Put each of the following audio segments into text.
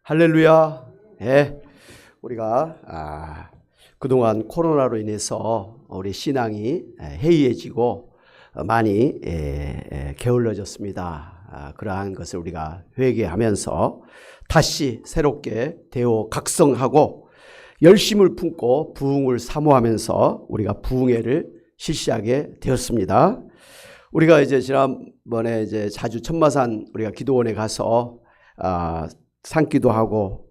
할렐루야. 예. 우리가 그동안 코로나로 인해서 우리 신앙이 해이해지고 많이 게을러졌습니다. 그러한 것을 우리가 회개하면서 다시 새롭게 대오 각성하고 열심을 품고 부흥을 사모하면서 우리가 부흥회를 실시하게 되었습니다. 우리가 이제 지난번에 이제 자주 천마산 우리가 기도원에 가서 산기도 하고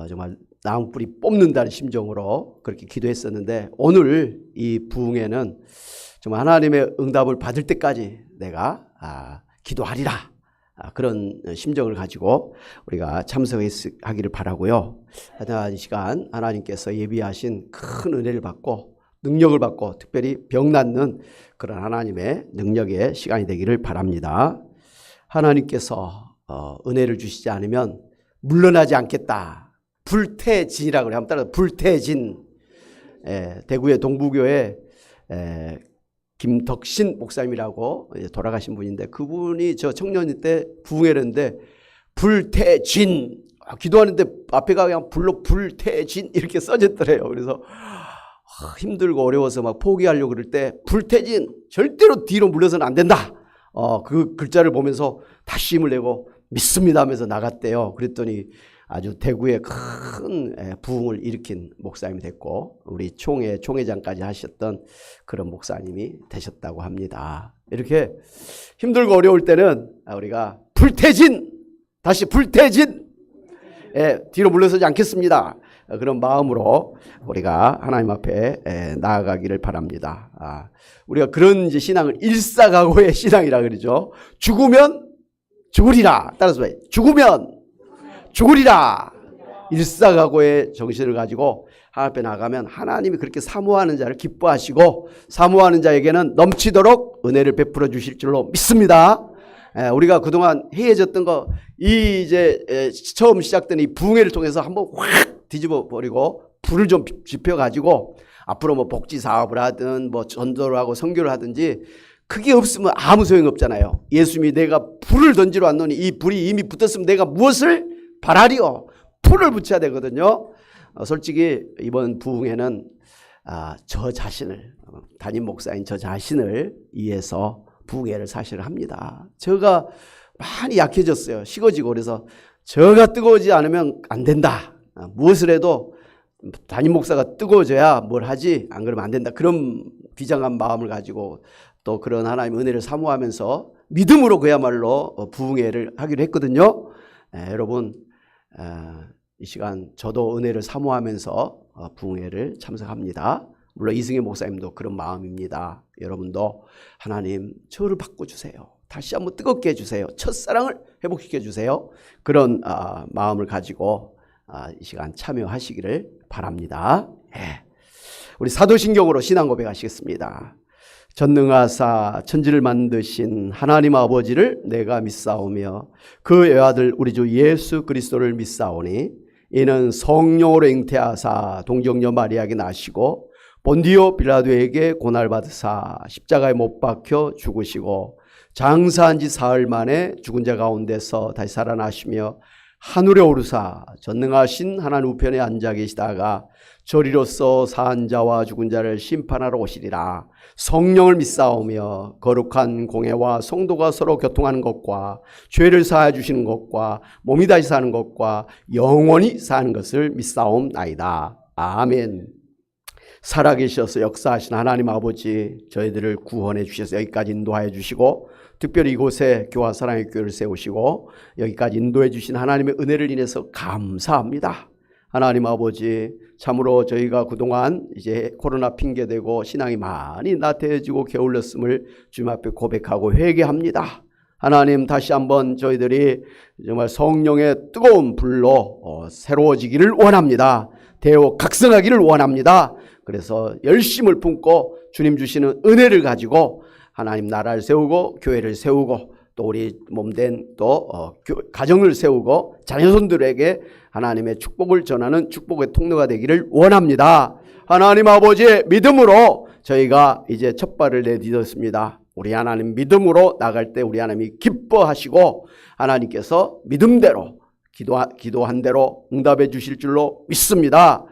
정말 나무뿌리 뽑는다는 심정으로 그렇게 기도했었는데, 오늘 이 부흥회는 정말 하나님의 응답을 받을 때까지 내가 기도하리라, 그런 심정을 가지고 우리가 참석하기를 바라고요. 이 시간 하나님께서 예비하신 큰 은혜를 받고 능력을 받고 특별히 병 낫는 그런 하나님의 능력의 시간이 되기를 바랍니다. 하나님께서 은혜를 주시지 않으면 물러나지 않겠다. 불태진이라고 그래요. 한번 따라서 불태진. 대구의 동부교회 김덕신 목사님이라고 돌아가신 분인데, 그분이 저 청년일 때 부흥회를 했는데 불태진, 기도하는데 앞에가 그냥 불로 불태진 이렇게 써졌더래요. 그래서 힘들고 어려워서 막 포기하려고 그럴 때 불태진, 절대로 뒤로 물러서는 안 된다. 그 글자를 보면서 다시 힘을 내고 믿습니다 하면서 나갔대요. 그랬더니 아주 대구에 큰 부흥을 일으킨 목사님이 됐고, 우리 총회장까지 하셨던 그런 목사님이 되셨다고 합니다. 이렇게 힘들고 어려울 때는 우리가 불태진, 다시 불태진, 뒤로 물러서지 않겠습니다. 그런 마음으로 우리가 하나님 앞에 나아가기를 바랍니다. 우리가 그런 이제 신앙을 일사각오의 신앙이라 그러죠. 죽으면 죽으리라. 따라서 죽으면 죽으리라. 일사각오의 정신을 가지고 하나님 앞에 나가면 하나님이 그렇게 사모하는 자를 기뻐하시고 사모하는 자에게는 넘치도록 은혜를 베풀어 주실 줄로 믿습니다. 우리가 그동안 해해졌던 거, 이제 처음 시작된 이 부흥회를 통해서 한번 확 뒤집어 버리고 불을 좀 지펴 가지고 앞으로 뭐 복지 사업을 하든 뭐 전도를 하고 선교를 하든지 그게 없으면 아무 소용이 없잖아요. 예수님이 내가 불을 던지러 왔노니 이 불이 이미 붙었으면 내가 무엇을 바라리요? 불을 붙여야 되거든요. 솔직히 이번 부흥회는 저 자신을, 담임 목사인 저 자신을 위해서 부흥회를 사실 합니다. 저가 많이 약해졌어요. 식어지고. 그래서 저가 뜨거워지지 않으면 안 된다. 무엇을 해도 담임 목사가 뜨거워져야 뭘 하지, 안 그러면 안 된다. 그런 비장한 마음을 가지고 또 그런 하나님의 은혜를 사모하면서 믿음으로 그야말로 부흥회를 하기로 했거든요. 여러분, 이 시간 저도 은혜를 사모하면서 부흥회를 참석합니다. 물론 이승혜 목사님도 그런 마음입니다. 여러분도 하나님 저를 바꿔주세요. 다시 한번 뜨겁게 해주세요. 첫사랑을 회복시켜 주세요. 그런 마음을 가지고 이 시간 참여하시기를 바랍니다. 우리 사도신경으로 신앙 고백하시겠습니다. 전능하사 천지를 만드신 하나님 아버지를 내가 믿사오며 그 외아들 우리 주 예수 그리스도를 믿사오니 이는 성령으로 잉태하사 동정녀 마리아에게 나시고 본디오 빌라도에게 고날받으사 십자가에 못 박혀 죽으시고 장사한 지 사흘 만에 죽은 자 가운데서 다시 살아나시며 하늘에 오르사 전능하신 하나님 우편에 앉아 계시다가 저리로서 사한 자와 죽은 자를 심판하러 오시리라. 성령을 믿사오며 거룩한 공회와 성도가 서로 교통하는 것과 죄를 사하여 주시는 것과 몸이 다시 사는 것과 영원히 사는 것을 믿사옵나이다. 아멘. 살아계셔서 역사하신 하나님 아버지, 저희들을 구원해 주셔서 여기까지 인도하여 주시고 특별히 이곳에 교화 사랑의 교회를 세우시고 여기까지 인도해 주신 하나님의 은혜를 인해서 감사합니다. 하나님 아버지, 참으로 저희가 그동안 이제 코로나 핑계대고 신앙이 많이 나태해지고 게을렀음을 주님 앞에 고백하고 회개합니다. 하나님, 다시 한번 저희들이 정말 성령의 뜨거운 불로 새로워지기를 원합니다. 대오 각성하기를 원합니다. 그래서 열심을 품고 주님 주시는 은혜를 가지고 하나님 나라를 세우고 교회를 세우고 또 우리 몸된 또 가정을 세우고 자녀손들에게 하나님의 축복을 전하는 축복의 통로가 되기를 원합니다. 하나님 아버지의 믿음으로 저희가 이제 첫 발을 내딛었습니다. 우리 하나님 믿음으로 나갈 때 우리 하나님이 기뻐하시고 하나님께서 믿음대로 기도한 대로 응답해 주실 줄로 믿습니다.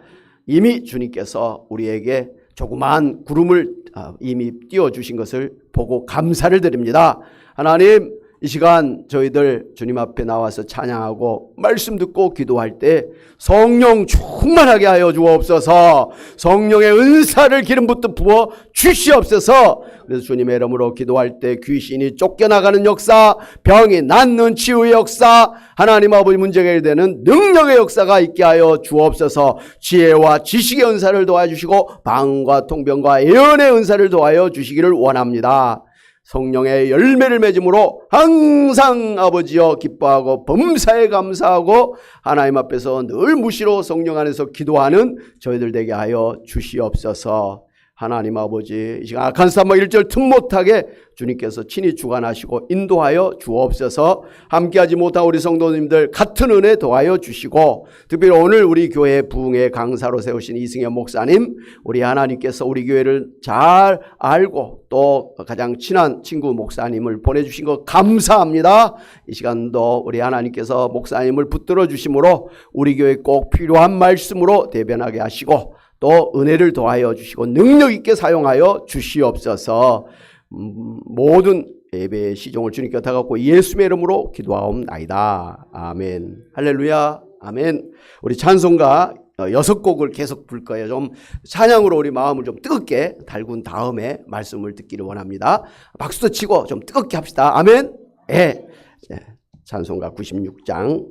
이미 주님께서 우리에게 조그마한 구름을 이미 띄워주신 것을 보고 감사를 드립니다. 하나님, 이 시간 저희들 주님 앞에 나와서 찬양하고 말씀 듣고 기도할 때 성령 충만하게 하여 주옵소서. 성령의 은사를 기름부터 부어 주시옵소서. 그래서 주님의 이름으로 기도할 때 귀신이 쫓겨나가는 역사, 병이 낫는 치유의 역사, 하나님 아버지 문제가 해결되는 능력의 역사가 있게 하여 주옵소서. 지혜와 지식의 은사를 도와주시고 방언과 통변과 예언의 은사를 도와여 주시기를 원합니다. 성령의 열매를 맺음으로 항상 아버지여 기뻐하고 범사에 감사하고 하나님 앞에서 늘 무시로 성령 안에서 기도하는 저희들 되게 하여 주시옵소서. 하나님 아버지, 이 시간 악한 사막 1절 틈 못하게 주님께서 친히 주관하시고 인도하여 주옵소서. 함께하지 못한 우리 성도님들 같은 은혜 도하여 주시고, 특별히 오늘 우리 교회 부흥의 강사로 세우신 이승현 목사님, 우리 하나님께서 우리 교회를 잘 알고 또 가장 친한 친구 목사님을 보내주신 것 감사합니다. 이 시간도 우리 하나님께서 목사님을 붙들어 주심으로 우리 교회에 꼭 필요한 말씀으로 대변하게 하시고 또 은혜를 더하여 주시고 능력 있게 사용하여 주시옵소서. 모든 예배의 시종을 주님께 다 갖고 예수의 이름으로 기도하옵나이다. 아멘. 할렐루야. 아멘. 우리 찬송가 6곡을 계속 부를 거예요. 좀 찬양으로 우리 마음을 좀 뜨겁게 달군 다음에 말씀을 듣기를 원합니다. 박수도 치고 좀 뜨겁게 합시다. 아멘. 예. 찬송가 96장.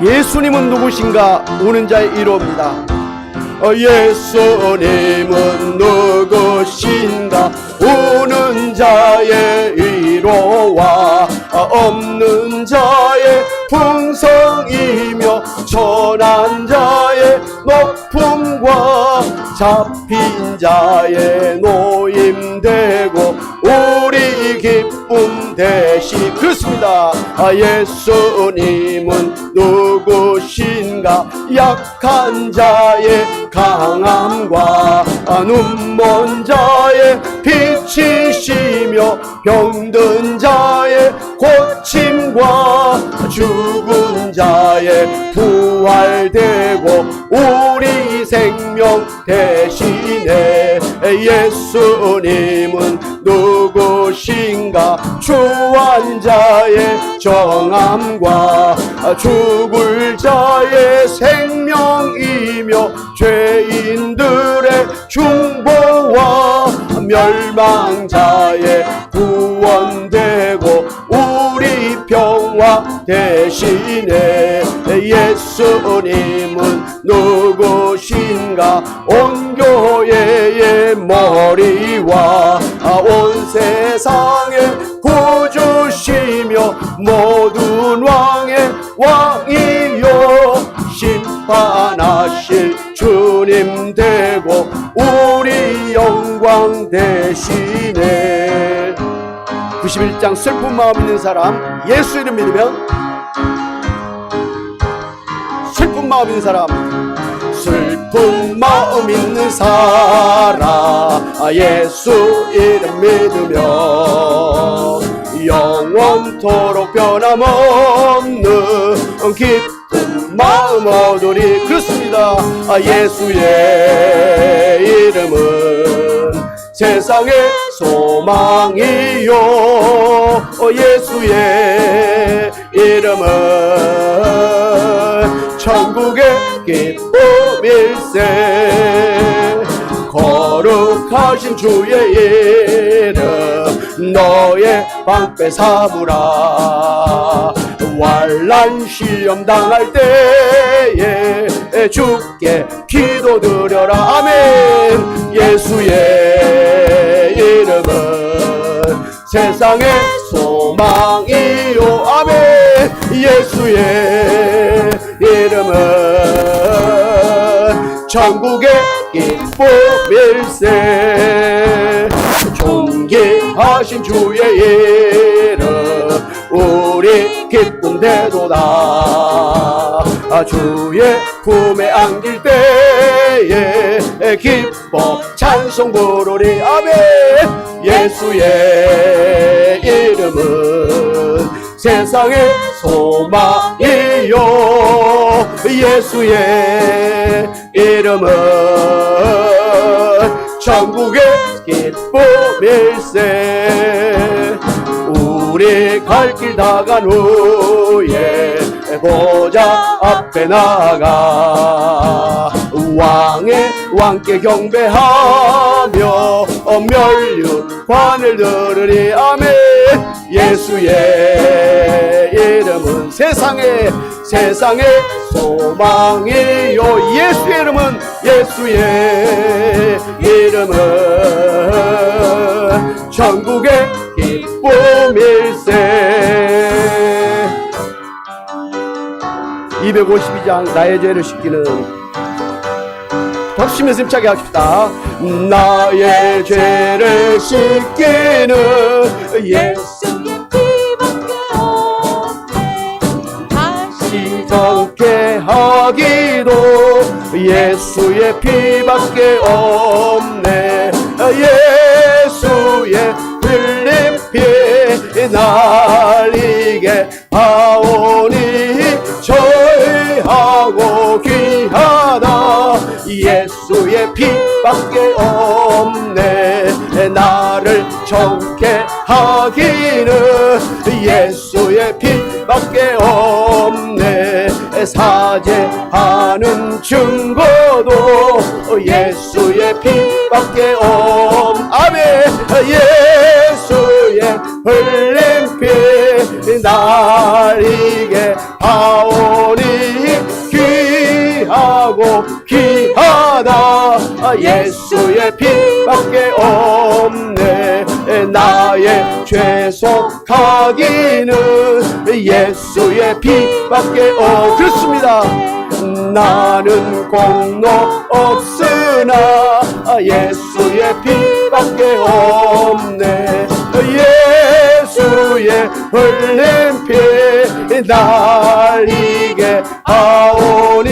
예수님은 누구신가? 우는 자의 1호입니다. 예수님은 누구신가? 우는 자의 1호와 없는 자의 풍성이며 천한 자의 높음과 잡힌 자의 노임되고 우리 기쁨 대신 그렇습니다. 예수님은 누구신가? 약한 자의 강함과 눈먼 자의 빛이시며 병든 자의 고침과 죽은 자의 부활되고 우리 생명 대신에 예수님은 누구신가? 추한 자의 정함과 죽을 자의 생명이며 죄인들의 중보와 멸망자의 구원되고 우리 평화 대신에 예수님은 누구신가? 온 교회의 머리와 온 세상의 구주시며 모든 왕의 왕이요 심판하실 주님 되고 우리 영광 대신에 91장 슬픈 마음 있는 사람 예수 이름 믿으면 슬픈 마음 있는 사람 슬픈 마음 있는 사람 예수 이름 믿으면 영원토록 변함없는 기쁜 마음 얻으리. 그렇습니다. 예수의 이름은 세상의 소망이요 예수의 이름은 천국의 기쁨일세. 거룩하신 주의 이름 너의 방패 삼으라. 환난 시험 당할 때에 주께 기도드려라. 아멘. 예수의 이름은 세상의 소망이요. 아멘. 예수의 이름은 천국의 기쁨일세. 존귀하신 주의 이름 우리 기쁨되도다. 주의 품에 안길 때에 기뻐 찬송 부르리. 아멘. 예수의 이름은 세상의 소망이요. 예수의 이름은 천국의 기쁨일세. 우리 갈 길 다 간 후에 보좌 앞에 나가 왕께 경배하며 멸류관을 들으리. 아멘. 예수의 이름은 세상의 소망이요. 예수의 이름은 천국의 기쁨일세. 252장 나의 죄를 씻기는 박수치면서 힘차게 합시다. 나의 죄를 씻기는 예수의 피밖에 없네. 다시 정케 하기도 예수의 피밖에 없네. 예수의 흘린 피 날리게 하오니 저희하고 귀하다. 예수의 피밖에 없네. 나를 정케 하기는 예수의 피밖에 없네. 사죄하는 증거도 예수의 피밖에 아멘. 예수의 흘린 피 날리게 하오니 귀하고 귀하다. 예수의 피밖에 없네. 나의 죄속하기는 예수의 피밖에 그렇습니다. 나는 공로 없으나 예수의 피밖에 없네. 예수의 흘린 피 날리게 하오니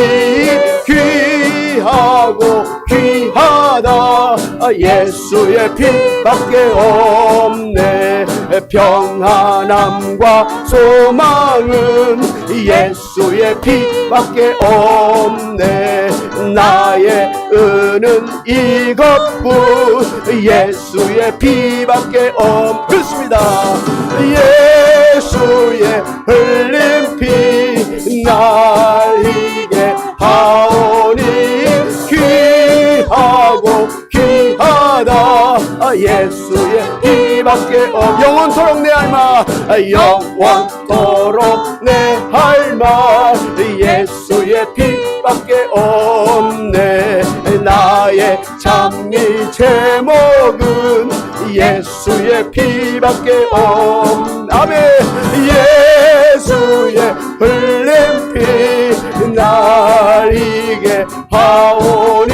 귀하고 귀하다. 예수의 피밖에 없네. 평안함과 소망은 예수의 피밖에 없네. 나의 은은 이것뿐 예수의 피밖에 그렇습니다. 예수의 흘린 피 날리게 하오니 귀하고 귀하다. 예수의 피밖에 영원토록 내 할말 영원토록 내 할말 예수의 피밖에 없네. 나의 장미 제목은 예수의 피밖에 아멘. 예수의 흘린 피 날리게 하오니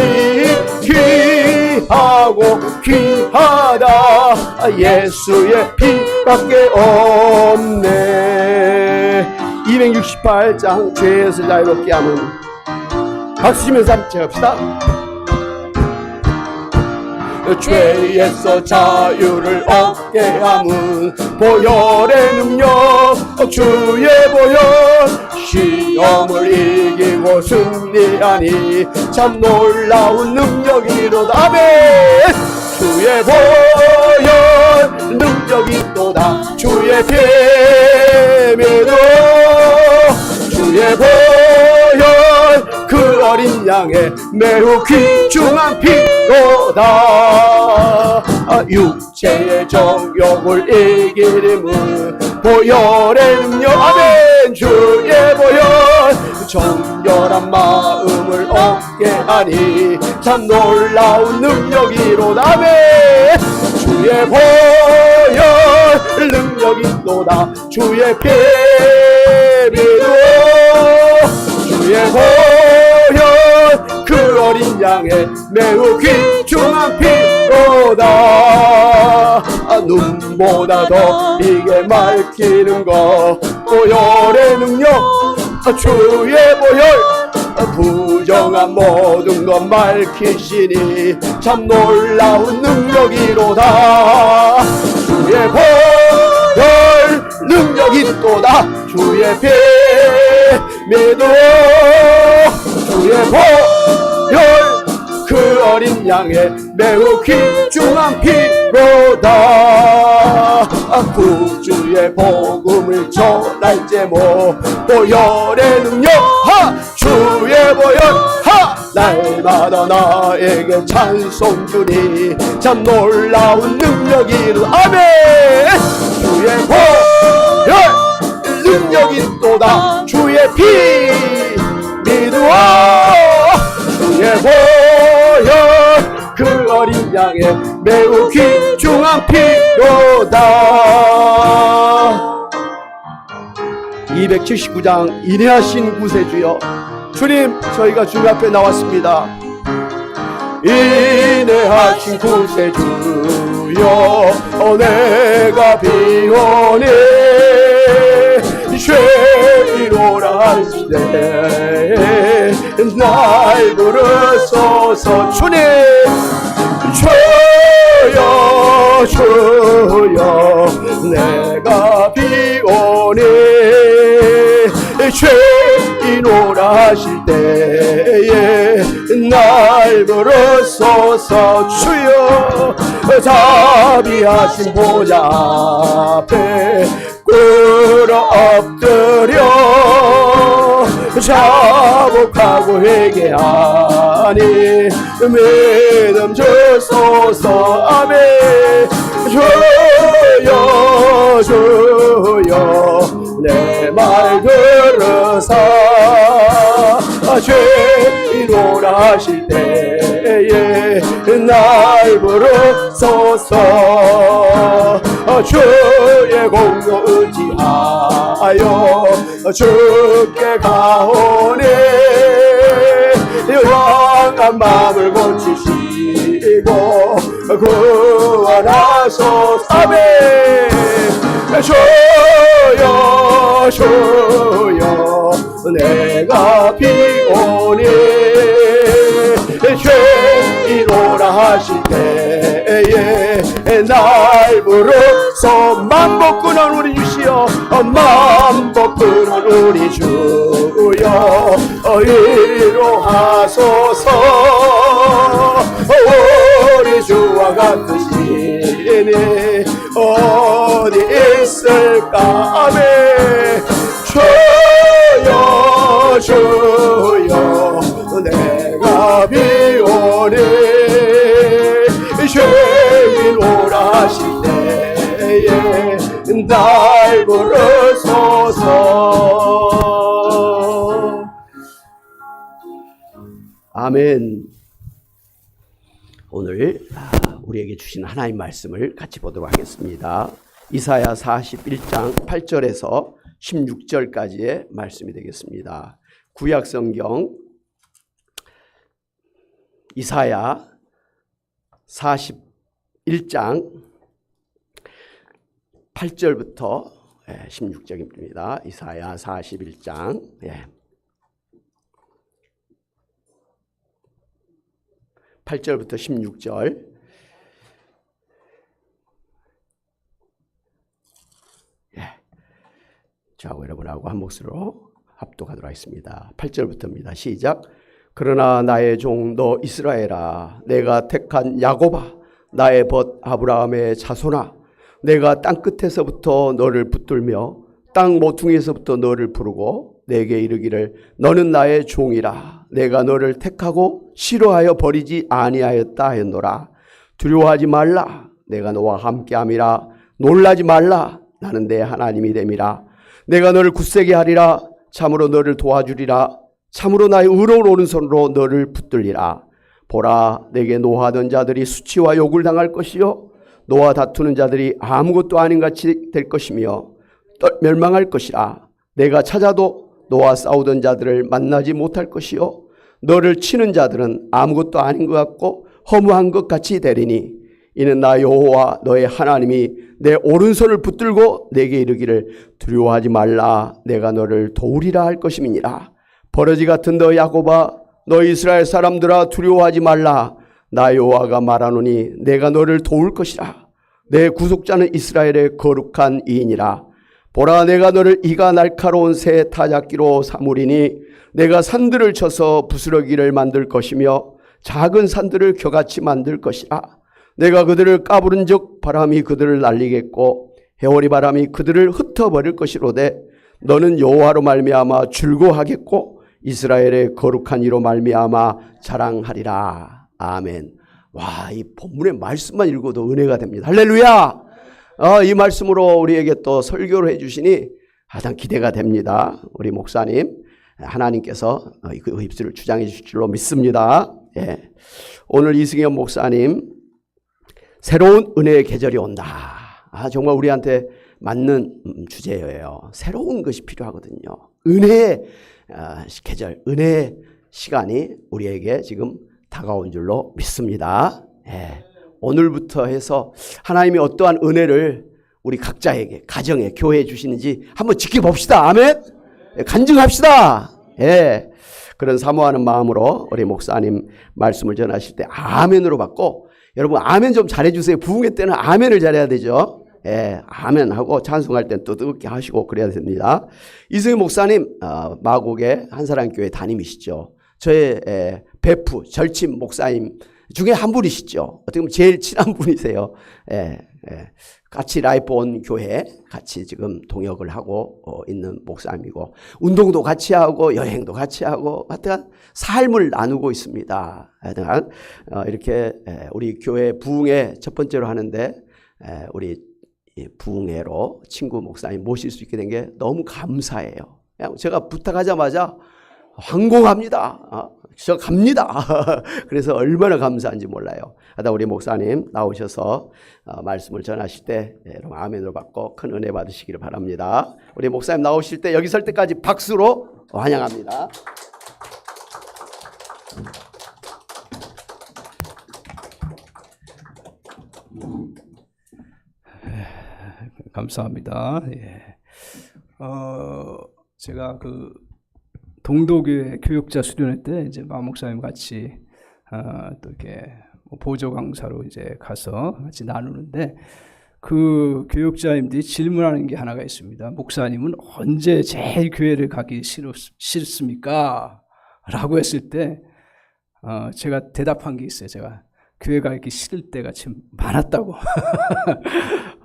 귀하고 귀하다. 예수의 피밖에 없네. 268장 죄에서 자유롭게 함은 박수치면서 함께 합시다. 죄에서 자유를 얻게 함은 보혈의 능력 주의 보혈 시험을 이기고 승리하니 참 놀라운 능력이로다. 아멘. 주의 보혈 능력이로다. 주의 피 믿어 주의 보혈 그 어린 양의 매우 귀중한 피로다. 육체의 정욕을 이기림은 보혈의 능력. 아멘. 주의 보혈 정결한 마음을 얻게 하니 참 놀라운 능력이로다. 아멘. 주의 보혈 능력이로다. 주의 피 믿어 주의 보혈 그 어린 양의 매우 귀중한 피로다. 눈보다 더 이게 맑히는 것 보혈의 능력 주의 보혈 부정한 모든 것 밝히시니 참 놀라운 능력이로다. 주의 보혈 능력이 또 또다 주의 피 믿어 주의 보혈 그 어린 양의 매우 귀중한 피로다. 구주의 복음을 전할 제목 보혈의 능력 주의 보혈 날마다 나에게 찬송 주니 참 놀라운 능력이 아멘. 주의 보혈 능력이 또다 주의 피 믿어 주의 보혈 그 어린 양의 매우 귀중한 피로다. 279장 인내하신 구세주여 주님, 저희가 주님 앞에 나왔습니다. 인내하신 구세주여 내가 비오니 죄이로라 할 때 날 부르소서. 주님 주여 주여 내가 비오니 죄이노라 하실 때에 날 부르소서. 주여 자비하신 보좌 앞에 꿇어 엎드려 자복하고 회개하니 믿음 주소서. 아멘. 주여 주여 내 말 들으사 죄이노라 하실 때에 날 부르소서. 주의 공로 의지하여 주께 가오니 영한 마음을 고치시고 구원하소서. 아멘. 주여 주여 내가 비오니 죄이노라 하실 때에 날 부르소. 만복근원 우리 주시여 만복근원 우리 주여 위로하소서. 우리 주와 같은 신이 어디 있을까. 아멘. 주여 주여 내가 비오니 죄인오라 하실 때에 날 부르소서. 아멘. 오늘 우리에게 주신 하나님 말씀을 같이 보도록 하겠습니다. 이사야 41장 8절에서 16절까지의 말씀이 되겠습니다. 구약성경 이사야 41장 8절부터 16절입니다. 이사야 41장 8절부터 16절. 저하고 여러분하고 한 몫으로 합독하도록 하겠습니다. 8절부터입니다. 시작. 그러나 나의 종 너 이스라엘아, 내가 택한 야곱아, 나의 벗 아브라함의 자손아, 내가 땅끝에서부터 너를 붙들며 땅 모퉁이에서부터 너를 부르고 내게 이르기를 너는 나의 종이라. 내가 너를 택하고 싫어하여 버리지 아니하였다 하였노라. 두려워하지 말라. 내가 너와 함께함이라. 놀라지 말라. 나는 내 하나님이 됨이라. 내가 너를 굳세게 하리라. 참으로 너를 도와주리라. 참으로 나의 의로운 오른손으로 너를 붙들리라. 보라, 내게 노하던 자들이 수치와 욕을 당할 것이요 너와 다투는 자들이 아무것도 아닌 같이 될 것이며 멸망할 것이라. 내가 찾아도 너와 싸우던 자들을 만나지 못할 것이요 너를 치는 자들은 아무것도 아닌 것 같고 허무한 것 같이 되리니 이는 나 여호와 너의 하나님이 내 오른손을 붙들고 내게 이르기를 두려워하지 말라. 내가 너를 도우리라 할 것임이니라. 버러지 같은 너 야곱아, 너 이스라엘 사람들아, 두려워하지 말라. 나 여호와가 말하노니 내가 너를 도울 것이라. 내 구속자는 이스라엘의 거룩한 이인이라. 보라, 내가 너를 이가 날카로운 새 타작기로 삼으리니 내가 산들을 쳐서 부스러기를 만들 것이며 작은 산들을 겨같이 만들 것이라. 내가 그들을 까부른 즉 바람이 그들을 날리겠고 해오리 바람이 그들을 흩어버릴 것이로되 너는 여호와로 말미암아 즐거워하겠고 이스라엘의 거룩한 이로 말미암아 자랑하리라. 아멘. 와, 이 본문의 말씀만 읽어도 은혜가 됩니다. 할렐루야. 이 말씀으로 우리에게 또 설교를 해주시니 가장 기대가 됩니다. 우리 목사님, 하나님께서 그 입술을 주장해 주실 줄로 믿습니다. 예. 오늘 이승현 목사님, 새로운 은혜의 계절이 온다. 정말 우리한테 맞는 주제예요. 새로운 것이 필요하거든요. 은혜의 계절, 은혜의 시간이 우리에게 지금 다가온 줄로 믿습니다. 예. 오늘부터 해서 하나님이 어떠한 은혜를 우리 각자에게, 가정에, 교회에 주시는지 한번 지켜봅시다. 아멘. 간증합시다. 예. 그런 사모하는 마음으로 우리 목사님 말씀을 전하실 때 아멘으로 받고, 여러분 아멘 좀 잘해주세요. 부흥회 때는 아멘을 잘해야 되죠. 예, 아멘 하고 찬송할 땐 또 뜨겁게 하시고 그래야 됩니다. 이승희 목사님, 마곡의 한사랑교회 담임이시죠. 저의 베프, 절친 목사님 중에 한 분이시죠. 어떻게 보면 제일 친한 분이세요. 예, 예. 같이 라이프 온 교회 같이 지금 동역을 하고 있는 목사님이고, 운동도 같이 하고 여행도 같이 하고 하여튼 삶을 나누고 있습니다. 하여튼 이렇게 우리 교회 부흥회 첫 번째로 하는데 우리 부흥회로 친구 목사님 모실 수 있게 된 게 너무 감사해요. 제가 부탁하자마자 황공합니다. 저 갑니다. 그래서 얼마나 감사한지 몰라요. 하다 우리 목사님 나오셔서 말씀을 전하실 때 여러분 아멘으로 받고 큰 은혜 받으시기를 바랍니다. 우리 목사님 나오실 때 여기 설 때까지 박수로 환영합니다. 감사합니다. 예. 제가 그 동도교회 교육자 수련회 때 이제 마 목사님 같이 또 이렇게 보조 강사로 이제 가서 같이 나누는데, 그 교육자님들이 질문하는 게 하나가 있습니다. 목사님은 언제 제일 교회를 가기 싫습니까? 라고 했을 때 제가 대답한 게 있어요. 제가 교회 가기 싫을 때가 참 많았다고.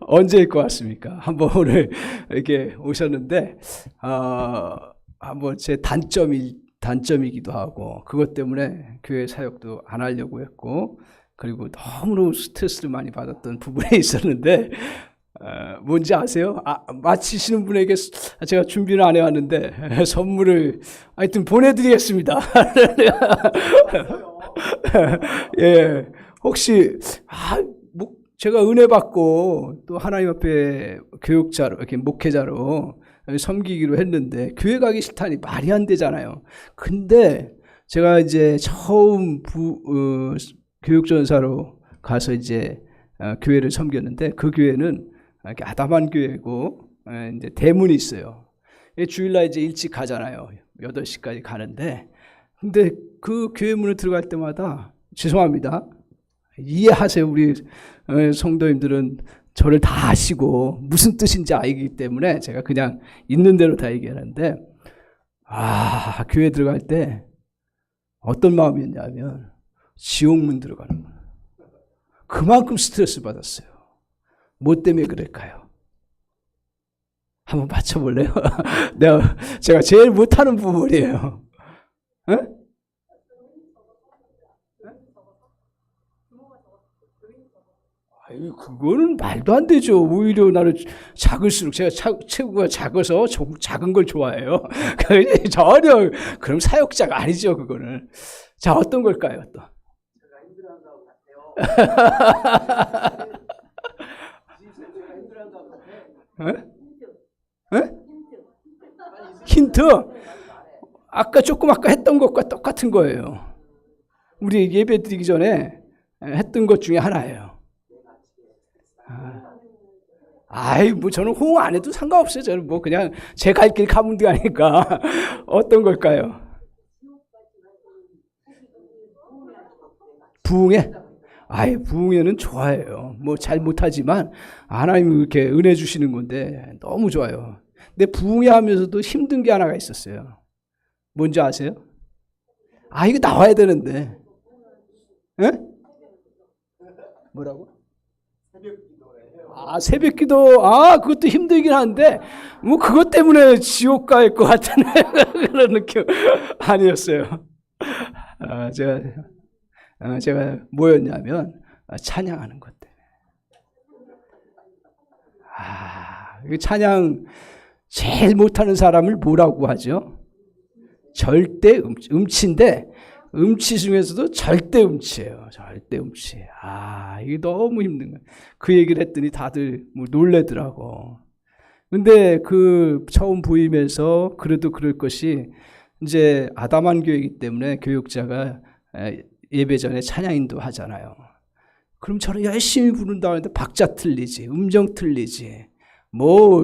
언제일 것 같습니까? 한번 오늘 이렇게 오셨는데 한번 제 단점이기도 하고, 그것 때문에 교회 사역도 안 하려고 했고, 그리고 너무너무 스트레스를 많이 받았던 부분이 있었는데, 뭔지 아세요? 마치시는 분에게 제가 준비는 안 해왔는데 선물을 하여튼 보내드리겠습니다. 예, 혹시 제가 은혜 받고 또 하나님 앞에 교육자로, 이렇게 목회자로 섬기기로 했는데 교회 가기 싫다니 말이 안 되잖아요. 근데 제가 이제 처음 교육전사로 가서 이제 교회를 섬겼는데, 그 교회는 이렇게 아담한 교회고 이제 대문이 있어요. 주일날 이제 일찍 가잖아요. 8시까지 가는데, 근데 그 교회 문을 들어갈 때마다, 죄송합니다, 이해하세요. 우리 성도님들은 저를 다 아시고 무슨 뜻인지 알기 때문에 제가 그냥 있는 대로 다 얘기하는데, 교회 들어갈 때 어떤 마음이었냐면 지옥문 들어가는 거예요. 그만큼 스트레스 받았어요. 뭐 때문에 그럴까요? 한번 맞춰볼래요? 제가 제일 못하는 부분이에요. 에? 그거는 말도 안 되죠. 오히려 나는 작을수록, 제가 체구가 작아서 작은 걸 좋아해요. 전혀 그럼 사역자가 아니죠, 그거는. 자, 어떤 걸까요, 또? 힌트? 아까 했던 것과 똑같은 거예요. 우리 예배 드리기 전에 했던 것 중에 하나예요. 저는 호응 안 해도 상관없어요. 저는 그냥 제 갈 길 가면 되니까. 어떤 걸까요? 부흥회? 아예 부흥회는 좋아해요. 뭐 잘 못하지만 하나님이 이렇게 은혜 주시는 건데 너무 좋아요. 근데 부흥회 하면서도 힘든 게 하나가 있었어요. 뭔지 아세요? 아, 이거 나와야 되는데. 에? 뭐라고? 아, 새벽 기도. 아, 그것도 힘들긴 한데, 뭐, 그것 때문에 지옥 갈 것 같은 그런 느낌 아니었어요. 제가 뭐였냐면, 찬양하는 것 때문에. 이 찬양 제일 못하는 사람을 뭐라고 하죠? 절대 음치인데, 음치 중에서도 절대 음치예요. 절대 음치. 이게 너무 힘든 거예요. 그 얘기를 했더니 다들 뭐 놀래더라고. 근데 그 처음 부임해서 그래도 그럴 것이 이제 아담한 교회이기 때문에 교육자가 예배 전에 찬양인도 하잖아요. 그럼 저는 열심히 부른다 하는데 박자 틀리지, 음정 틀리지, 뭐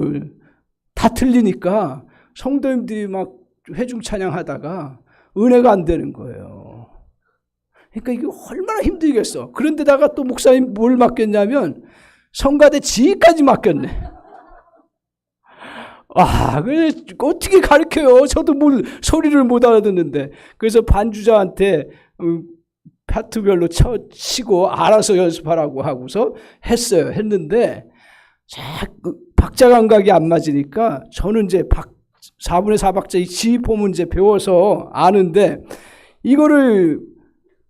다 틀리니까 성도님들이 막 회중 찬양하다가 은혜가 안 되는 거예요. 그러니까 이게 얼마나 힘들겠어. 그런데다가 또 목사님 뭘 맡겼냐면 성가대 지휘까지 맡겼네. 그래 어떻게 가르쳐요? 저도 소리를 못 알아듣는데. 그래서 반주자한테 파트별로 치고 알아서 연습하라고 하고서 했는데 박자 감각이 안 맞으니까 저는 이제 4분의 4박자 이 지휘포 문제 배워서 아는데 이거를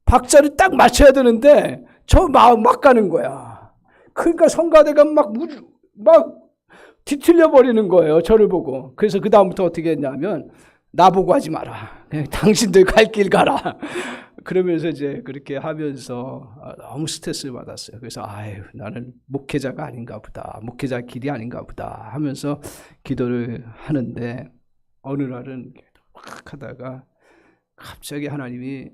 박자를 딱 맞춰야 되는데 저 막 가는 거야. 그러니까 성가대가 막 뒤틀려 버리는 거예요. 저를 보고. 그래서 그 다음부터 어떻게 했냐면 나보고 하지 마라. 그냥 당신들 갈 길 가라. 그러면서 이제 그렇게 하면서 너무 스트레스를 받았어요. 그래서 나는 목회자가 아닌가 보다. 목회자 길이 아닌가 보다 하면서 기도를 하는데 어느 날은 막 하다가 갑자기 하나님이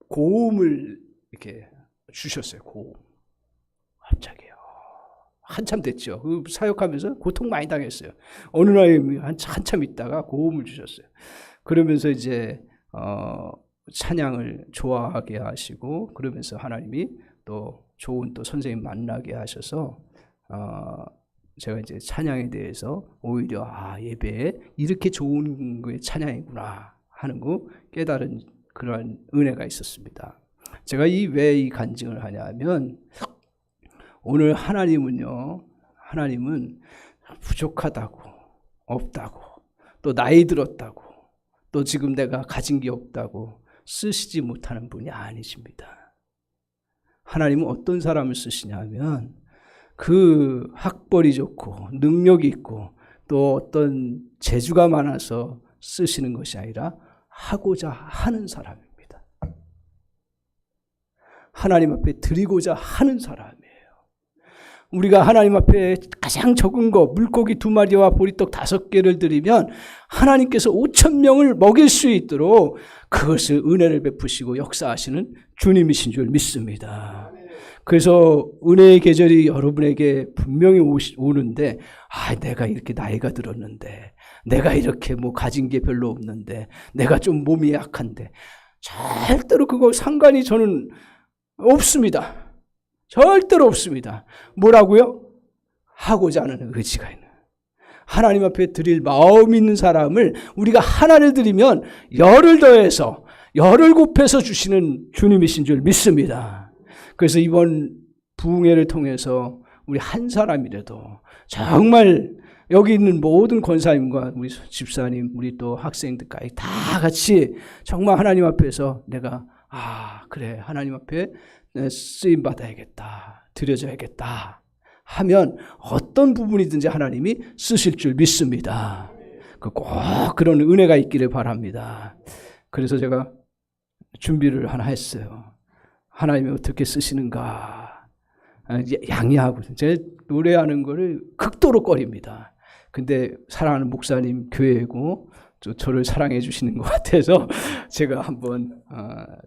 고음을 이렇게 주셨어요. 고음. 갑자기요. 한참 됐죠. 그 사역하면서 고통 많이 당했어요. 어느 날 한참 있다가 고음을 주셨어요. 그러면서 이제 찬양을 좋아하게 하시고 그러면서 하나님이 또 좋은 또 선생님 만나게 하셔서 제가 이제 찬양에 대해서 오히려 예배에 이렇게 좋은 게 찬양이구나 하는 거 깨달은 그러한 은혜가 있었습니다. 제가 왜 이 간증을 하냐면 오늘 하나님은 부족하다고 없다고 또 나이 들었다고 또 지금 내가 가진 게 없다고 쓰시지 못하는 분이 아니십니다. 하나님은 어떤 사람을 쓰시냐면 그 학벌이 좋고 능력이 있고 또 어떤 재주가 많아서 쓰시는 것이 아니라 하고자 하는 사람입니다. 하나님 앞에 드리고자 하는 사람이에요. 우리가 하나님 앞에 가장 적은 거 물고기 2마리와 보리떡 5개를 드리면 하나님께서 5,000명을 먹일 수 있도록 그것을 은혜를 베푸시고 역사하시는 주님이신 줄 믿습니다. 그래서 은혜의 계절이 여러분에게 분명히 오는데 내가 이렇게 나이가 들었는데 내가 이렇게 가진 게 별로 없는데 내가 좀 몸이 약한데 절대로 그거 상관이 저는 없습니다. 절대로 없습니다. 뭐라고요? 하고자 하는 의지가 있는 하나님 앞에 드릴 마음 있는 사람을 우리가 하나를 드리면 열을 더해서 열을 곱해서 주시는 주님이신 줄 믿습니다. 그래서 이번 부흥회를 통해서 우리 한 사람이라도 정말 여기 있는 모든 권사님과 우리 집사님, 우리 또 학생들까지 다 같이 정말 하나님 앞에서 내가 그래 하나님 앞에 쓰임 받아야겠다, 드려져야겠다 하면 어떤 부분이든지 하나님이 쓰실 줄 믿습니다. 꼭 그런 은혜가 있기를 바랍니다. 그래서 제가 준비를 하나 했어요. 하나님이 어떻게 쓰시는가 양해하고 제가 노래하는 거를 극도로 꺼립니다. 근데 사랑하는 목사님 교회고 저를 사랑해 주시는 것 같아서 제가 한번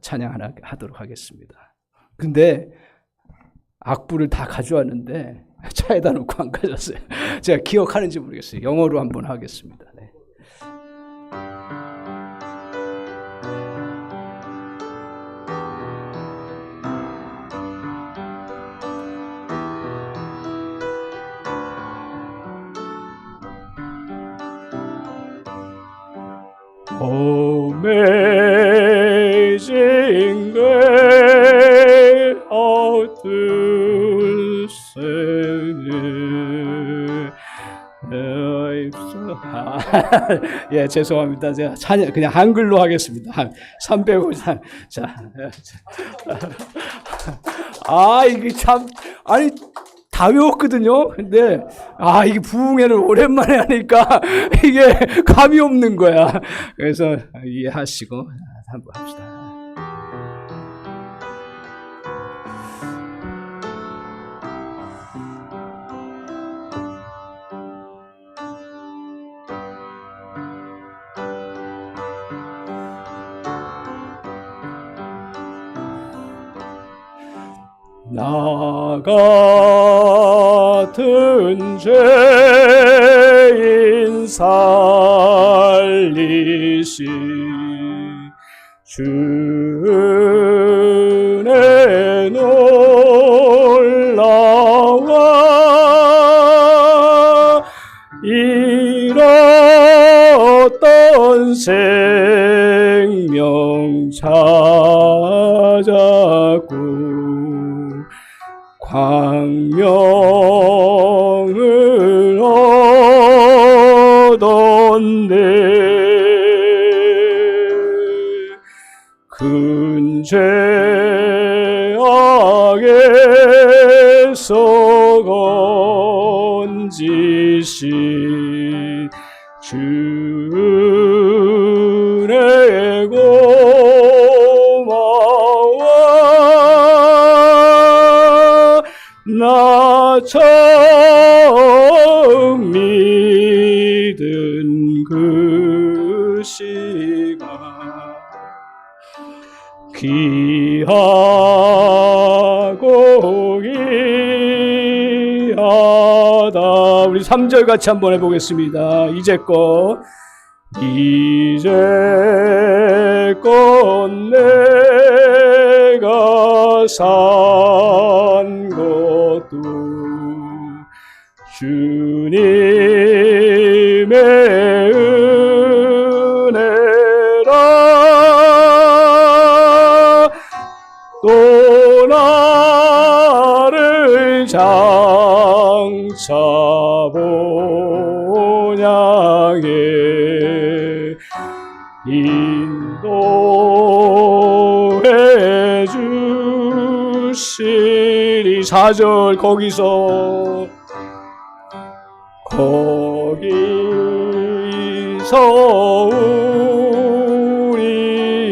찬양 하나 하도록 하겠습니다. 근데 악보를 다 가져왔는데 차에다 놓고 안 가졌어요. 제가 기억하는지 모르겠어요. 영어로 한번 하겠습니다. 네. Amazing grace, how to sing. 예, 죄송합니다. 제가 그냥 한글로 하겠습니다. 한 350. 자, 이게 참, 아니, 다 외웠거든요. 근데, 이게 부흥회를 오랜만에 하니까 이게 감이 없는 거야. 그래서 이해하시고, 한번 합시다. 나 같은 죄인 살리시 주의 놀라와 잃었던 생명 찾았고 광명을 얻었네. 큰 죄악에서 건지신 주의 고마워. 나 처음 믿은 그 시간 귀하고 귀하다. 우리 3절 같이 한번 해보겠습니다. 이제껏 내가 산 것도 주님의 은혜라. 또 나를 장차 본향에 인도해 주시리. 4절 거기서 우리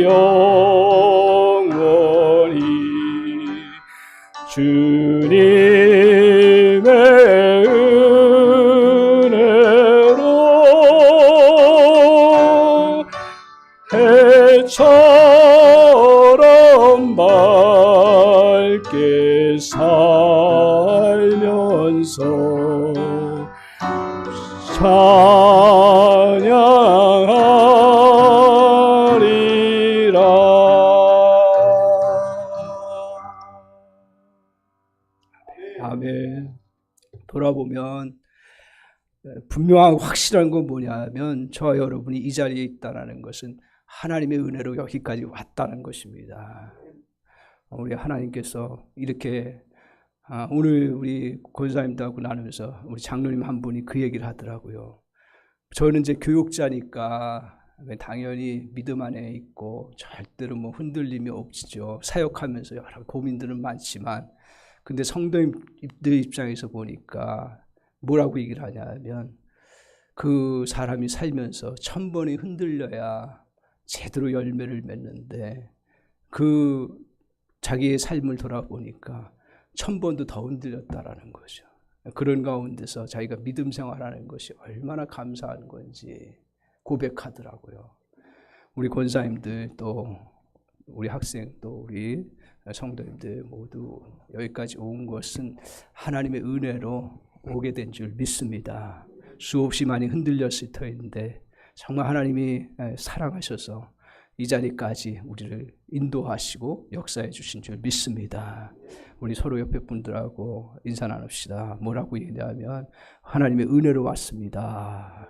영원히 주님의 은혜로 해처럼 밝게 살면서 찬양하리라. 아멘. 돌아보면 분명하고 확실한 건 뭐냐면 저와 여러분이 이 자리에 있다는 것은 하나님의 은혜로 여기까지 왔다는 것입니다. 우리 하나님께서 이렇게 오늘 우리 권사님들하고 나누면서 우리 장로님 한 분이 그 얘기를 하더라고요. 저는 이제 교육자니까 당연히 믿음 안에 있고 절대로 뭐 흔들림이 없죠. 사역하면서 여러 고민들은 많지만 근데 성도님들 입장에서 보니까 뭐라고 얘기를 하냐면 그 사람이 살면서 1000번이 흔들려야 제대로 열매를 맺는데 그 자기의 삶을 돌아보니까 1000번도 더 흔들렸다라는 거죠. 그런 가운데서 자기가 믿음 생활하는 것이 얼마나 감사한 건지 고백하더라고요. 우리 권사님들 또 우리 학생 또 우리 성도님들 모두 여기까지 온 것은 하나님의 은혜로 오게 된 줄 믿습니다. 수없이 많이 흔들렸을 터인데 정말 하나님이 사랑하셔서 이 자리까지 우리를 인도하시고 역사해 주신 줄 믿습니다. 우리 서로 옆에 분들하고 인사 나눕시다. 뭐라고 얘기하면 하나님의 은혜로 왔습니다.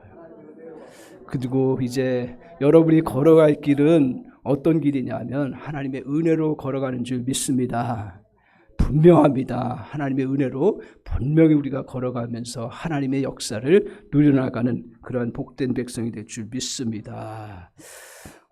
그리고 이제 여러분이 걸어갈 길은 어떤 길이냐면 하나님의 은혜로 걸어가는 줄 믿습니다. 분명합니다. 하나님의 은혜로 분명히 우리가 걸어가면서 하나님의 역사를 누려나가는 그런 복된 백성이 될 줄 믿습니다.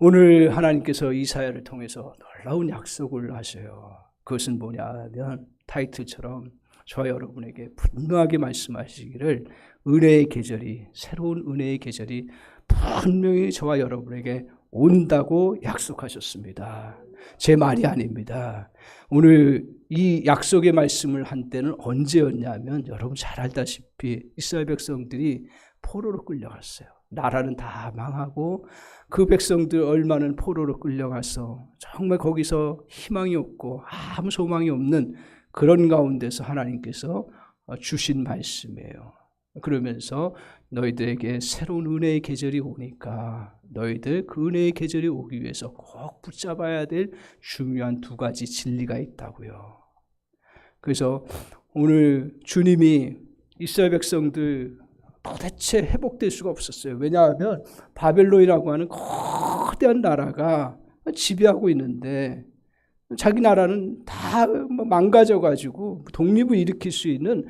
오늘 하나님께서 이사야를 통해서 놀라운 약속을 하셔요. 그것은 뭐냐 하면 타이틀처럼 저와 여러분에게 분명하게 말씀하시기를 은혜의 계절이, 새로운 은혜의 계절이 분명히 저와 여러분에게 온다고 약속하셨습니다. 제 말이 아닙니다. 오늘 이 약속의 말씀을 한 때는 언제였냐면 여러분 잘 알다시피 이스라엘 백성들이 포로로 끌려갔어요. 나라는 다 망하고 그 백성들 얼마는 포로로 끌려가서 정말 거기서 희망이 없고 아무 소망이 없는 그런 가운데서 하나님께서 주신 말씀이에요. 그러면서 너희들에게 새로운 은혜의 계절이 오니까 너희들 그 은혜의 계절이 오기 위해서 꼭 붙잡아야 될 중요한 두 가지 진리가 있다고요. 그래서 오늘 주님이 이스라엘 백성들 도대체 회복될 수가 없었어요. 왜냐하면 바벨론이라고 하는 거대한 나라가 지배하고 있는데 자기 나라는 다 망가져가지고 독립을 일으킬 수 있는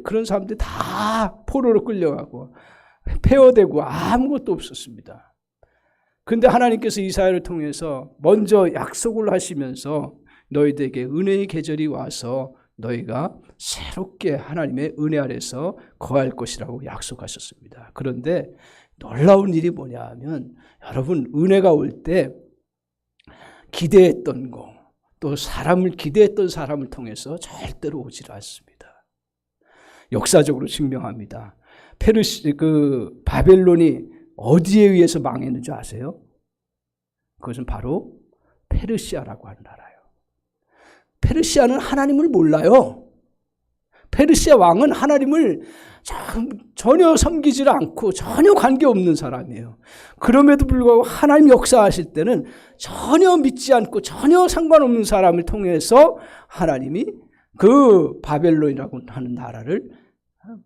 그런 사람들이 다 포로로 끌려가고 폐허되고 아무것도 없었습니다. 그런데 하나님께서 이사야를 통해서 먼저 약속을 하시면서 너희들에게 은혜의 계절이 와서 너희가 새롭게 하나님의 은혜 아래서 거할 것이라고 약속하셨습니다. 그런데 놀라운 일이 뭐냐 하면 여러분 은혜가 올 때 기대했던 거 또 사람을 기대했던 사람을 통해서 절대로 오질 않습니다. 역사적으로 증명합니다. 바벨론이 어디에 의해서 망했는지 아세요? 그것은 바로 페르시아라고 하는 나라예요. 페르시아는 하나님을 몰라요. 페르시아 왕은 하나님을 전혀 섬기지 않고 전혀 관계없는 사람이에요. 그럼에도 불구하고 하나님 역사하실 때는 전혀 믿지 않고 전혀 상관없는 사람을 통해서 하나님이 그 바벨론이라고 하는 나라를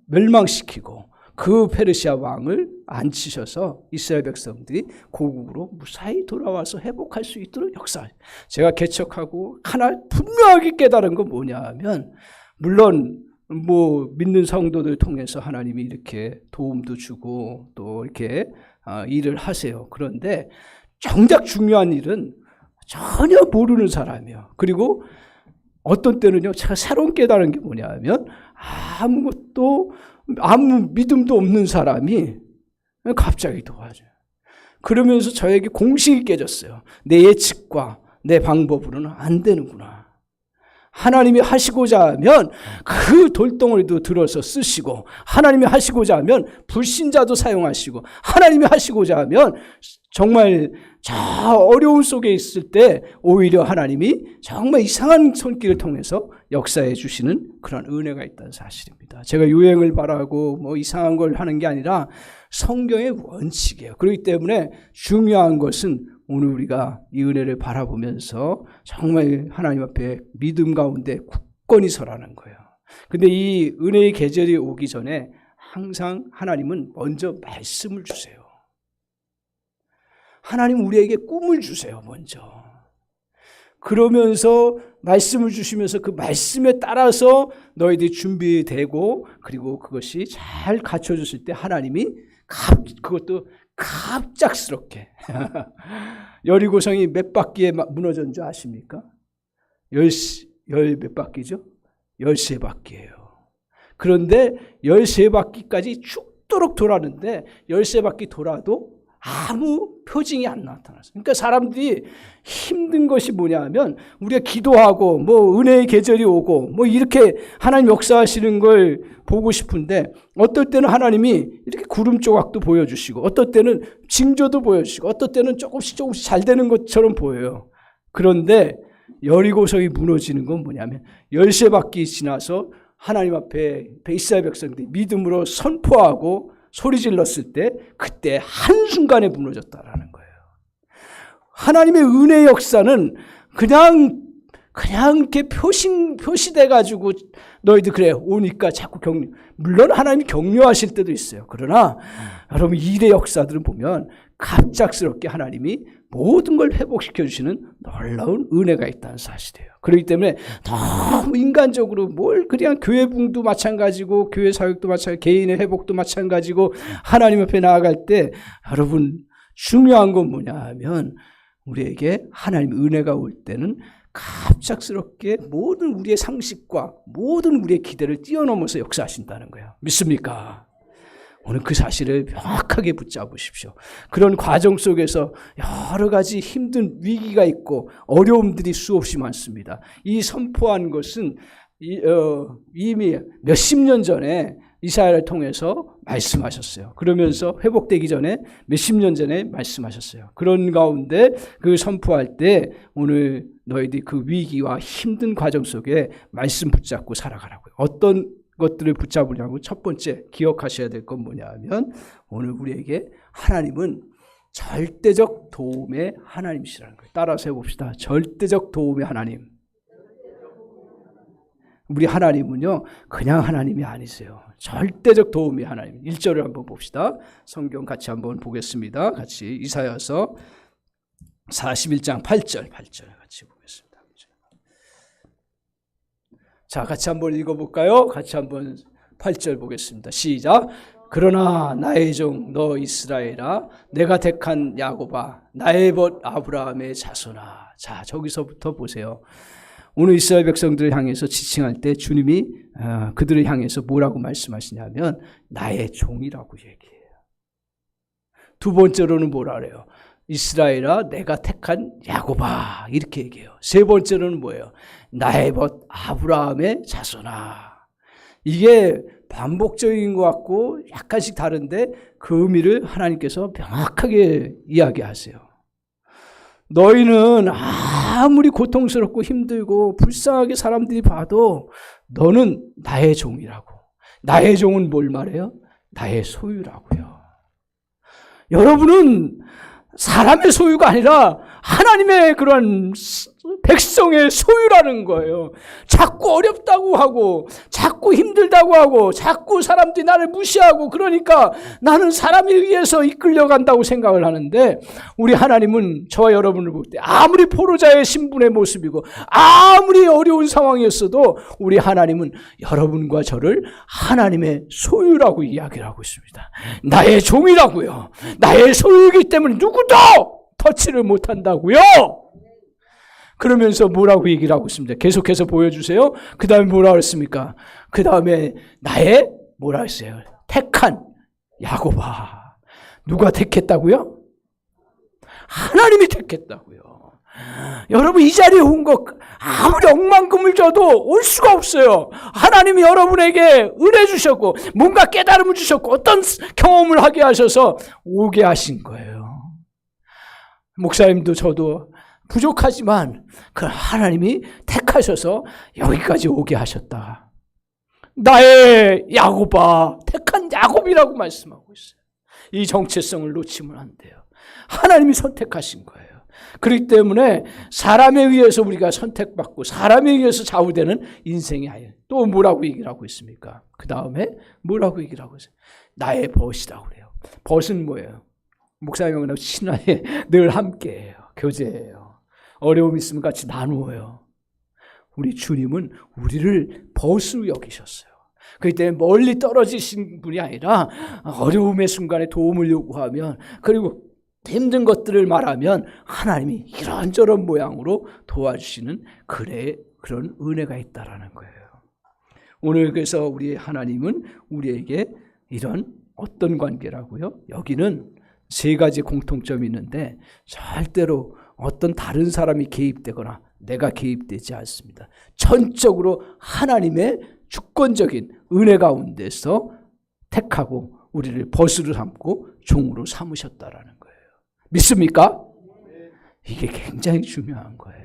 멸망시키고 그 페르시아 왕을 앉히셔서 이스라엘 백성들이 고국으로 무사히 돌아와서 회복할 수 있도록 역사하죠. 제가 개척하고 하나 분명하게 깨달은 건 뭐냐 하면 물론 믿는 성도들 통해서 하나님이 이렇게 도움도 주고 또 이렇게 일을 하세요. 그런데 정작 중요한 일은 전혀 모르는 사람이에요. 그리고 어떤 때는요, 제가 새로운 깨달은 게 뭐냐 하면 아무 믿음도 없는 사람이 갑자기 도와줘요. 그러면서 저에게 공식이 깨졌어요. 내 예측과 내 방법으로는 안 되는구나. 하나님이 하시고자 하면 그 돌덩어리도 들어서 쓰시고 하나님이 하시고자 하면 불신자도 사용하시고 하나님이 하시고자 하면 정말 저 어려움 속에 있을 때 오히려 하나님이 정말 이상한 손길을 통해서 역사해 주시는 그런 은혜가 있다는 사실입니다. 제가 유행을 바라고 이상한 걸 하는 게 아니라 성경의 원칙이에요. 그렇기 때문에 중요한 것은 오늘 우리가 이 은혜를 바라보면서 정말 하나님 앞에 믿음 가운데 굳건히 서라는 거예요. 근데 이 은혜의 계절이 오기 전에 항상 하나님은 먼저 말씀을 주세요. 하나님 우리에게 꿈을 주세요, 먼저. 그러면서 말씀을 주시면서 그 말씀에 따라서 너희들이 준비되고 그리고 그것이 잘 갖춰졌을 때 하나님이 그것도 갑작스럽게 여리고성이 몇 바퀴에 무너진 줄 아십니까? 열 몇 바퀴죠? 13바퀴예요. 그런데 13바퀴까지 죽도록 돌았는데 13바퀴 돌아도 아무 표징이 안 나타났어요. 그러니까 사람들이 힘든 것이 뭐냐 하면 우리가 기도하고 은혜의 계절이 오고 이렇게 하나님 역사하시는 걸 보고 싶은데 어떨 때는 하나님이 이렇게 구름 조각도 보여주시고 어떨 때는 징조도 보여주시고 어떨 때는 조금씩 잘 되는 것처럼 보여요. 그런데 여리고성이 무너지는 건 뭐냐면 13바퀴 지나서 하나님 앞에 이스라엘 백성들이 믿음으로 선포하고 소리 질렀을 때 그때 한순간에 무너졌다라는 거예요. 하나님의 은혜의 역사는 그냥 그냥 이렇게 표시돼 가지고 너희들 그래 오니까 자꾸 물론 하나님이 격려하실 때도 있어요. 그러나 여러분 일의 역사들을 보면 갑작스럽게 하나님이 모든 걸 회복시켜 주시는 놀라운 은혜가 있다는 사실이에요. 그렇기 때문에 너무 인간적으로 뭘 그냥 교회 붕도 마찬가지고 교회 사역도 마찬가지고 개인의 회복도 마찬가지고 하나님 앞에 나아갈 때 여러분 중요한 건 뭐냐 하면 우리에게 하나님의 은혜가 올 때는 갑작스럽게 모든 우리의 상식과 모든 우리의 기대를 뛰어넘어서 역사하신다는 거예요. 믿습니까? 오늘 그 사실을 명확하게 붙잡으십시오. 그런 과정 속에서 여러 가지 힘든 위기가 있고 어려움들이 수없이 많습니다. 이 선포한 것은 이미 몇십 년 전에 이사야를 통해서 말씀하셨어요. 그러면서 회복되기 전에 몇십 년 전에 말씀하셨어요. 그런 가운데 그 선포할 때 오늘 너희들이 그 위기와 힘든 과정 속에 말씀 붙잡고 살아가라고요. 어떤 것들을 붙잡으려고 첫 번째 기억하셔야 될 건 뭐냐 하면 오늘 우리에게 하나님은 절대적 도움의 하나님이시라는 거예요. 따라서 해봅시다. 절대적 도움의 하나님. 우리 하나님은요 그냥 하나님이 아니세요. 절대적 도움의 하나님. 1절을 한번 봅시다. 성경 같이 한번 보겠습니다. 같이 이사야서 41장 8절 같이 보겠습니다. 자, 같이 한번 읽어볼까요? 같이 한번 8절 보겠습니다. 시작. 그러나 나의 종 너 이스라엘아 내가 택한 야곱아 나의 벗 아브라함의 자손아. 자, 저기서부터 보세요. 오늘 이스라엘 백성들을 향해서 지칭할 때 주님이 그들을 향해서 뭐라고 말씀하시냐면 나의 종이라고 얘기해요. 두 번째로는 뭐라 그래요? 이스라엘아 내가 택한 야곱아 이렇게 얘기해요. 세 번째로는 뭐예요? 나의 벗 아브라함의 자손아. 이게 반복적인 것 같고 약간씩 다른데 그 의미를 하나님께서 명확하게 이야기하세요. 너희는 아무리 고통스럽고 힘들고 불쌍하게 사람들이 봐도 너는 나의 종이라고. 나의 종은 뭘 말해요? 나의 소유라고요. 여러분은 사람의 소유가 아니라 하나님의 그런 백성의 소유라는 거예요. 자꾸 어렵다고 하고 자꾸 힘들다고 하고 자꾸 사람들이 나를 무시하고 그러니까 나는 사람에 의해서 이끌려간다고 생각을 하는데 우리 하나님은 저와 여러분을 볼 때 아무리 포로자의 신분의 모습이고 아무리 어려운 상황이었어도 우리 하나님은 여러분과 저를 하나님의 소유라고 이야기를 하고 있습니다. 나의 종이라고요. 나의 소유이기 때문에 누구도 터치를 못한다고요. 그러면서 뭐라고 얘기를 하고 있습니다. 계속해서 보여주세요. 그 다음에 뭐라고 했습니까? 그 다음에 나의 뭐라 했어요? 택한 야곱아. 누가 택했다고요? 하나님이 택했다고요. 여러분 이 자리에 온 거 아무리 억만금을 줘도 올 수가 없어요. 하나님이 여러분에게 은혜 주셨고 뭔가 깨달음을 주셨고 어떤 경험을 하게 하셔서 오게 하신 거예요. 목사님도 저도 부족하지만 그 하나님이 택하셔서 여기까지 오게 하셨다. 나의 야곱아, 택한 야곱이라고 말씀하고 있어요. 이 정체성을 놓치면 안 돼요. 하나님이 선택하신 거예요. 그렇기 때문에 사람에 의해서 우리가 선택받고 사람에 의해서 좌우되는 인생이 아니에요. 또 뭐라고 얘기를 하고 있습니까? 그 다음에 뭐라고 얘기를 하고 있어요? 나의 벗이라고 그래요. 벗은 뭐예요? 목사님하고 신화에 늘 함께해요. 교제해요. 어려움이 있으면 같이 나누어요. 우리 주님은 우리를 벗으로 여기셨어요. 그렇기 때문에 멀리 떨어지신 분이 아니라 어려움의 순간에 도움을 요구하면 그리고 힘든 것들을 말하면 하나님이 이런저런 모양으로 도와주시는 그런 은혜가 있다라는 거예요. 오늘 그래서 우리 하나님은 우리에게 이런 어떤 관계라고요? 여기는 세 가지 공통점이 있는데 절대로 어떤 다른 사람이 개입되거나 내가 개입되지 않습니다. 전적으로 하나님의 주권적인 은혜 가운데서 택하고 우리를 벗으로 삼고 종으로 삼으셨다라는 거예요. 믿습니까? 이게 굉장히 중요한 거예요.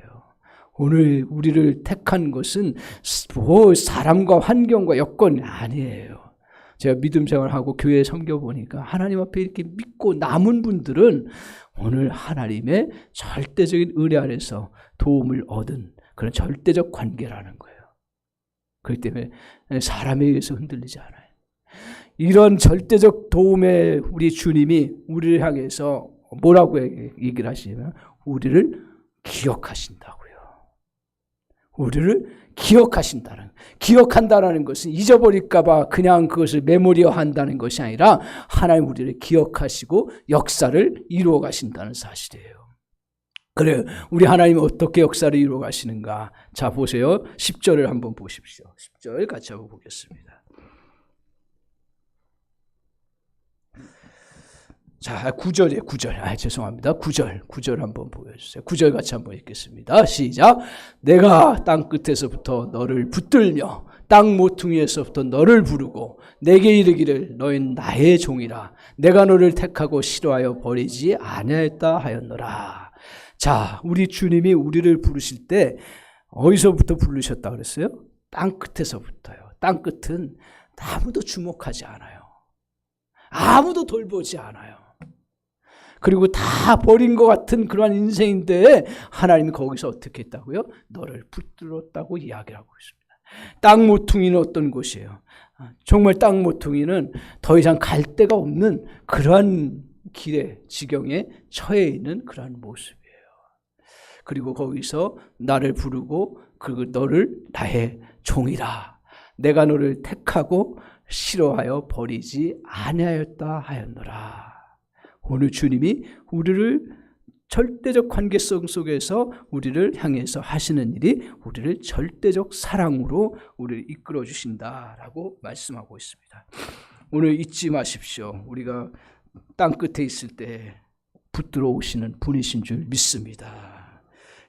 오늘 우리를 택한 것은 뭐 사람과 환경과 여건이 아니에요. 제가 믿음 생활하고 교회에 섬겨보니까 하나님 앞에 이렇게 믿고 남은 분들은 오늘 하나님의 절대적인 은혜 안에서 도움을 얻은 그런 절대적 관계라는 거예요. 그렇기 때문에 사람에 의해서 흔들리지 않아요. 이런 절대적 도움에 우리 주님이 우리를 향해서 뭐라고 얘기를 하시냐면 우리를 기억하신다고요. 우리를 기억한다라는 것은 잊어버릴까 봐 그냥 그것을 메모리어 한다는 것이 아니라 하나님 우리를 기억하시고 역사를 이루어 가신다는 사실이에요. 그래, 우리 하나님이 어떻게 역사를 이루어 가시는가? 자, 보세요. 10절을 한번 보십시오. 10절 같이 한번 보겠습니다. 자, 9절이에요. 9절. 죄송합니다. 9절 한번 보여주세요. 9절 같이 한번 읽겠습니다. 시작. 내가 땅 끝에서부터 너를 붙들며 땅 모퉁이에서부터 너를 부르고 내게 이르기를 너희는 나의 종이라. 내가 너를 택하고 싫어하여 버리지 아니하였다 하였노라. 자, 우리 주님이 우리를 부르실 때 어디서부터 부르셨다 그랬어요? 땅 끝에서부터요. 땅 끝은 아무도 주목하지 않아요. 아무도 돌보지 않아요. 그리고 다 버린 것 같은 그러한 인생인데 하나님이 거기서 어떻게 했다고요? 너를 붙들었다고 이야기하고 있습니다. 땅 모퉁이는 어떤 곳이에요? 정말 땅 모퉁이는 더 이상 갈 데가 없는 그러한 길의 지경에 처해 있는 그러한 모습이에요. 그리고 거기서 나를 부르고 그리고 너를 나의 종이라. 내가 너를 택하고 싫어하여 버리지 아니하였다 하였노라. 오늘 주님이 우리를 절대적 관계성 속에서 우리를 향해서 하시는 일이 우리를 절대적 사랑으로 우리를 이끌어 주신다라고 말씀하고 있습니다. 오늘 잊지 마십시오. 우리가 땅 끝에 있을 때 붙들어 오시는 분이신 줄 믿습니다.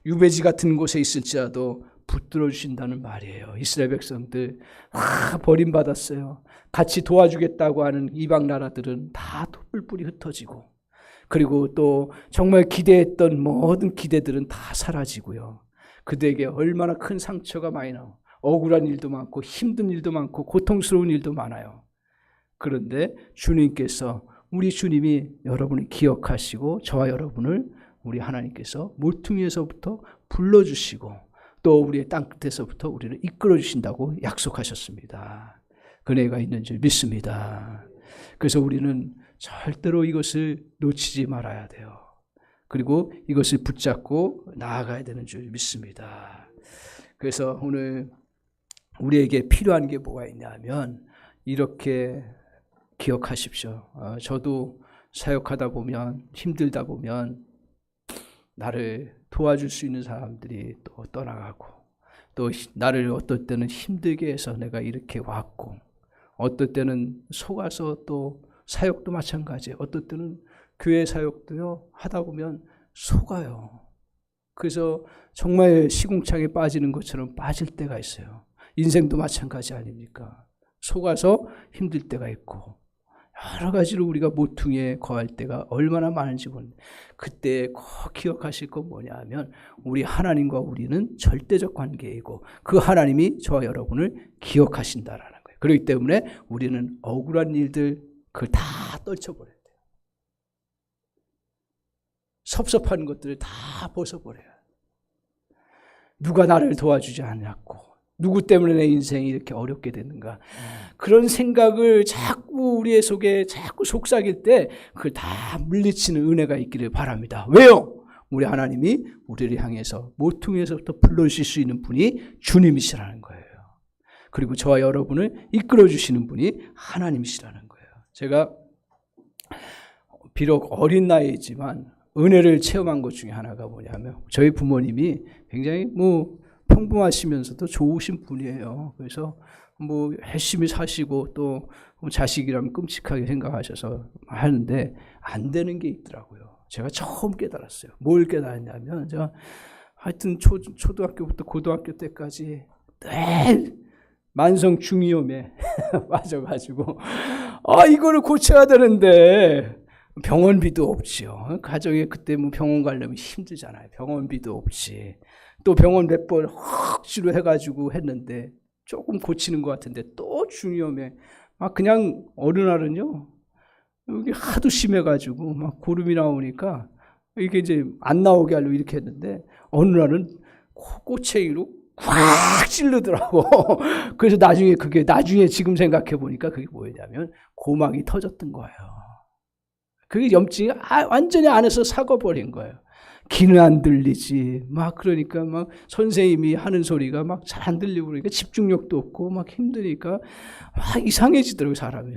유배지 같은 곳에 있을지라도 붙들어 주신다는 말이에요. 이스라엘 백성들 버림받았어요. 같이 도와주겠다고 하는 이방 나라들은 다 뿔뿔이 흩어지고 그리고 또 정말 기대했던 모든 기대들은 다 사라지고요. 그들에게 얼마나 큰 상처가 많이 나고 억울한 일도 많고 힘든 일도 많고 고통스러운 일도 많아요. 그런데 주님께서 우리 주님이 여러분을 기억하시고 저와 여러분을 우리 하나님께서 모퉁이에서부터 불러주시고 또 우리의 땅끝에서부터 우리를 이끌어 주신다고 약속하셨습니다. 은혜가 있는 줄 믿습니다. 그래서 우리는 절대로 이것을 놓치지 말아야 돼요. 그리고 이것을 붙잡고 나아가야 되는 줄 믿습니다. 그래서 오늘 우리에게 필요한 게 뭐가 있냐면 이렇게 기억하십시오. 저도 사역하다 보면 힘들다 보면 나를 도와줄 수 있는 사람들이 또 떠나가고 또 나를 어떨 때는 힘들게 해서 내가 이렇게 왔고 어떨 때는 속아서 또 사역도 마찬가지예요. 어떨 때는 교회 사역도요 하다 보면 속아요. 그래서 정말 시궁창에 빠지는 것처럼 빠질 때가 있어요. 인생도 마찬가지 아닙니까? 속아서 힘들 때가 있고 여러 가지로 우리가 모퉁이에 거할 때가 얼마나 많은지 모르는데 그때 꼭 기억하실 건 뭐냐 하면 우리 하나님과 우리는 절대적 관계이고 그 하나님이 저와 여러분을 기억하신다라는 거예요. 그렇기 때문에 우리는 억울한 일들 그걸 다 떨쳐버려야 돼요. 섭섭한 것들을 다 벗어버려야 돼요. 누가 나를 도와주지 않았고 누구 때문에 내 인생이 이렇게 어렵게 됐는가 그런 생각을 자꾸 우리의 속에 자꾸 속삭일 때 그걸 다 물리치는 은혜가 있기를 바랍니다. 왜요? 우리 하나님이 우리를 향해서 모퉁이에서부터 불러주실 수 있는 분이 주님이시라는 거예요. 그리고 저와 여러분을 이끌어주시는 분이 하나님이시라는 거예요. 제가 비록 어린 나이지만 은혜를 체험한 것 중에 하나가 뭐냐면 저희 부모님이 굉장히 평범하시면서도 좋으신 분이에요. 그래서 열심히 사시고 또 자식이라면 끔찍하게 생각하셔서 하는데 안 되는 게 있더라고요. 제가 처음 깨달았어요. 뭘 깨달았냐면 제가 하여튼 초등학교부터 고등학교 때까지 늘 만성 중이염에 빠져가지고 이거를 고쳐야 되는데 병원비도 없지요. 가정에 그때 병원 가려면 힘들잖아요. 병원비도 없지. 또 병원 몇 번 억지로 해가지고 했는데 조금 고치는 것 같은데 또 중이염에 그냥 어느 날은요 여기 하도 심해가지고 고름이 나오니까 이게 이제 안 나오게 하려고 이렇게 했는데 어느 날은 꼬챙이로 꽉 찌르더라고. 그래서 나중에 지금 생각해 보니까 그게 뭐였냐면 고막이 터졌던 거예요. 그게 염증이 완전히 안에서 삭아버린 거예요. 귀는 안 들리지. 막 그러니까 막 선생님이 하는 소리가 막 잘 안 들리고 그러니까 집중력도 없고 막 힘드니까 막 이상해지더라고요, 사람이.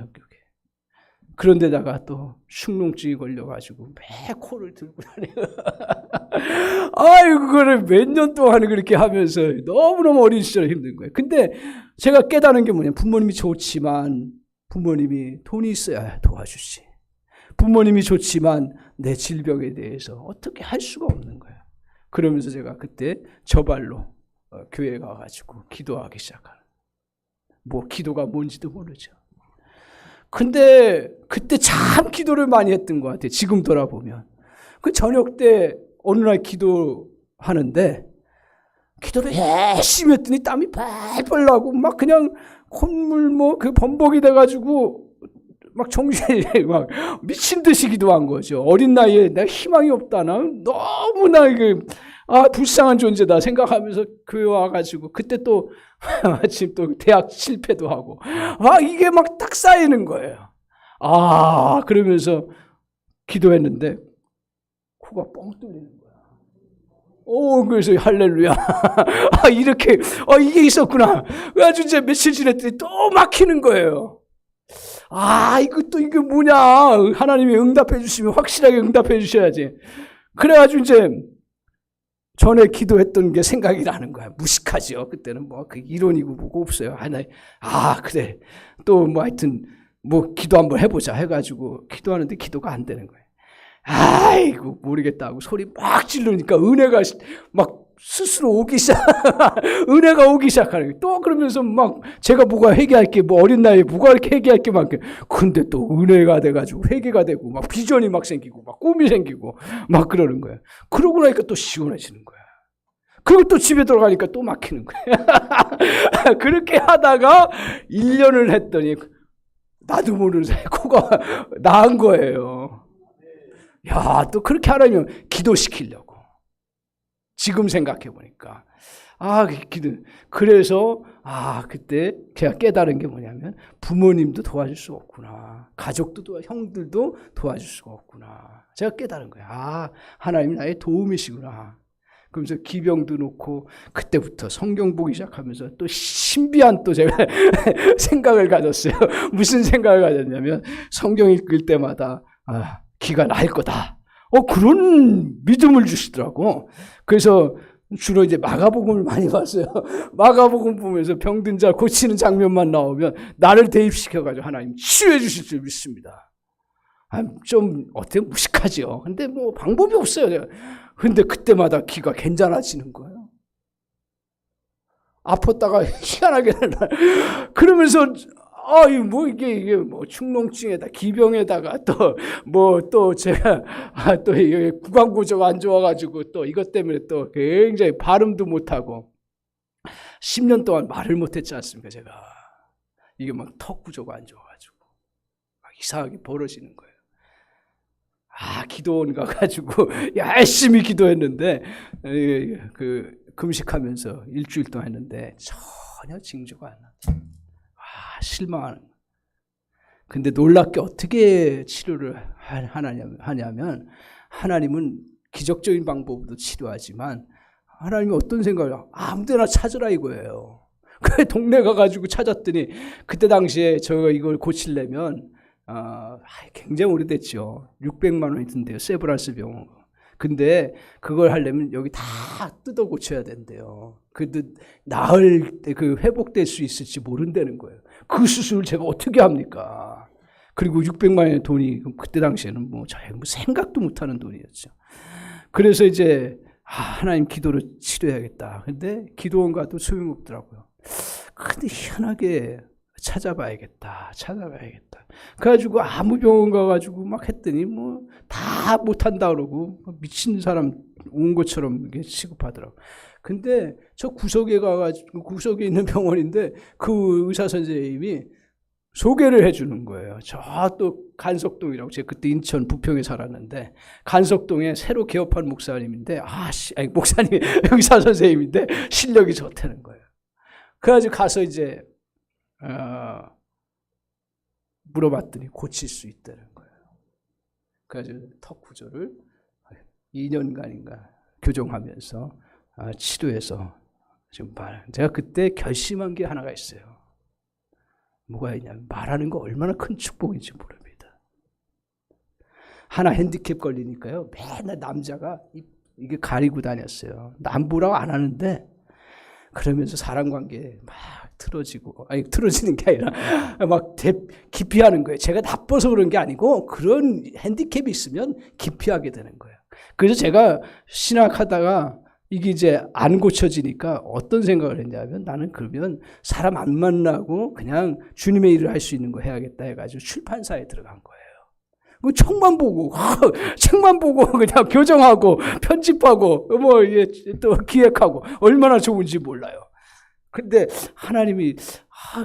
그런데다가 또 흉농증이 걸려가지고 매 코를 들고 다니고 아이고 그거를 몇 년 동안 그렇게 하면서 너무너무 어린 시절에 힘든 거예요. 근데 제가 깨달은 게 뭐냐면 부모님이 좋지만 부모님이 돈이 있어야 도와주지. 부모님이 좋지만 내 질병에 대해서 어떻게 할 수가 없는 거예요. 그러면서 제가 그때 저발로 교회에 가가지고 기도하기 시작하는. 뭐 기도가 뭔지도 모르죠. 근데 그때 참 기도를 많이 했던 것 같아요. 지금 돌아보면. 그 저녁 때 어느 날 기도하는데 기도를 열심히 했더니 땀이 펄펄 나고 막 그냥 콧물 뭐 그 범벅이 돼가지고 막 정신이 막 미친 듯이 기도한 거죠. 어린 나이에 내가 희망이 없다. 나 너무나 불쌍한 존재다 생각하면서 교회 와가지고 그때 또 마침 또 대학 실패도 하고 이게 막 딱 쌓이는 거예요. 그러면서 기도했는데 코가 뻥 뚫리는 거야. 그래서 할렐루야. 이렇게 이게 있었구나. 그래가지고 이제 며칠 지났더니 또 막히는 거예요. 이게 뭐냐. 하나님이 응답해 주시면 확실하게 응답해 주셔야지. 그래가지고 이제 전에 기도했던 게 생각이 나는 거야. 무식하죠. 그때는 뭐 그 이론이고 뭐고 없어요. 그래. 또 뭐 하여튼 뭐 기도 한번 해보자 해가지고 기도하는데 기도가 안 되는 거예요. 아이고 모르겠다고 소리 막 지르니까 은혜가 막 스스로 오기 은혜가 오기 시작하는 거예요. 또 그러면서 막 제가 뭐가 회개할 게 뭐 어린 나이에 뭐가 이렇게 회개할 게 많게. 근데 또 은혜가 돼가지고 회개가 되고 막 비전이 막 생기고 막 꿈이 생기고 막 그러는 거예요. 그러고 나니까 또 시원해지는 거야. 그리고 또 집에 들어가니까 또 막히는 거야. 그렇게 하다가 1년을 했더니 나도 모르는 사이에 코가 나은 거예요. 또 그렇게 하려면 기도시키려고. 지금 생각해 보니까. 그래서, 그때 제가 깨달은 게 뭐냐면, 부모님도 도와줄 수가 없구나. 가족도, 형들도 도와줄 수가 없구나. 제가 깨달은 거예요. 하나님이 나의 도움이시구나. 그러면서 기병도 놓고, 그때부터 성경 보기 시작하면서 또 신비한 또 제가 생각을 가졌어요. 무슨 생각을 가졌냐면, 성경 읽을 때마다, 기가 날 거다. 그런 믿음을 주시더라고. 그래서 주로 이제 마가복음을 많이 봤어요. 마가복음 보면서 병든 자 고치는 장면만 나오면 나를 대입시켜가지고 하나님 치유해 주실 줄 믿습니다. 좀 어때요? 무식하죠. 근데 뭐 방법이 없어요. 근데 그때마다 기가 괜찮아지는 거예요. 아팠다가 희한하게 그러면서 이게 뭐 축농증에다 기병에다가 또 제가 또 이게 구강구조가 안 좋아가지고 또 이것 때문에 또 굉장히 발음도 못하고 10년 동안 말을 못했지 않습니까? 제가 이게 막 턱 구조가 안 좋아가지고 막 이상하게 벌어지는 거예요. 기도원 가가지고 열심히 기도했는데 금식하면서 일주일 동안 했는데 전혀 징조가 안 나죠. 실망하는 거예요. 근데 놀랍게 어떻게 치료를 하냐면 하나님은 기적적인 방법으로 치료하지만 하나님이 어떤 생각을 아무 데나 찾으라 이거예요. 그 동네 가가지고 찾았더니 그때 당시에 제가 이걸 고치려면 굉장히 오래됐죠. 600만 원이 든대요. 세브란스 병원. 근데 그걸 하려면 여기 다 뜯어 고쳐야 된대요. 나을 때 회복될 수 있을지 모른다는 거예요. 그 수술을 제가 어떻게 합니까? 그리고 600만 원의 돈이 그때 당시에는 저희가 생각도 못하는 돈이었죠. 그래서 이제 하나님 기도로 치료해야겠다. 근데 기도원 가도 소용없더라고요. 근데 희한하게 찾아봐야겠다. 그래가지고 아무 병원 가가지고 막 했더니 다 못한다 그러고 미친 사람 온 것처럼 취급하더라고. 근데 저 구석에 가가지고 구석에 있는 병원인데 그 의사 선생님이 소개를 해주는 거예요. 저 또 간석동이라고, 제가 그때 인천 부평에 살았는데 간석동에 새로 개업한 목사님인데 아니 목사님 의사 선생님인데 실력이 좋다는 거예요. 그래가지고 가서 이제 물어봤더니 고칠 수 있다는 거예요. 그래가지고 턱 구조를 2년간인가 교정하면서 치료해서 지금 제가 그때 결심한 게 하나가 있어요. 뭐가 있냐면 말하는 거 얼마나 큰 축복인지 모릅니다. 하나 핸디캡 걸리니까요. 맨날 남자가 이게 가리고 다녔어요. 남부라고 안 하는데 그러면서 사람관계 막 틀어지고, 아니 틀어지는 게 아니라 막 기피하는 거예요. 제가 나빠서 그런 게 아니고 그런 핸디캡이 있으면 기피하게 되는 거예요. 그래서 제가 신학하다가 이게 이제 안 고쳐지니까 어떤 생각을 했냐면 나는 그러면 사람 안 만나고 그냥 주님의 일을 할 수 있는 거 해야겠다 해가지고 출판사에 들어간 거예요. 그 책만 보고 그냥 교정하고 편집하고 뭐 이게 또 기획하고 얼마나 좋은지 몰라요. 근데 하나님이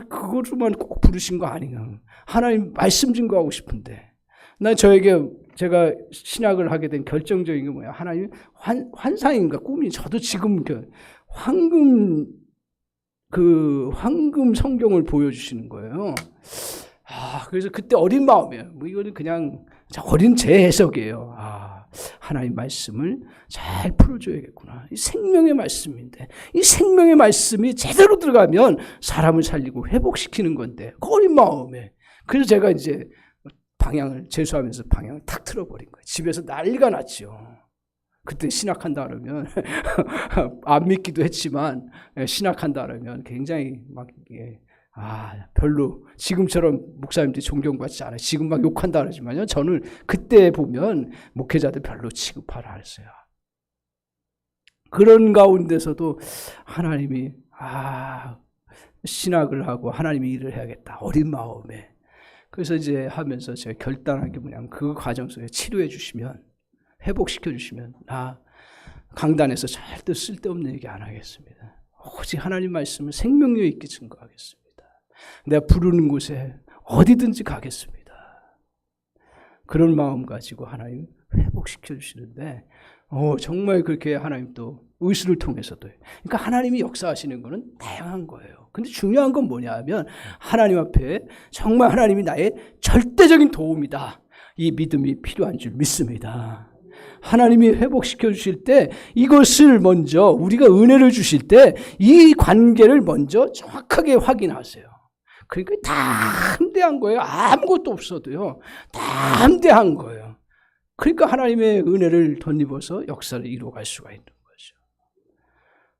그거로만 꼭 부르신 거 아닌가. 하나님 말씀 증거하고 싶은데 난 제가 신학을 하게 된 결정적인 게 뭐야? 하나님 환상인가 꿈이, 저도 지금 황금 성경을 보여주시는 거예요. 그래서 그때 어린 마음이에요. 뭐 이거는 그냥 어린 제 해석이에요. 하나님 말씀을 잘 풀어줘야겠구나. 이 생명의 말씀인데 이 생명의 말씀이 제대로 들어가면 사람을 살리고 회복시키는 건데 그 어린 마음에. 그래서 제가 이제 재수하면서 방향을 탁 틀어버린 거예요. 집에서 난리가 났죠. 그때 신학한다 그러면 안 믿기도 했지만 신학한다 그러면 굉장히 막 별로 지금처럼 목사님들이 존경받지 않아요. 지금 막 욕한다 그러지만요. 저는 그때 보면 목회자들 별로 취급하라 그랬어요. 그런 가운데서도 하나님이 신학을 하고 하나님의 일을 해야겠다. 어린 마음에. 그래서 이제 하면서 제가 결단한 게 뭐냐면 그 과정 속에 치료해 주시면, 회복시켜 주시면 강단에서 절대 쓸데없는 얘기 안 하겠습니다. 오직 하나님 말씀을 생명력 있게 증거하겠습니다. 내가 부르는 곳에 어디든지 가겠습니다. 그런 마음 가지고 하나님 회복시켜 주시는데 정말 그렇게 하나님 또 의술을 통해서도. 그러니까 하나님이 역사하시는 거는 다양한 거예요. 근데 중요한 건 뭐냐 하면 하나님 앞에 정말 하나님이 나의 절대적인 도움이다. 이 믿음이 필요한 줄 믿습니다. 하나님이 회복시켜 주실 때 이것을 먼저 우리가 은혜를 주실 때 이 관계를 먼저 정확하게 확인하세요. 그러니까 다 함대한 거예요. 아무것도 없어도요. 다 함대한 거예요. 그러니까 하나님의 은혜를 덧입어서 역사를 이루어갈 수가 있는 거죠.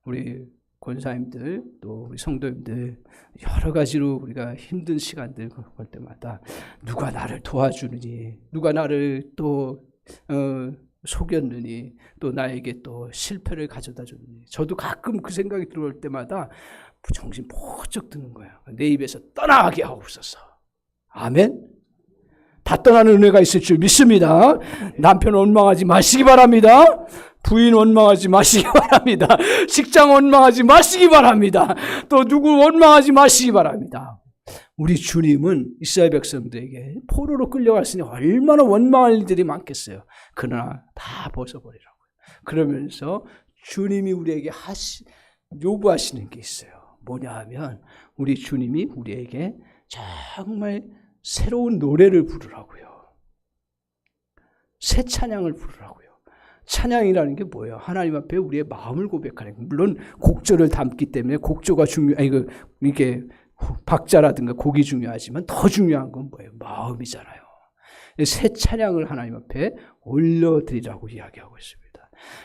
우리 권사님들 또 우리 성도님들 여러 가지로 우리가 힘든 시간들 볼 때마다 누가 나를 도와주느니, 누가 나를 또 속였느니, 또 나에게 또 실패를 가져다 줬느니. 저도 가끔 그 생각이 들어올 때마다 정신 번쩍 드는 거예요. 내 입에서 떠나게 하옵소서. 아멘. 다 떠나는 은혜가 있을 줄 믿습니다. 남편 원망하지 마시기 바랍니다. 부인 원망하지 마시기 바랍니다. 직장 원망하지 마시기 바랍니다. 또 누구 원망하지 마시기 바랍니다. 우리 주님은 이스라엘 백성들에게 포로로 끌려갔으니 얼마나 원망할 일들이 많겠어요. 그러나 다 벗어버리라고요. 그러면서 주님이 우리에게 요구하시는 게 있어요. 뭐냐 하면 우리 주님이 우리에게 정말 새로운 노래를 부르라고요. 새 찬양을 부르라고요. 찬양이라는 게 뭐예요? 하나님 앞에 우리의 마음을 고백하는 거예요. 물론 곡조를 담기 때문에 곡조가 이게 박자라든가 곡이 중요하지만 더 중요한 건 뭐예요? 마음이잖아요. 새 찬양을 하나님 앞에 올려드리라고 이야기하고 있습니다.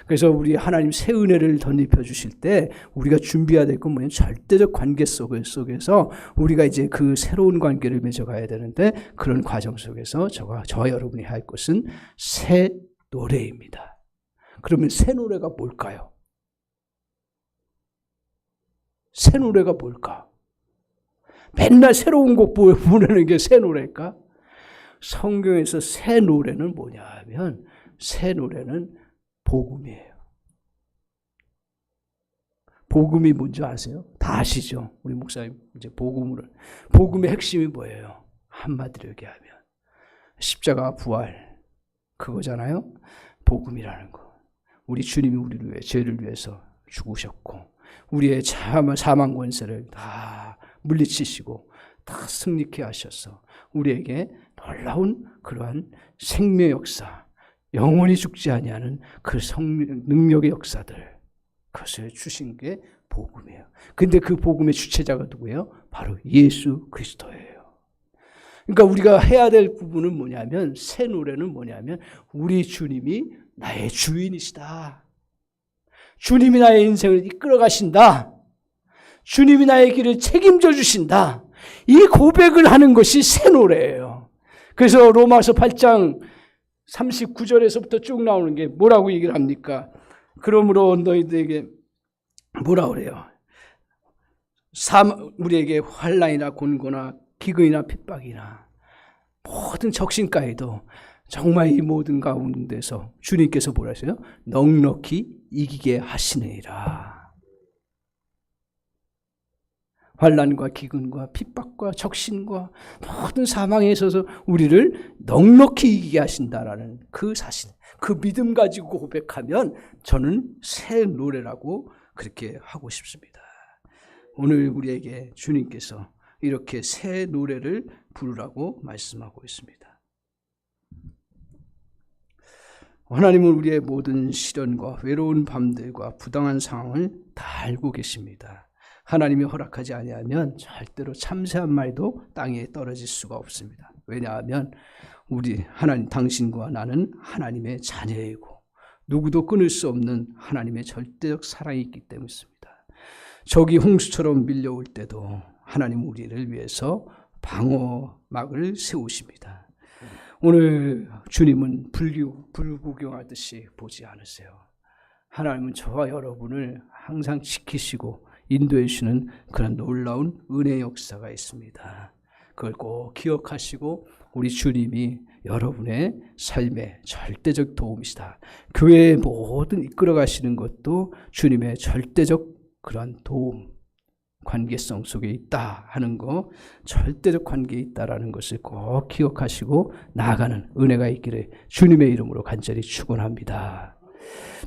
그래서 우리 하나님 새 은혜를 덧입혀 주실 때 우리가 준비해야 될 건 뭐냐면 절대적 관계 속에서 우리가 이제 그 새로운 관계를 맺어가야 되는데 그런 과정 속에서 저와 여러분이 할 것은 새 노래입니다. 그러면 새 노래가 뭘까요? 새 노래가 뭘까? 맨날 새로운 곡 부르는 게 새 노래일까? 성경에서 새 노래는 뭐냐 하면 새 노래는 복음이에요. 복음이 뭔지 아세요? 다 아시죠? 우리 목사님 이제 복음의 핵심이 뭐예요? 한마디로 얘기하면 십자가 부활 그거잖아요. 복음이라는 거. 우리 주님이 우리를 위해 죄를 위해서 죽으셨고 우리의 사망 권세를 다 물리치시고 다 승리케 하셔서 우리에게 놀라운 그러한 생명 역사, 영원히 죽지 아니하는 그 능력의 역사들 그것을 주신 게 복음이에요. 근데 그 복음의 주체자가 누구예요? 바로 예수 그리스도예요. 그러니까 우리가 해야 될 부분은 뭐냐면 새 노래는 뭐냐면 우리 주님이 나의 주인이시다. 주님이 나의 인생을 이끌어 가신다. 주님이 나의 길을 책임져 주신다. 이 고백을 하는 것이 새 노래예요. 그래서 로마서 8장 39절에서부터 쭉 나오는 게 뭐라고 얘기를 합니까? 그러므로 너희들에게 뭐라 그래요? 우리에게 환난이나 곤고나 기근이나 핍박이나 모든 적신가에도 정말 이 모든 가운데서 주님께서 뭐라 하세요? 넉넉히 이기게 하시느니라. 환난과 기근과 핍박과 적신과 모든 사망에 있어서 우리를 넉넉히 이기게 하신다라는 그 사실, 그 믿음 가지고 고백하면 저는 새 노래라고 그렇게 하고 싶습니다. 오늘 우리에게 주님께서 이렇게 새 노래를 부르라고 말씀하고 있습니다. 하나님은 우리의 모든 시련과 외로운 밤들과 부당한 상황을 다 알고 계십니다. 하나님이 허락하지 아니하면 절대로 참새한 마리도 땅에 떨어질 수가 없습니다. 왜냐하면 우리 하나님, 당신과 나는 하나님의 자녀이고 누구도 끊을 수 없는 하나님의 절대적 사랑이 있기 때문입니다. 적이 홍수처럼 밀려올 때도 하나님 우리를 위해서 방어막을 세우십니다. 오늘 주님은 불구경하듯이 보지 않으세요. 하나님은 저와 여러분을 항상 지키시고 인도해 주시는 그런 놀라운 은혜의 역사가 있습니다. 그걸 꼭 기억하시고 우리 주님이 여러분의 삶의 절대적 도움이시다. 교회의 모든 이끌어 가시는 것도 주님의 절대적 그런 도움, 관계성 속에 있다 하는 거, 절대적 관계에 있다라는 것을 꼭 기억하시고 나아가는 은혜가 있기를 주님의 이름으로 간절히 축원합니다.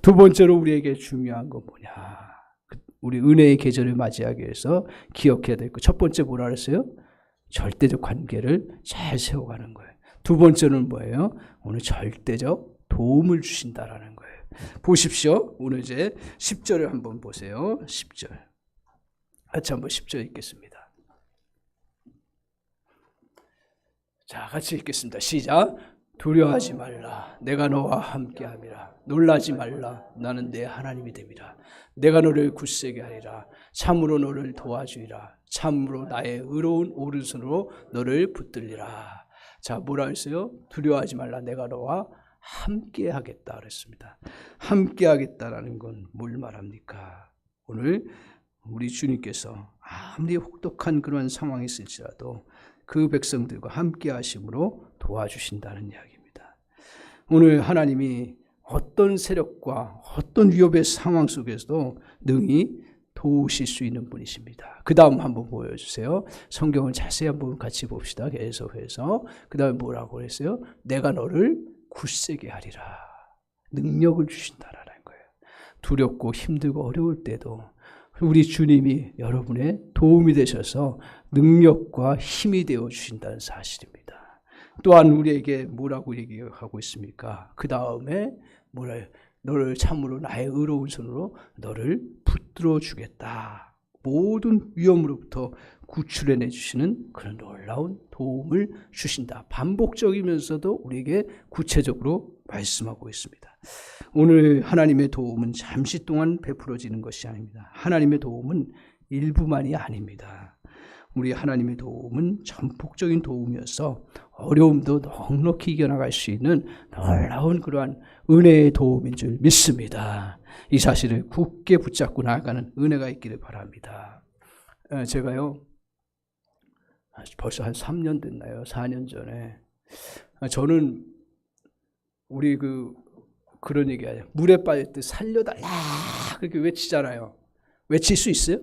두 번째로 우리에게 중요한 건 뭐냐? 우리 은혜의 계절을 맞이하기 위해서 기억해야 될 것. 첫 번째 뭐라 그랬어요? 절대적 관계를 잘 세워가는 거예요. 두 번째는 뭐예요? 오늘 절대적 도움을 주신다라는 거예요. 보십시오. 오늘 이제 10절을 한번 보세요. 10절. 같이 한번 10절 읽겠습니다. 자, 같이 읽겠습니다. 시작. 두려워하지 말라. 내가 너와 함께함이라. 놀라지 말라. 나는 내 하나님이 됨이라. 내가 너를 굳세게 하리라. 참으로 너를 도와주리라. 참으로 나의 의로운 오른손으로 너를 붙들리라. 자, 뭐라 했어요? 두려워하지 말라. 내가 너와 함께 하겠다 그랬습니다. 함께 하겠다라는 건 뭘 말합니까? 오늘 우리 주님께서 아무리 혹독한 그런 상황이 있을지라도 그 백성들과 함께 하심으로 도와주신다는 이야기입니다. 오늘 하나님이 어떤 세력과 어떤 위협의 상황 속에서도 능히 도우실 수 있는 분이십니다. 그 다음 한번 보여주세요. 성경을 자세히 한번 같이 봅시다. 계속해서 그 다음에 뭐라고 했어요? 내가 너를 굳세게 하리라. 능력을 주신다라는 거예요. 두렵고 힘들고 어려울 때도 우리 주님이 여러분의 도움이 되셔서 능력과 힘이 되어 주신다는 사실입니다. 또한 우리에게 뭐라고 얘기하고 있습니까? 그 다음에 뭐래요? 너를 참으로 나의 의로운 손으로 너를 붙들어 주겠다. 모든 위험으로부터 구출해내 주시는 그런 놀라운 도움을 주신다. 반복적이면서도 우리에게 구체적으로 말씀하고 있습니다. 오늘 하나님의 도움은 잠시 동안 베풀어지는 것이 아닙니다. 하나님의 도움은 일부만이 아닙니다. 우리 하나님의 도움은 전폭적인 도움이어서 어려움도 넉넉히 이겨나갈 수 있는 놀라운 그러한 은혜의 도움인 줄 믿습니다. 이 사실을 굳게 붙잡고 나아가는 은혜가 있기를 바랍니다. 제가요 벌써 한 3년 됐나요? 4년 전에 저는 우리 그런 얘기하죠. 물에 빠질 때 살려달라 그렇게 외치잖아요. 외칠 수 있어요?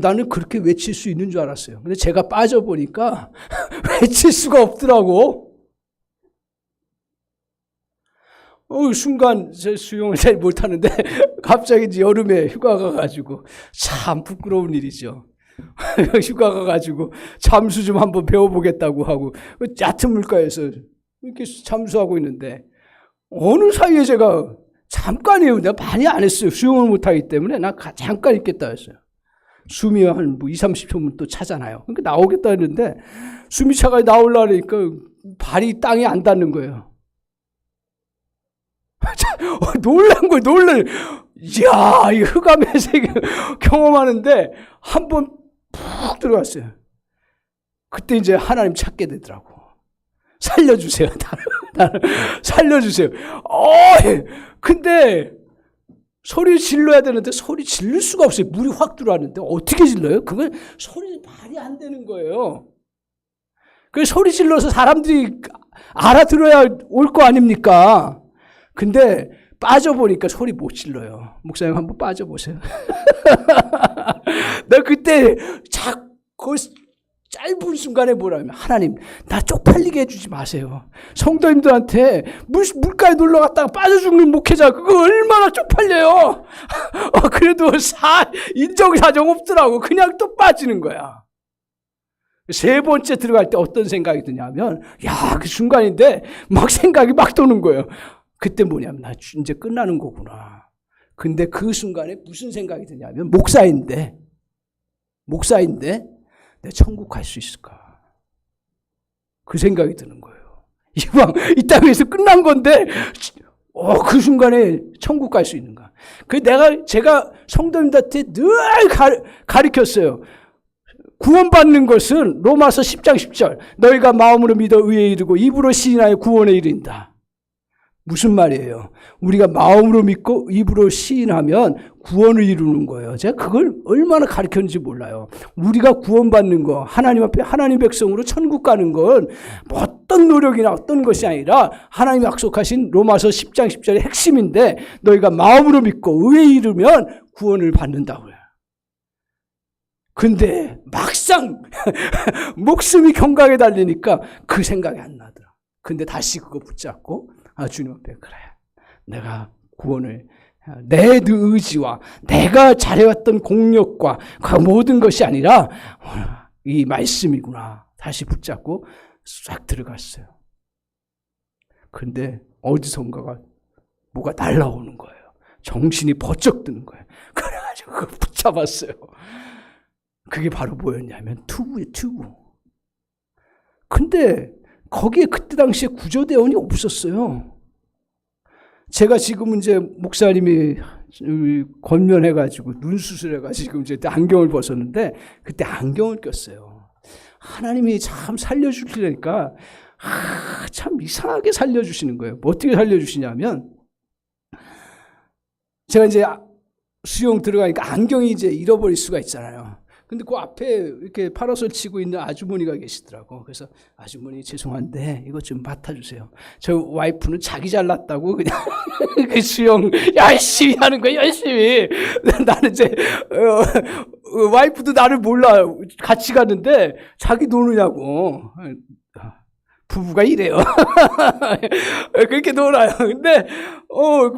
나는 그렇게 외칠 수 있는 줄 알았어요. 근데 제가 빠져보니까 외칠 수가 없더라고. 순간 제 수영을 잘 못하는데 갑자기 이제 여름에 휴가 가가지고 참 부끄러운 일이죠. 휴가 가가지고 잠수 좀 한번 배워보겠다고 하고 얕은 물가에서 이렇게 잠수하고 있는데 어느 사이에 제가 잠깐이에요. 내가 많이 안 했어요. 수영을 못하기 때문에 나 잠깐 있겠다 했어요. 숨이 한 2, 30초면 또 차잖아요. 그러니까 나오겠다 했는데 숨이 차가 나오려니까 발이 땅에 안 닿는 거예요. 놀란 거예요. 이야, 이 흑암의 세계 경험하는데 한 번 푹 들어갔어요. 그때 이제 하나님 찾게 되더라고. 살려주세요. 나를 살려주세요. 근데 소리 질러야 되는데 소리 질릴 수가 없어요. 물이 확 들어왔는데 어떻게 질러요? 그건 소리 말이 안 되는 거예요. 그 소리 질러서 사람들이 알아들어야 올 거 아닙니까? 근데 빠져보니까 소리 못 질러요. 목사님 한번 빠져보세요. 나 그때 그 짧은 순간에 뭐라면 하나님 나 쪽팔리게 해주지 마세요. 성도님들한테 물가에 놀러 갔다가 빠져 죽는 목회자 그거 얼마나 쪽팔려요. 그래도 인정사정 없더라고. 그냥 또 빠지는 거야. 세 번째 들어갈 때 어떤 생각이 드냐면 그 순간인데 막 생각이 막 도는 거예요. 그때 뭐냐면 나 이제 끝나는 거구나. 근데 그 순간에 무슨 생각이 드냐면 목사인데 내 천국 갈 수 있을까? 그 생각이 드는 거예요. 이왕 이 땅에서 끝난 건데 그 순간에 천국 갈 수 있는가? 제가 성도님들한테 늘 가르쳤어요. 구원받는 것은 로마서 10장 10절 너희가 마음으로 믿어 의에 이르고 입으로 시인하여 구원에 이른다. 무슨 말이에요? 우리가 마음으로 믿고 입으로 시인하면 구원을 이루는 거예요. 제가 그걸 얼마나 가르쳤는지 몰라요. 우리가 구원받는 거, 하나님 앞에 하나님 백성으로 천국 가는 건 어떤 노력이나 어떤 것이 아니라 하나님이 약속하신 로마서 10장 10절의 핵심인데 너희가 마음으로 믿고 의에 이르면 구원을 받는다고요. 근데 막상 목숨이 경각에 달리니까 그 생각이 안 나더라. 근데 다시 그거 붙잡고 주님 앞에 그래. 내가 구원을 내 의지와 내가 잘해왔던 공력과 그 모든 것이 아니라 이 말씀이구나. 다시 붙잡고 싹 들어갔어요. 근데 어디선가가 뭐가 날라오는 거예요. 정신이 번쩍 드는 거예요. 그래가지고 그걸 붙잡았어요. 그게 바로 뭐였냐면 튜브예요, 튜브. 근데 거기에 그때 당시에 구조대원이 없었어요. 제가 지금은 이제 목사님이 건면해가지고 눈 수술해가지고 이제 안경을 벗었는데 그때 안경을 꼈어요. 하나님이 참 살려주시려니까 참 이상하게 살려주시는 거예요. 뭐 어떻게 살려주시냐면 제가 이제 수영 들어가니까 안경이 이제 잃어버릴 수가 있잖아요. 근데 그 앞에 이렇게 파라솔 치고 있는 아주머니가 계시더라고. 그래서 아주머니 죄송한데 이거 좀 맡아주세요. 저 와이프는 자기 잘났다고 그냥 그 수영 열심히 하는 거야. 열심히. 나는 이제 와이프도 나를 몰라. 같이 갔는데 자기 노느냐고. 부부가 이래요. 그렇게 놀아요. 근데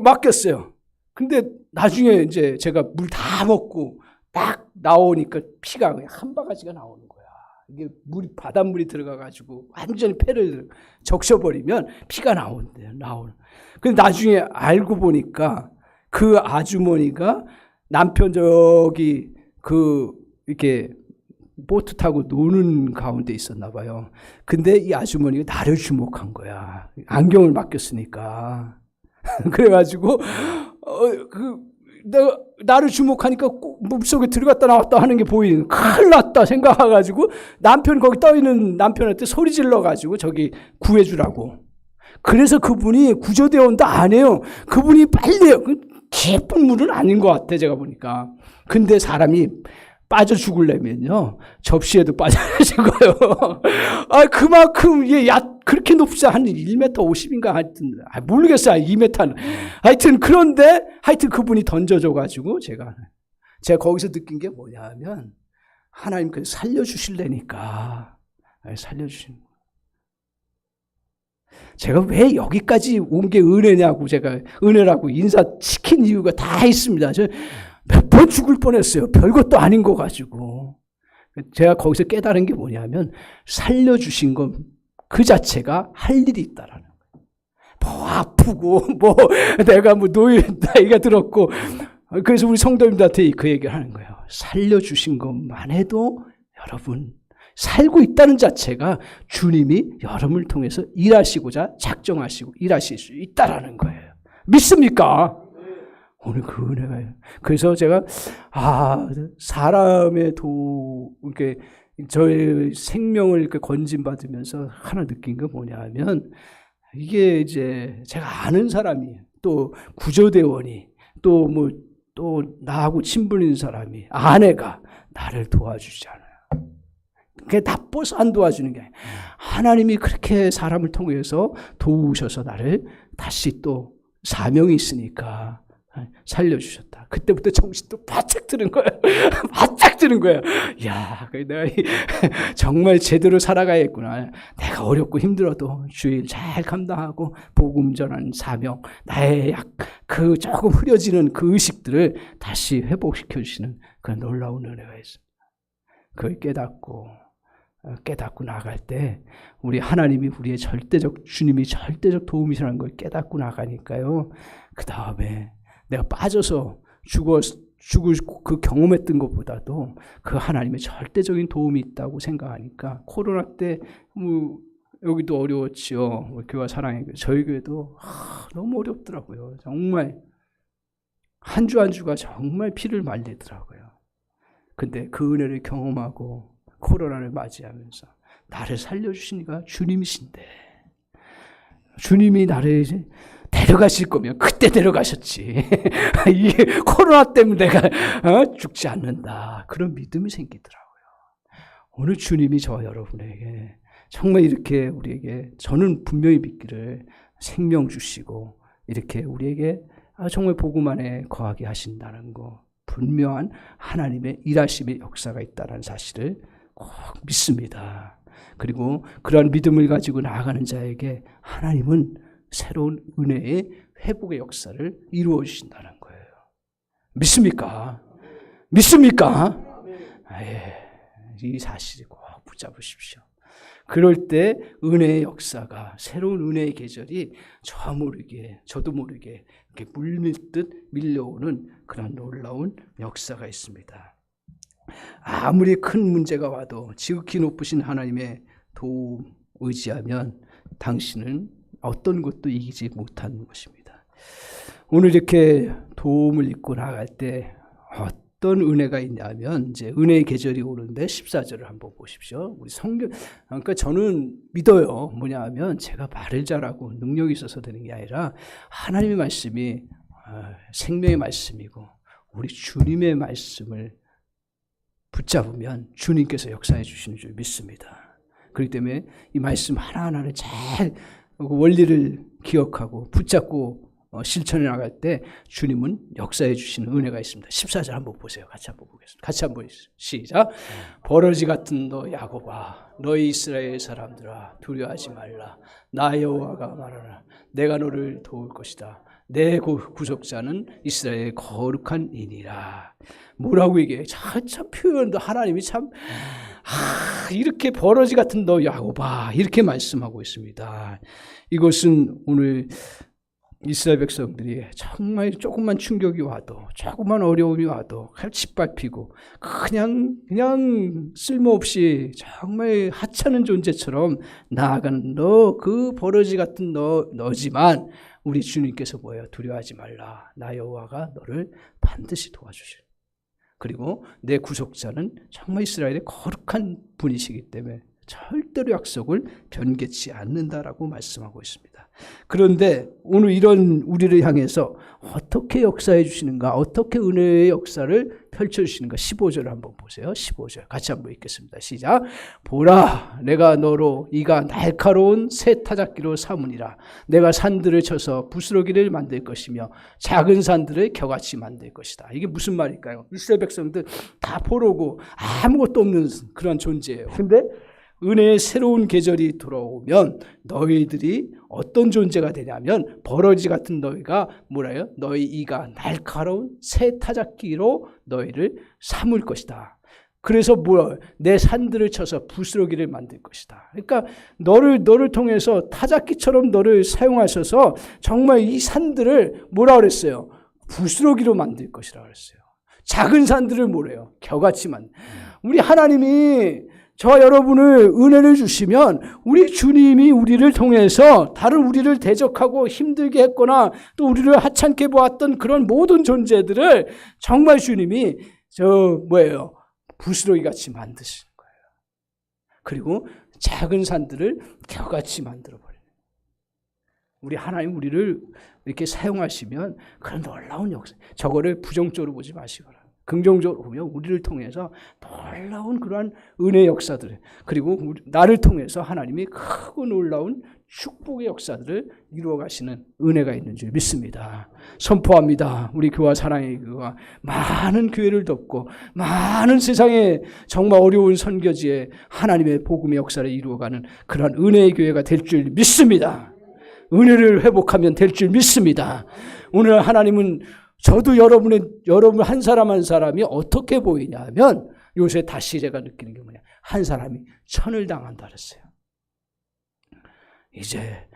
맡겼어요. 근데 나중에 이제 제가 물 다 먹고 딱 나오니까 피가 그냥 한 바가지가 나오는 거야. 이게 바닷물이 들어가가지고 완전히 폐를 적셔버리면 피가 나온대요. 근데 나중에 알고 보니까 그 아주머니가 남편 이렇게 보트 타고 노는 가운데 있었나 봐요. 근데 이 아주머니가 나를 주목한 거야. 안경을 맡겼으니까. 그래가지고 나를 주목하니까 물속에 들어갔다 나왔다 하는 게 보이는 큰일 났다 생각해가지고 남편 거기 떠있는 남편한테 소리 질러가지고 저기 구해주라고. 그래서 그분이 구조대원도 안 해요. 그분이 빨리 깊은 물은 아닌 것 같아 제가 보니까. 근데 사람이 빠져 죽으려면요 접시에도 빠져야 죽어요. 그만큼 그렇게 높지 한 1m 50인가 하여튼 모르겠어요. 2m는 하여튼 그런데 하여튼 그분이 던져줘가지고 제가 거기서 느낀 게 뭐냐면 하나님께서 살려주실래니까 살려주신 거예요. 제가 왜 여기까지 온 게 은혜냐고 제가 은혜라고 인사시킨 이유가 다 있습니다. 저 몇 번 죽을 뻔했어요. 별것도 아닌 거 가지고. 제가 거기서 깨달은 게 뭐냐면 살려주신 건 그 자체가 할 일이 있다라는 거예요. 뭐 아프고 뭐 내가 뭐 나이가 들었고 그래서 우리 성도님들한테 그 얘기를 하는 거예요. 살려주신 것만 해도 여러분 살고 있다는 자체가 주님이 여러분을 통해서 일하시고자 작정하시고 일하실 수 있다라는 거예요. 믿습니까? 오늘 그 은혜가요. 그래서 제가 사람의 이렇게 저의 생명을 이렇게 건진받으면서 하나 느낀 게 뭐냐면 이게 이제 제가 아는 사람이 또 구조대원이 또 나하고 친분인 사람이 아내가 나를 도와주지 않아요. 그게 나빠서 안 도와주는 게 아니에요. 하나님이 그렇게 사람을 통해서 도우셔서 나를 다시 또 사명이 있으니까 살려주셨다. 그때부터 정신도 바짝 드는 거예요. 바짝 드는 거예요. 야, 내가 정말 제대로 살아가야겠구나. 내가 어렵고 힘들어도 주일 잘 감당하고 복음 전하는 사명, 나의 그 조금 흐려지는 그 의식들을 다시 회복시켜 주시는 그 놀라운 은혜가 있습니다. 그걸 깨닫고 나갈 때 우리 하나님이 우리의 주님이 절대적 도움이라는 걸 깨닫고 나가니까요. 그 다음에 내가 빠져서 죽을 그 경험했던 것보다도 그 하나님의 절대적인 도움이 있다고 생각하니까 코로나 때 여기도 어려웠지요. 교회 사랑의 교회 저희 교회도 너무 어렵더라고요. 정말 한 주 한 주가 정말 피를 말리더라고요. 근데 그 은혜를 경험하고 코로나를 맞이하면서 나를 살려주시니까 주님이신데 주님이 나를 데려가실 거면 그때 데려가셨지. 이게 코로나 때문에 내가 죽지 않는다. 그런 믿음이 생기더라고요. 오늘 주님이 저와 여러분에게 정말 이렇게 우리에게 저는 분명히 믿기를 생명 주시고 이렇게 우리에게 정말 복음 안에 거하게 하신다는 거 분명한 하나님의 일하심의 역사가 있다는 사실을 꼭 믿습니다. 그리고 그러한 믿음을 가지고 나아가는 자에게 하나님은 새로운 은혜의 회복의 역사를 이루어 주신다는 거예요. 믿습니까? 믿습니까? 이 사실을 꼭 붙잡으십시오. 그럴 때 은혜의 역사가 새로운 은혜의 계절이 저도 모르게 이렇게 물밀듯 밀려오는 그런 놀라운 역사가 있습니다. 아무리 큰 문제가 와도 지극히 높으신 하나님의 도움 의지하면 당신은 어떤 것도 이기지 못하는 것입니다. 오늘 이렇게 도움을 입고 나갈 때 어떤 은혜가 있냐면 이제 은혜의 계절이 오는데 14절을 한번 보십시오. 우리 성경 그러니까 저는 믿어요. 뭐냐 하면 제가 말을 잘하고 능력이 있어서 되는 게 아니라 하나님의 말씀이 생명의 말씀이고 우리 주님의 말씀을 붙잡으면 주님께서 역사해 주시는 줄 믿습니다. 그렇기 때문에 이 말씀 하나하나를 잘 원리를 기억하고 붙잡고 실천해 나갈 때 주님은 역사해 주시는 은혜가 있습니다. 14절 한번 보세요. 같이 한번 보겠습니다. 같이 한번 시작. 버러지 같은 너 야곱아 너희 이스라엘 사람들아 두려워하지 말라. 나 여호와가 말하라. 내가 너를 도울 것이다. 내 구속자는 이스라엘의 거룩한 이니라. 뭐라고 얘기해? 참 표현도 하나님이 참 이렇게 버러지 같은 너 야곱아 이렇게 말씀하고 있습니다. 이것은 오늘 이스라엘 백성들이 정말 조금만 충격이 와도 조금만 어려움이 와도 짓밟히고 그냥 쓸모없이 정말 하찮은 존재처럼 나아가는 너 그 버러지 같은 너지만 우리 주님께서 뭐예요? 두려워하지 말라. 나 여호와가 너를 반드시 도와주실. 그리고 내 구속자는 정말 이스라엘의 거룩한 분이시기 때문에 절대로 약속을 변개치 않는다라고 말씀하고 있습니다. 그런데 오늘 이런 우리를 향해서 어떻게 역사해 주시는가, 어떻게 은혜의 역사를 펼쳐주시는 거 15절을 한번 보세요. 15절 같이 한번 읽겠습니다. 시작. 보라 내가 너로 이가 날카로운 새 타작기로 삼으니라. 내가 산들을 쳐서 부스러기를 만들 것이며 작은 산들을 겨같이 만들 것이다. 이게 무슨 말일까요? 이스라엘 백성들 다 포로고 아무것도 없는 그런 존재예요. 근데 은혜의 새로운 계절이 돌아오면 너희들이 어떤 존재가 되냐면 버러지 같은 너희가 뭐라요? 너희 이가 날카로운 새 타작기로 너희를 삼을 것이다. 그래서 내 산들을 쳐서 부스러기를 만들 것이다. 그러니까 너를 통해서 타작기처럼 너를 사용하셔서 정말 이 산들을 뭐라 그랬어요? 부스러기로 만들 것이라 그랬어요. 작은 산들을 뭐래요? 겨같이 만들. 우리 하나님이 저와 여러분을 은혜를 주시면 우리 주님이 우리를 통해서 다른 우리를 대적하고 힘들게 했거나 또 우리를 하찮게 보았던 그런 모든 존재들을 정말 주님이 부스러기 같이 만드시는 거예요. 그리고 작은 산들을 겨같이 만들어 버려요. 우리 하나님 우리를 이렇게 사용하시면 그런 놀라운 역사. 저거를 부정적으로 보지 마시기 바랍니다. 긍정적으로 보면 우리를 통해서 놀라운 그러한 은혜 역사들, 그리고 나를 통해서 하나님이 크고 놀라운 축복의 역사들을 이루어 가시는 은혜가 있는 줄 믿습니다. 선포합니다. 우리 교화 사랑의 교회가 많은 교회를 덮고 많은 세상에 정말 어려운 선교지에 하나님의 복음의 역사를 이루어가는 그런 은혜의 교회가 될 줄 믿습니다. 은혜를 회복하면 될 줄 믿습니다. 오늘 하나님은 저도 여러분 한 사람 한 사람이 어떻게 보이냐면 요새 다시 제가 느끼는 게 뭐냐. 한 사람이 천을 당한다 그랬어요. 이제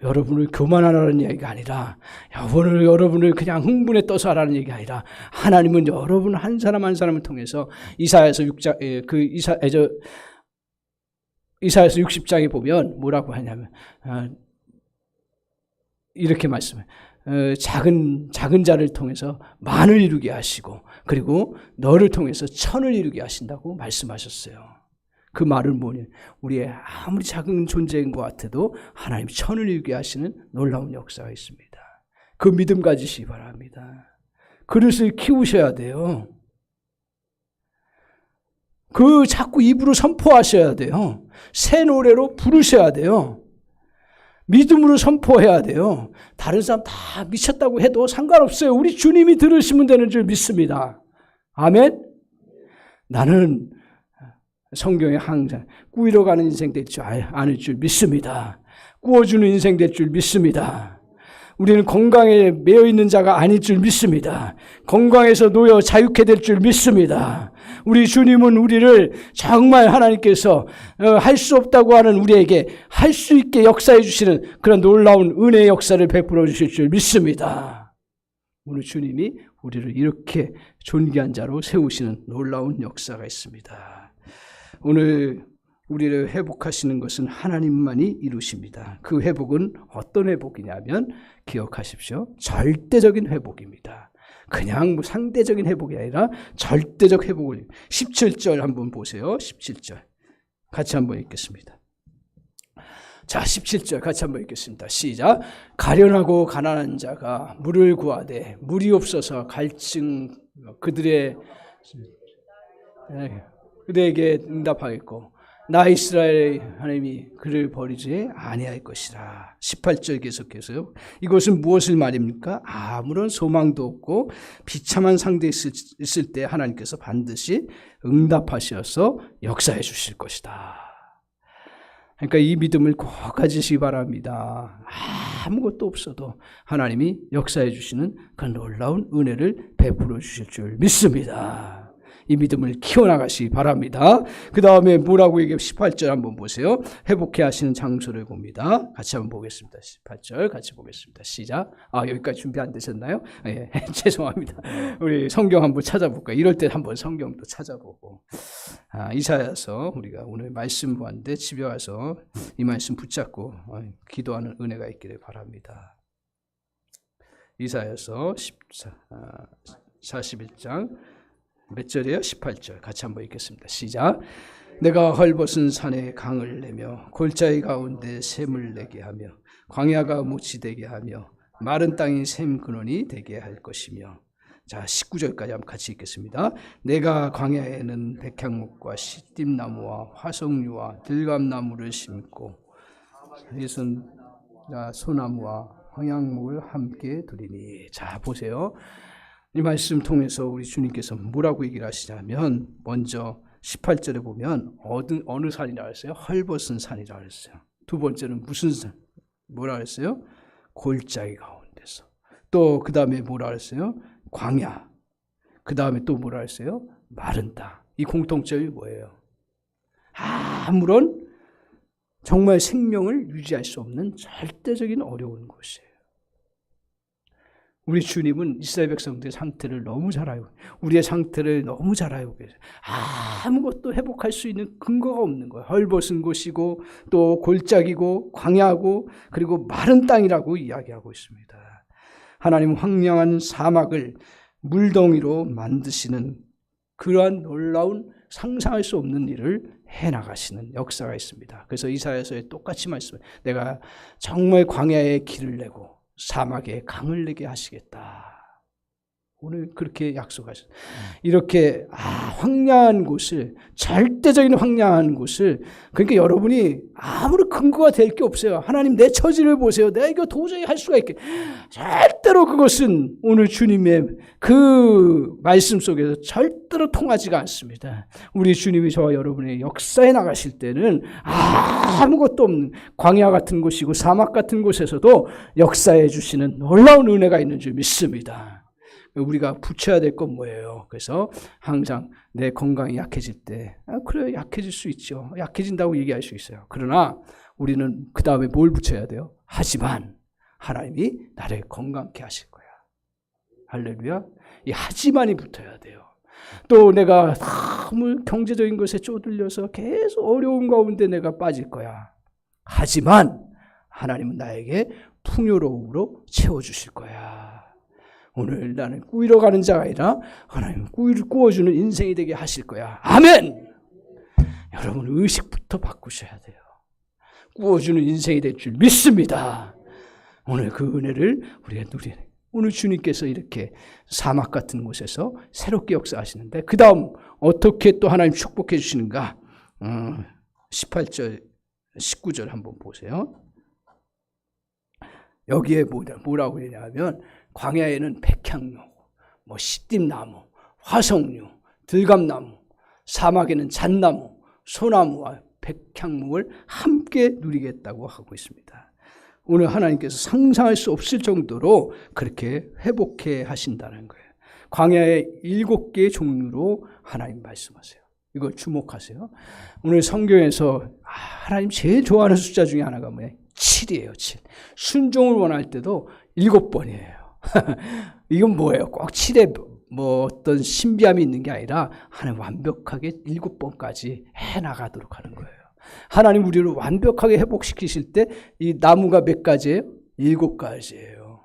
여러분을 교만하라는 얘기가 아니라 여러분을 그냥 흥분에 떠서 하라는 얘기가 아니라 하나님은 여러분 한 사람 한 사람을 통해서 이사야서 6장 이사야서 60장에 보면 뭐라고 하냐면 이렇게 말씀해요. 작은 자를 통해서 만을 이루게 하시고 그리고 너를 통해서 천을 이루게 하신다고 말씀하셨어요. 그 말은 뭐냐? 우리의 아무리 작은 존재인 것 같아도 하나님 천을 이루게 하시는 놀라운 역사가 있습니다. 그 믿음 가지시기 바랍니다. 그릇을 키우셔야 돼요. 그 자꾸 입으로 선포하셔야 돼요. 새 노래로 부르셔야 돼요. 믿음으로 선포해야 돼요. 다른 사람 다 미쳤다고 해도 상관없어요. 우리 주님이 들으시면 되는 줄 믿습니다. 아멘? 나는 성경에 항상 꾸이러 가는 인생 될 줄 아는 줄 믿습니다. 꾸어주는 인생 될 줄 믿습니다. 우리는 건강에 매여 있는 자가 아닐 줄 믿습니다. 건강에서 놓여 자유케 될 줄 믿습니다. 우리 주님은 우리를 정말 하나님께서 할 수 없다고 하는 우리에게 할 수 있게 역사해 주시는 그런 놀라운 은혜의 역사를 베풀어 주실 줄 믿습니다. 오늘 주님이 우리를 이렇게 존귀한 자로 세우시는 놀라운 역사가 있습니다. 오늘 우리를 회복하시는 것은 하나님만이 이루십니다. 그 회복은 어떤 회복이냐면 기억하십시오. 절대적인 회복입니다. 그냥 상대적인 회복이 아니라 절대적 회복을. 17절 한번 보세요. 17절 같이 한번 읽겠습니다. 자, 17절 같이 한번 읽겠습니다. 시작. 가련하고 가난한 자가 물을 구하되 물이 없어서 갈증 그들에게 응답하겠고 나 이스라엘의 하나님이 그를 버리지 아니할 것이라. 18절 계속해서요. 이것은 무엇을 말입니까? 아무런 소망도 없고 비참한 상태에 있을 때 하나님께서 반드시 응답하셔서 역사해 주실 것이다. 그러니까 이 믿음을 꼭 가지시기 바랍니다. 아무것도 없어도 하나님이 역사해 주시는 그 놀라운 은혜를 베풀어 주실 줄 믿습니다. 이 믿음을 키워나가시기 바랍니다. 그 다음에 뭐라고 얘기해? 18절 한번 보세요. 회복해 하시는 장소를 봅니다. 같이 한번 보겠습니다. 18절 같이 보겠습니다. 시작. 여기까지 준비 안 되셨나요? 예, 죄송합니다. 우리 성경 한번 찾아볼까요? 이럴 때 한번 성경도 찾아보고. 이사야서 우리가 오늘 말씀 보았는데 집에 와서 이 말씀 붙잡고 기도하는 은혜가 있기를 바랍니다. 이사야서 41장 몇 절이에요? 18절 같이 한번 읽겠습니다. 시작. 내가 헐벗은 산에 강을 내며 골짜기 가운데 샘을 내게 하며 광야가 묻이 되게 하며 마른 땅이 샘 근원이 되게 할 것이며 자, 19절까지 한번 같이 읽겠습니다. 내가 광야에는 백향목과 시띠나무와 화석류와 들감나무를 심고 이것은 소나무와 황양목을 함께 두리니. 자, 보세요. 이 말씀 통해서 우리 주님께서 뭐라고 얘기를 하시냐면, 먼저 18절에 보면 어느 산이라 했어요? 헐벗은 산이라 했어요. 두 번째는 무슨 산? 뭐라 했어요? 골짜기 가운데서. 또 그 다음에 뭐라 했어요? 광야. 그 다음에 또 뭐라 했어요? 마른 땅. 이 공통점이 뭐예요? 아무런 정말 생명을 유지할 수 없는 절대적인 어려운 곳이에요. 우리 주님은 이스라엘 백성들의 상태를 너무 잘 알고, 우리의 상태를 너무 잘 알고 계세요. 아무것도 회복할 수 있는 근거가 없는 거예요. 헐벗은 곳이고 또 골짜기고 광야고 그리고 마른 땅이라고 이야기하고 있습니다. 하나님은 황량한 사막을 물덩이로 만드시는 그러한 놀라운 상상할 수 없는 일을 해나가시는 역사가 있습니다. 그래서 이사야서에 똑같이 말씀해요. 내가 정말 광야에 길을 내고 사막에 강을 내게 하시겠다. 오늘 그렇게 약속하셨어요. 이렇게 황량한 곳을, 절대적인 황량한 곳을, 그러니까 여러분이 아무런 근거가 될 게 없어요. 하나님 내 처지를 보세요. 내가 이거 도저히 할 수가 있게. 절대로 그것은 오늘 주님의 그 말씀 속에서 절대로 통하지가 않습니다. 우리 주님이 저와 여러분의 역사에 나가실 때는 아무것도 없는 광야 같은 곳이고 사막 같은 곳에서도 역사해 주시는 놀라운 은혜가 있는 줄 믿습니다. 우리가 붙여야 될 건 뭐예요? 그래서 항상 내 건강이 약해질 때, 그래, 약해질 수 있죠. 약해진다고 얘기할 수 있어요. 그러나 우리는 그 다음에 뭘 붙여야 돼요? 하지만 하나님이 나를 건강케 하실 거야. 할렐루야. 이 하지만이 붙어야 돼요. 또 내가 너무 경제적인 것에 쪼들려서 계속 어려운 가운데 내가 빠질 거야. 하지만 하나님은 나에게 풍요로움으로 채워주실 거야. 오늘 나는 꾸이러 가는 자가 아니라 하나님은 꾸어주는 인생이 되게 하실 거야. 아멘! 여러분 의식부터 바꾸셔야 돼요. 꾸어주는 인생이 될 줄 믿습니다. 오늘 그 은혜를 우리가 누리는, 오늘 주님께서 이렇게 사막 같은 곳에서 새롭게 역사하시는데 그 다음 어떻게 또 하나님 축복해 주시는가? 18절 19절 한번 보세요. 여기에 뭐라고 했냐면 광야에는 백향목, 시띠나무, 화석류, 들감나무, 사막에는 잣나무, 소나무와 백향목을 함께 누리겠다고 하고 있습니다. 오늘 하나님께서 상상할 수 없을 정도로 그렇게 회복해 하신다는 거예요. 광야의 7개의 종류로 하나님 말씀하세요. 이걸 주목하세요. 오늘 성경에서 하나님 제일 좋아하는 숫자 중에 하나가 뭐예요? 7이에요. 7. 순종을 원할 때도 7번이에요. 이건 뭐예요? 꼭 7에 어떤 신비함이 있는 게 아니라 하나님 완벽하게 7번까지 해나가도록 하는 거예요. 하나님 우리를 완벽하게 회복시키실 때 이 나무가 몇 가지예요? 7가지예요.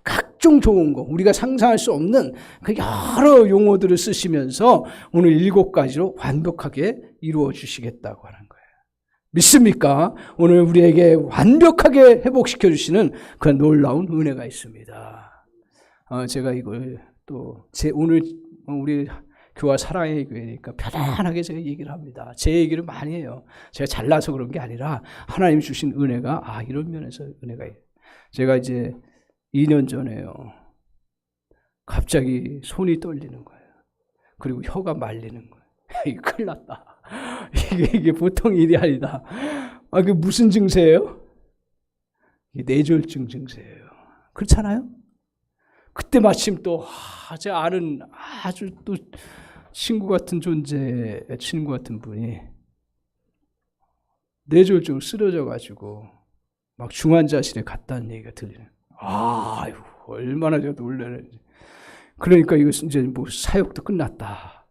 각종 좋은 거, 우리가 상상할 수 없는 그 여러 용어들을 쓰시면서 오늘 7가지로 완벽하게 이루어 주시겠다고 하는 거예요. 믿습니까? 오늘 우리에게 완벽하게 회복시켜 주시는 그 놀라운 은혜가 있습니다. 제가 이걸 또 오늘 우리 교화 사랑의 교회니까 편안하게 제가 얘기를 합니다. 제 얘기를 많이 해요. 제가 잘나서 그런 게 아니라 하나님 주신 은혜가 이런 면에서 은혜가 있어요. 제가 이제 2년 전에요. 갑자기 손이 떨리는 거예요. 그리고 혀가 말리는 거예요. 이게 큰일 났다. 이게 보통 일이 아니다. 그게 무슨 증세예요? 이게 뇌졸중 증세예요. 그렇잖아요? 그때 마침 또 제가 아는 아주 또 친구 같은 존재, 친구 같은 분이 뇌졸중 쓰러져가지고 막 중환자실에 갔다는 얘기가 들리는. 아유, 얼마나 제가 놀라는지. 그러니까 이거 이제 사역도 끝났다.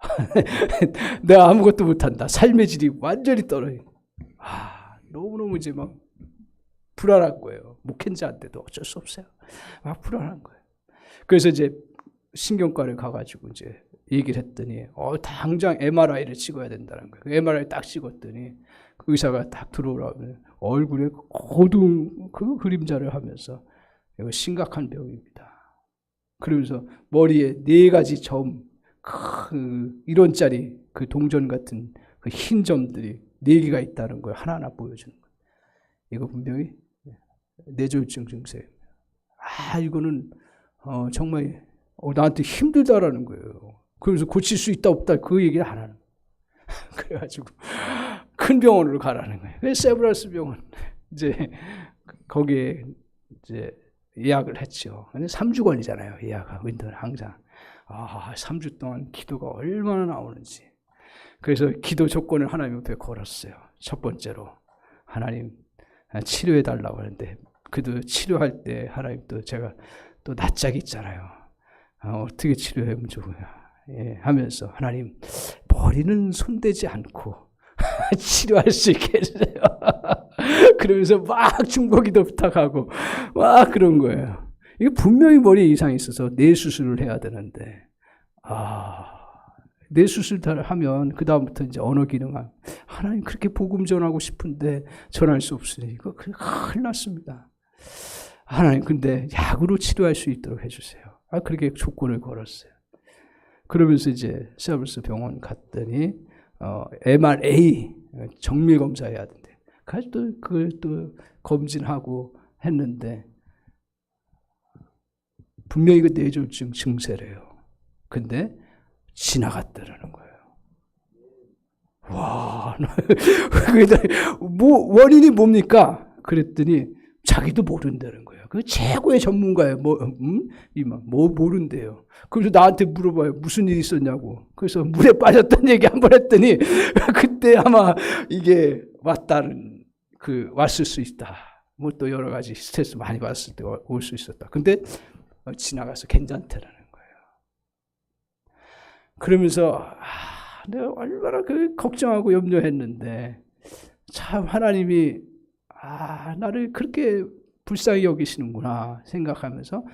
내가 아무것도 못한다. 삶의 질이 완전히 떨어져. 너무너무 이제 막 불안한 거예요. 목회자한테도 어쩔 수 없어요. 막 불안한 거예요. 그래서 이제 신경과를 가가지고 이제 얘기를 했더니 당장 MRI를 찍어야 된다는 거예요. MRI 딱 찍었더니 그 의사가 딱 들어오라면 얼굴에 어두운 그 그림자를 하면서 이거 심각한 병입니다. 그러면서 머리에 4가지 점, 그 1원짜리 그 동전 같은 그 흰 점들이 4개가 있다는 걸 하나하나 보여주는 거예요. 이거 분명히 뇌졸중 증세예요. 이거는 정말 나한테 힘들다라는 거예요. 그러면서 고칠 수 있다 없다 그 얘기를 안 하는 거예요. 그래가지고 큰 병원으로 가라는 거예요. 세브란스 병원 이제 거기에 이제 예약을 했죠. 3주간이잖아요. 예약은 항상 3주 동안 기도가 얼마나 나오는지. 그래서 기도 조건을 하나님 앞에 걸었어요. 첫 번째로 하나님 치료해 달라고 하는데 그도 치료할 때 하나님 또 제가 또 낯짝이 있잖아요. 어떻게 치료하면 좋으냐 하면서 하나님 머리는 손대지 않고 치료할 수 있게 해주세요. 그러면서 막 중보기도 부탁하고 막 그런 거예요. 이게 분명히 머리에 이상이 있어서 뇌 수술을 해야 되는데 뇌 수술 하면 그 다음부터 이제 언어 기능은 하나님 그렇게 복음 전하고 싶은데 전할 수 없으니 이거 큰일 났습니다. 하나님 근데 약으로 치료할 수 있도록 해주세요. 그렇게 조건을 걸었어요. 그러면서 이제 세브란스 병원 갔더니 MRA 정밀 검사해야 된대. 그래서 그걸 또 검진하고 했는데 분명히 그 뇌졸중 증세래요. 근데 지나갔다라는 거예요. 와, 뭐 원인이 뭡니까? 그랬더니 자기도 모른다는 거예요. 그 최고의 전문가예요. 뭐 모른대요. 그래서 나한테 물어봐요. 무슨 일이 있었냐고. 그래서 물에 빠졌다는 얘기 한번 했더니 그때 아마 이게 왔을 수 있다. 뭐 또 여러 가지 스트레스 많이 받았을 때 올 수 있었다. 근데 지나가서 괜찮다라는 거예요. 그러면서 내가 얼마나 걱정하고 염려했는데 참 하나님이 나를 그렇게 불쌍히 여기시는구나 생각하면서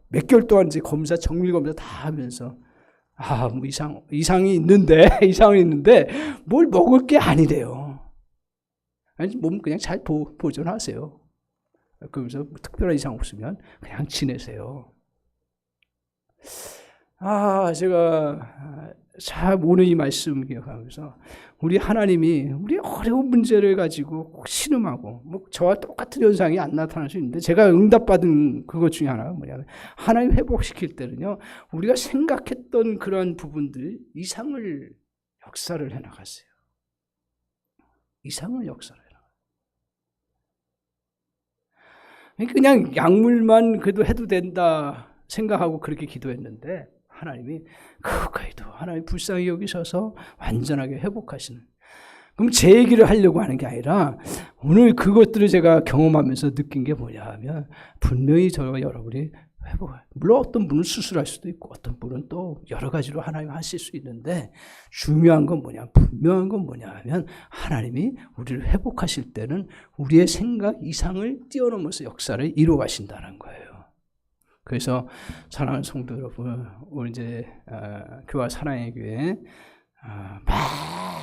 몇 개월 동안 이제 정밀 검사 다 하면서 뭐 이상이 있는데 뭘 먹을 게 아니래요. 아니 몸 그냥 잘 보존하세요. 그러면서 특별한 이상 없으면 그냥 지내세요. 제가 참 오늘 이 말씀 기억하면서 우리 하나님이 우리 어려운 문제를 가지고 꼭 신음하고 뭐 저와 똑같은 현상이 안 나타날 수 있는데 제가 응답받은 그것 중에 하나가 뭐냐면 하나님 회복시킬 때는요 우리가 생각했던 그런 부분들 이상을 역사를 해나갔어요. 이상을 역사를 해나갔어요. 그냥 약물만 그래도 해도 된다 생각하고 그렇게 기도했는데 하나님이 그거에도 하나님 불쌍히 여기셔서 완전하게 회복하시는. 그럼 제 얘기를 하려고 하는 게 아니라 오늘 그것들을 제가 경험하면서 느낀 게 뭐냐 하면 분명히 저와 여러분이 회복할. 물론 어떤 분은 수술할 수도 있고 어떤 분은 또 여러 가지로 하나님 하실 수 있는데 중요한 건 분명한 건 뭐냐 하면 하나님이 우리를 회복하실 때는 우리의 생각 이상을 뛰어넘어서 역사를 이루어 가신다는 거예요. 그래서 사랑하는 성도 여러분, 우리 이제 교화 사랑의 교회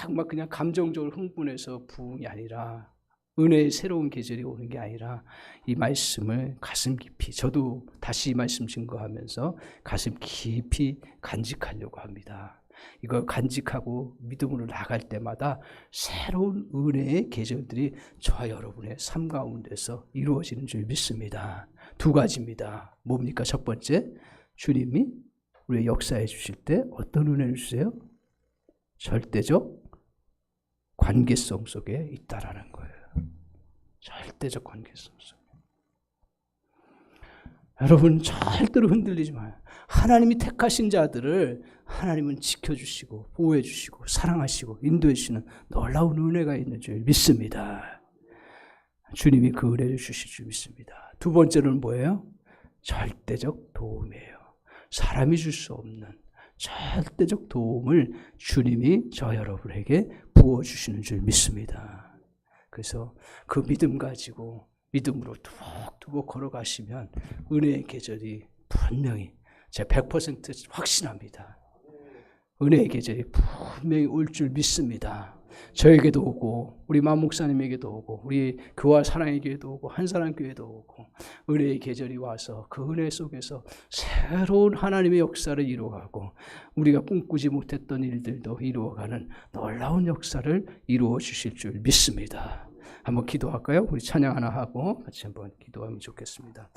막 그냥 감정적으로 흥분해서 부흥이 아니라 은혜의 새로운 계절이 오는 게 아니라 이 말씀을 가슴 깊이 저도 다시 이 말씀 증거하면서 가슴 깊이 간직하려고 합니다. 이거 간직하고 믿음으로 나갈 때마다 새로운 은혜의 계절들이 저와 여러분의 삶 가운데서 이루어지는 줄 믿습니다. 2가지입니다. 뭡니까? 첫 번째, 주님이 우리 역사해 주실 때 어떤 은혜를 주세요? 절대적 관계성 속에 있다라는 거예요. 절대적 관계성 속에. 여러분 절대로 흔들리지 마요. 하나님이 택하신 자들을 하나님은 지켜주시고 보호해주시고 사랑하시고 인도해주시는 놀라운 은혜가 있는 줄 믿습니다. 주님이 그 은혜를 주실 줄 믿습니다. 2번째는 뭐예요? 절대적 도움이에요. 사람이 줄 수 없는 절대적 도움을 주님이 저 여러분에게 부어주시는 줄 믿습니다. 그래서 그 믿음 가지고 믿음으로 두벅두벅 걸어가시면 은혜의 계절이 분명히 제가 100% 확신합니다. 은혜의 계절이 분명히 올 줄 믿습니다. 저에게도 오고 우리 만 목사님에게도 오고 우리 교화 사랑에게도 오고 한사랑교회도 오고 은혜의 계절이 와서 그 은혜 속에서 새로운 하나님의 역사를 이루어가고 우리가 꿈꾸지 못했던 일들도 이루어가는 놀라운 역사를 이루어 주실 줄 믿습니다. 한번 기도할까요? 우리 찬양 하나 하고 같이 한번 기도하면 좋겠습니다.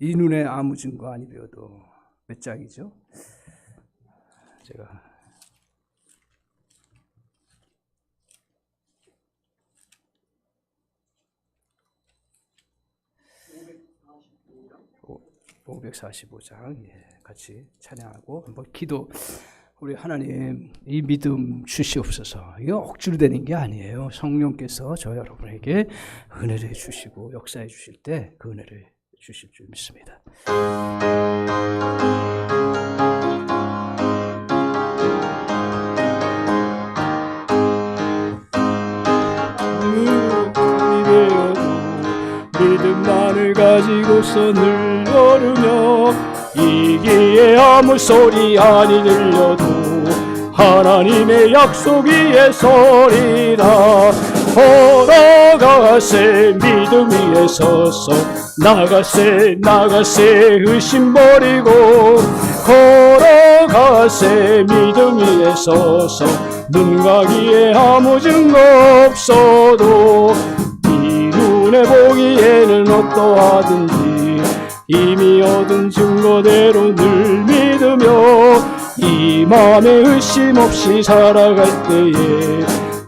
이 눈에 아무 증거 아니 배워도 몇 장이죠? 제가 545장 같이 찬양하고 한번 기도. 우리 하나님 이 믿음 주시옵소서. 이거 억지로 되는 게 아니에요. 성령께서 저 여러분에게 은혜를 주시고 역사해 주실 때 그 은혜를 주실 줄 믿습니다. 믿음만을 가지고서 늘 걸으며 이기에 아무 소리 아니 들려도 하나님의 약속 위에 서리라. 걸어가세 믿음 위에 서서 나가세 의심 버리고 걸어가세 믿음 위에 서서 눈 가기에 아무 증거 없어도 이 눈에 보기에는 어떠하든지 이미 얻은 증거대로 늘 믿으며 이 맘에 의심 없이 살아갈 때에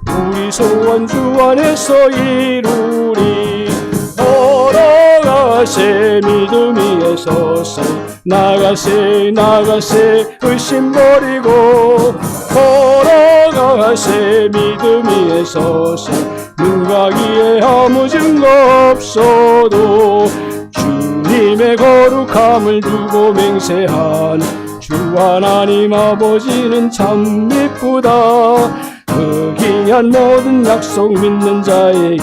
우리 소원 주 안에서 이루리. 걸어가세 믿음 위에 서서 나가세 의심 버리고 걸어가세 믿음 위에 서서 눈 가기에 아무 증거 없어도 주님의 거룩함을 두고 맹세한 주 하나님 아버지는 참 미쁘다. 그 귀한 모든 약속 믿는 자에게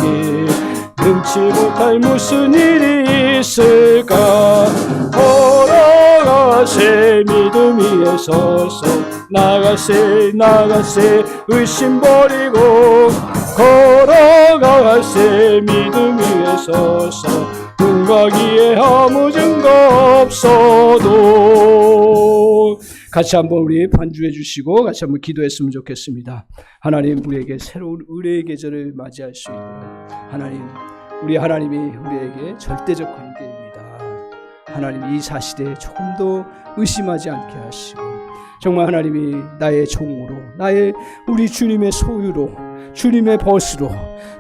능치 못할 무슨 일이 있을까. 걸어가세 믿음 위에 서서 나가세 의심 버리고 걸어가세 믿음 위에 서서 눈 가기에 아무 증거 없어도. 같이 한번 우리 반주해 주시고 같이 한번 기도했으면 좋겠습니다. 하나님 우리에게 새로운 은혜의 계절을 맞이할 수 있는 하나님, 우리 하나님이 우리에게 절대적 관계입니다. 하나님 이 사실에 조금 더 의심하지 않게 하시고 정말 하나님이 나의 종으로 나의 우리 주님의 소유로 주님의 벗으로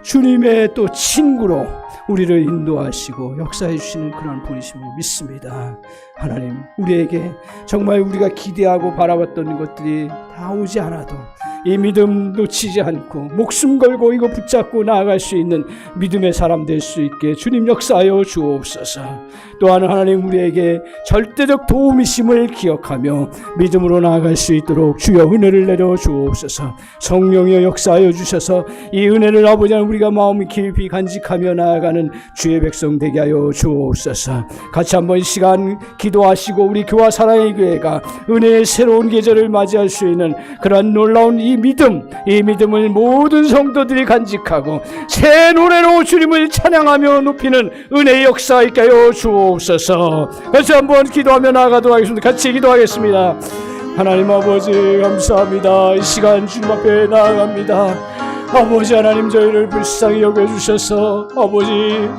주님의 또 친구로 우리를 인도하시고 역사해 주시는 그런 분이심을 믿습니다. 하나님 우리에게 정말 우리가 기대하고 바라봤던 것들이 다 오지 않아도 이 믿음 놓치지 않고 목숨 걸고 이거 붙잡고 나아갈 수 있는 믿음의 사람 될 수 있게 주님 역사하여 주옵소서. 또한 하나님 우리에게 절대적 도움이심을 기억하며 믿음으로 나아갈 수 있도록 주여 은혜를 내려 주옵소서. 성령이여 역사하여 주셔서 이 은혜를 아버지 하나님 우리가 마음이 깊이 간직하며 나아가는 주의 백성 되게 하여 주옵소서. 같이 한번 시간 기도하시고 우리 교화 사랑의 교회가 은혜의 새로운 계절을 맞이할 수 있는 그러한 놀라운 이 믿음을 모든 성도들이 간직하고 새 노래로 주님을 찬양하며 높이는 은혜의 역사 있게 하여 주옵소서. 같이 한번 기도하며 나아가도록 하겠습니다. 같이 기도하겠습니다. 하나님 아버지 감사합니다. 이 시간 주님 앞에 나아갑니다. 아버지 하나님 저희를 불쌍히 여겨주셔서 아버지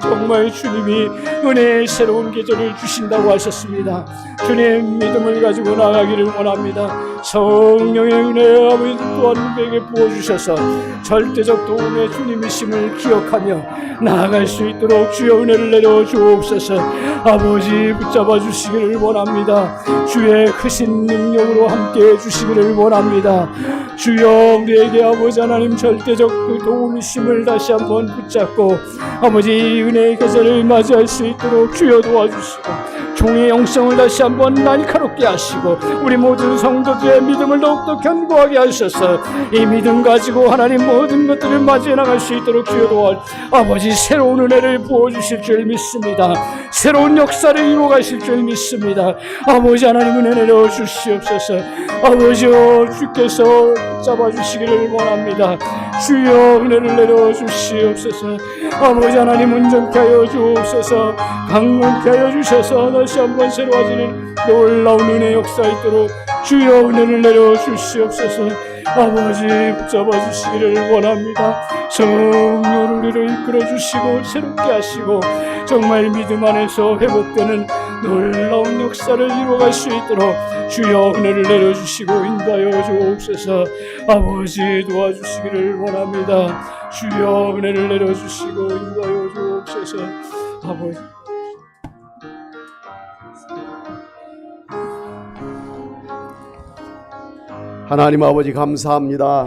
정말 주님이 은혜의 새로운 계절을 주신다고 하셨습니다. 주님 믿음을 가지고 나가기를 원합니다. 성령의 은혜 아버지 또한 우리에게 부어주셔서 절대적 도움의 주님이심을 기억하며 나아갈 수 있도록 주여 은혜를 내려 주옵소서. 아버지 붙잡아 주시기를 원합니다. 주의 크신 능력으로 함께해 주시기를 원합니다. 주여 우리에게 아버지 하나님 절대적 그 도움이심을 다시 한번 붙잡고 아버지 은혜의 계절을 맞이할 수 있도록 주여 도와주시고 종의 영성을 다시 한번 날카롭게 하시고 우리 모든 성도들의 믿음을 더욱더 견고하게 하셔서 이 믿음 가지고 하나님 모든 것들을 맞이해 나갈 수 있도록 주여 도와 아버지 새로운 은혜를 부어주실 줄 믿습니다. 새로운 역사를 이루어 가실 줄 믿습니다. 아버지 하나님 은혜 내려 주시옵소서. 아버지여 주께서 잡아주시기를 원합니다. 주여 은혜를 내려 주시옵소서. 아버지 하나님 온전케 하여 주옵소서. 강건케 하여 주셔서 다시 한번 새로워지는 놀라운 은혜 역사 있도록 주여 은혜를 내려 주시옵소서. 아버지 붙잡아 주시기를 원합니다. 성령을 우리를 이끌어 주시고 새롭게 하시고 정말 믿음 안에서 회복되는 놀라운 역사를 이루어갈 수 있도록 주여 은혜를 내려주시고 인도하여 주옵소서. 아버지 도와주시기를 원합니다. 주여 은혜를 내려주시고 인도하여 주옵소서. 아버지 하나님 아버지 감사합니다.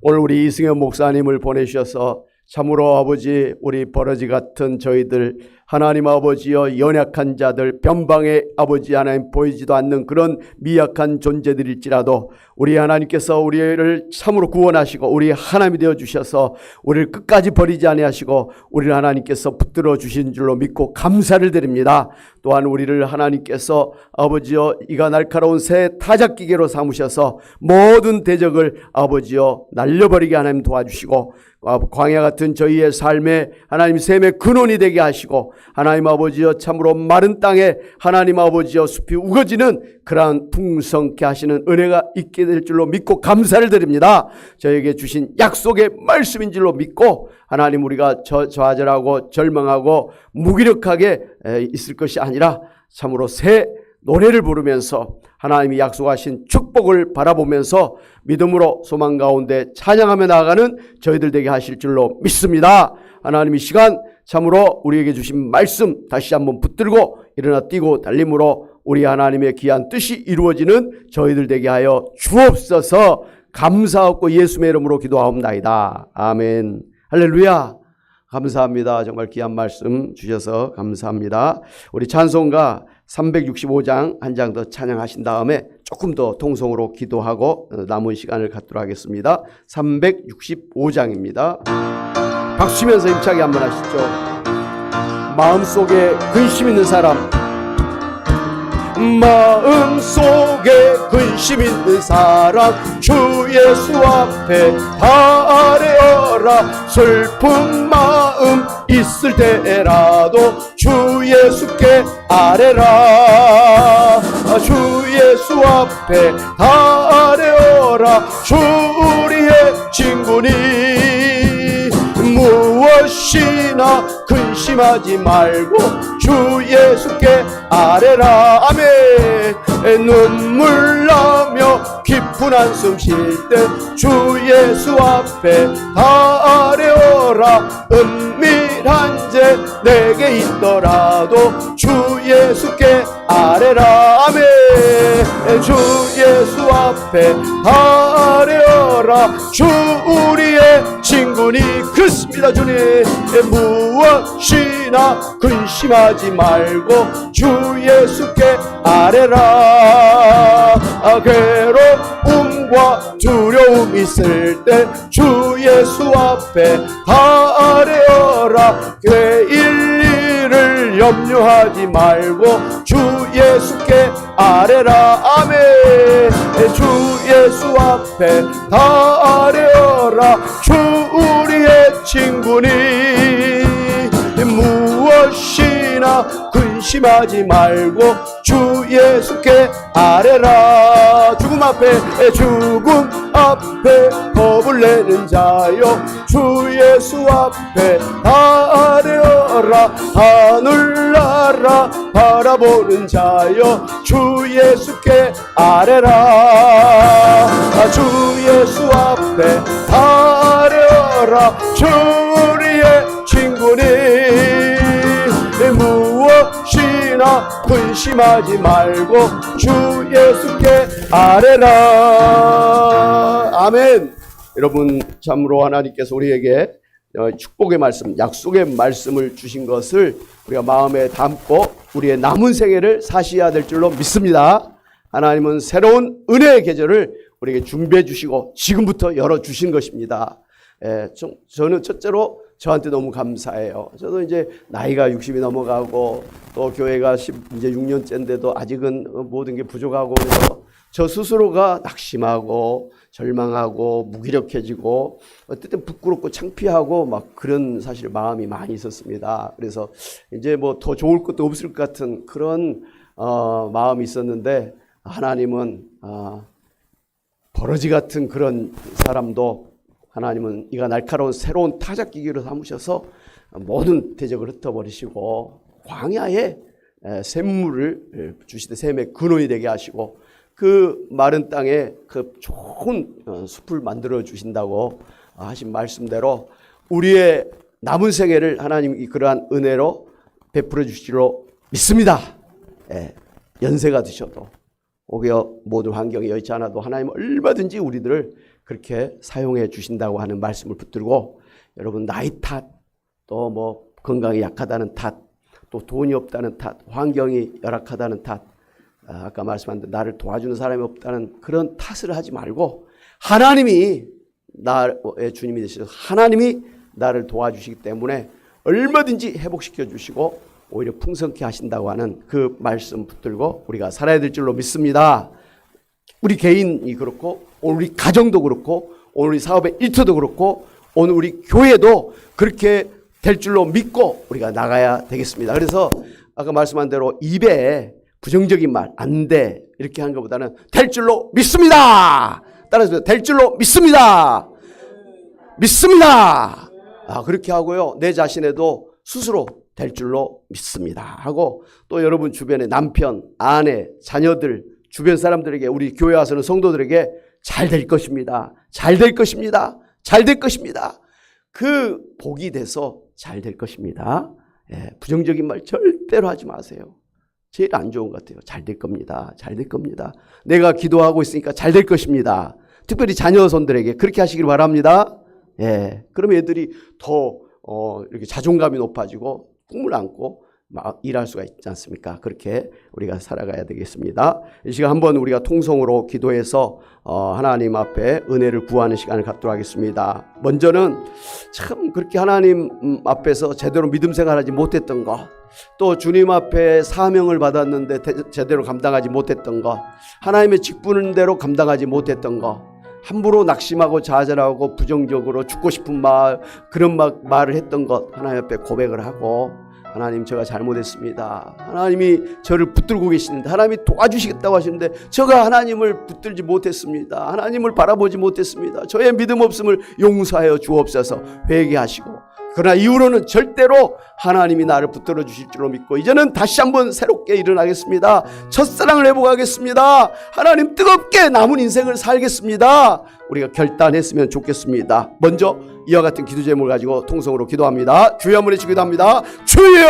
오늘 우리 이승현 목사님을 보내주셔서 참으로 아버지 우리 버러지 같은 저희들 하나님 아버지여 연약한 자들 변방의 아버지 하나님 보이지도 않는 그런 미약한 존재들일지라도 우리 하나님께서 우리를 참으로 구원하시고 우리 하나님이 되어주셔서 우리를 끝까지 버리지 아니하시고 우리를 하나님께서 붙들어 주신 줄로 믿고 감사를 드립니다. 또한 우리를 하나님께서 아버지여 이가 날카로운 새 타작기계로 삼으셔서 모든 대적을 아버지여 날려버리게 하나님 도와주시고 광야 같은 저희의 삶에 하나님 샘의 근원이 되게 하시고 하나님 아버지여 참으로 마른 땅에 하나님 아버지여 숲이 우거지는 그러한 풍성케 하시는 은혜가 있게 될 줄로 믿고 감사를 드립니다. 저에게 주신 약속의 말씀인 줄로 믿고 하나님 우리가 좌절하고 절망하고 무기력하게 있을 것이 아니라 참으로 새 노래를 부르면서 하나님이 약속하신 축복을 바라보면서 믿음으로 소망 가운데 찬양하며 나아가는 저희들 되게 하실 줄로 믿습니다. 하나님 이 시간 참으로 우리에게 주신 말씀 다시 한번 붙들고 일어나 뛰고 달림으로 우리 하나님의 귀한 뜻이 이루어지는 저희들 되게 하여 주옵소서. 감사하고 예수의 이름으로 기도하옵나이다. 아멘. 할렐루야. 감사합니다. 정말 귀한 말씀 주셔서 감사합니다. 우리 찬송가 365장 한 장 더 찬양하신 다음에 조금 더 통성으로 기도하고 남은 시간을 갖도록 하겠습니다. 365장입니다. 박수 치면서 힘차게 한번 하시죠. 마음속에 근심 있는 사람, 마음속에 근심 있는 사람 주 예수 앞에 다 아뢰어라. 슬픈 마음 있을 때라도 주 예수께 아뢰라. 주 예수 앞에 다 아뢰어라. 주 우리의 친구니 무엇이나 근심하지 말고 주 예수께 아뢰라. 아멘. 눈물 나며 깊은 한숨 쉴 때 주 예수 앞에 다 아뢰어라. 은밀한 죄 내게 있더라도 주 예수께 아뢰라. 아멘. 주 예수 앞에 다 아뢰어라. 주 우리의 친구니 그렇습니다. 주님 무엇이나 근심하지 말고 주 예수께 아뢰라. 괴로움과 두려움 있을 때 주 예수 앞에 다 아뢰어라. 내일 일을 염려하지 말고 주 예수께 아뢰라. 아멘. 주 예수 앞에 다 아뢰어라. 주 우리의 친구니 무엇이나 근심하지 말고 주 예수께 아뢰라. 죽음 앞에 겁을 내는 자여 주 예수 앞에 다 아뢰어라. 하늘나라 바라보는 자여 주 예수께 아뢰라. 주 예수 앞에 다 아뢰어라. 주 우리의 친구니 무엇이나 근심하지 말고 주 예수께 아뢰라. 아멘. 여러분 참으로 하나님께서 우리에게 축복의 말씀, 약속의 말씀을 주신 것을 우리가 마음에 담고 우리의 남은 생애를 사셔야 될 줄로 믿습니다. 하나님은 새로운 은혜의 계절을 우리에게 준비해 주시고 지금부터 열어주신 것입니다. 저는 첫째로 저한테 너무 감사해요. 저도 이제 나이가 60이 넘어가고 또 교회가 이제 6년째인데도 아직은 모든 게 부족하고 그래서 저 스스로가 낙심하고 절망하고 무기력해지고 어쨌든 부끄럽고 창피하고 막 그런 사실 마음이 많이 있었습니다. 그래서 이제 뭐 더 좋을 것도 없을 것 같은 그런 마음이 있었는데 하나님은 버러지 같은 그런 사람도 하나님은 이가 날카로운 새로운 타작기기로 삼으셔서 모든 대적을 흩어버리시고 광야에 샘물을 주시되 샘의 근원이 되게 하시고 그 마른 땅에 그 좋은 숲을 만들어 주신다고 하신 말씀대로 우리의 남은 생애를 하나님이 그러한 은혜로 베풀어 주시기로 믿습니다. 연세가 드셔도 오히려 모든 환경이 여의치 않아도 하나님은 얼마든지 우리들을 그렇게 사용해 주신다고 하는 말씀을 붙들고 여러분 나이 탓, 또 뭐 건강이 약하다는 탓, 또 돈이 없다는 탓, 환경이 열악하다는 탓, 아까 말씀한 대로 나를 도와주는 사람이 없다는 그런 탓을 하지 말고 하나님이 나의 주님이 되셔서 하나님이 나를 도와주시기 때문에 얼마든지 회복시켜 주시고 오히려 풍성케 하신다고 하는 그 말씀 붙들고 우리가 살아야 될 줄로 믿습니다. 우리 개인이 그렇고 오늘 우리 가정도 그렇고 오늘 우리 사업의 일터도 그렇고 오늘 우리 교회도 그렇게 될 줄로 믿고 우리가 나가야 되겠습니다. 그래서 아까 말씀한 대로 입에 부정적인 말, 안 돼 이렇게 하는 것보다는 될 줄로 믿습니다. 따라서 될 줄로 믿습니다. 믿습니다. 그렇게 하고요. 내 자신에도 스스로 될 줄로 믿습니다 하고 또 여러분 주변의 남편, 아내, 자녀들, 주변 사람들에게 우리 교회 와서는 성도들에게 잘 될 것입니다. 잘 될 것입니다. 잘 될 것입니다. 그 복이 돼서 잘 될 것입니다. 부정적인 말 절대로 하지 마세요. 제일 안 좋은 것 같아요. 잘 될 겁니다. 잘 될 겁니다. 내가 기도하고 있으니까 잘 될 것입니다. 특별히 자녀손들에게 그렇게 하시길 바랍니다. 그러면 애들이 더 이렇게 자존감이 높아지고 꿈을 안고 막 일할 수가 있지 않습니까? 그렇게 우리가 살아가야 되겠습니다. 이 시간 한번 우리가 통성으로 기도해서 하나님 앞에 은혜를 구하는 시간을 갖도록 하겠습니다. 먼저는 참 그렇게 하나님 앞에서 제대로 믿음 생활하지 못했던 것, 또 주님 앞에 사명을 받았는데 제대로 감당하지 못했던 것, 하나님의 직분대로 감당하지 못했던 것, 함부로 낙심하고 좌절하고 부정적으로 죽고 싶은 말, 그런 말을 했던 것 하나님 앞에 고백을 하고 하나님 제가 잘못했습니다. 하나님이 저를 붙들고 계시는데 하나님이 도와주시겠다고 하시는데 제가 하나님을 붙들지 못했습니다. 하나님을 바라보지 못했습니다. 저의 믿음 없음을 용서하여 주옵소서. 회개하시고 그러나 이후로는 절대로 하나님이 나를 붙들어 주실 줄로 믿고 이제는 다시 한번 새롭게 일어나겠습니다. 첫사랑을 회복하겠습니다. 하나님 뜨겁게 남은 인생을 살겠습니다. 우리가 결단했으면 좋겠습니다. 먼저 이와 같은 기도 제목을 가지고 통성으로 기도합니다. 주여 한번 외치고 기도합니다. 주여!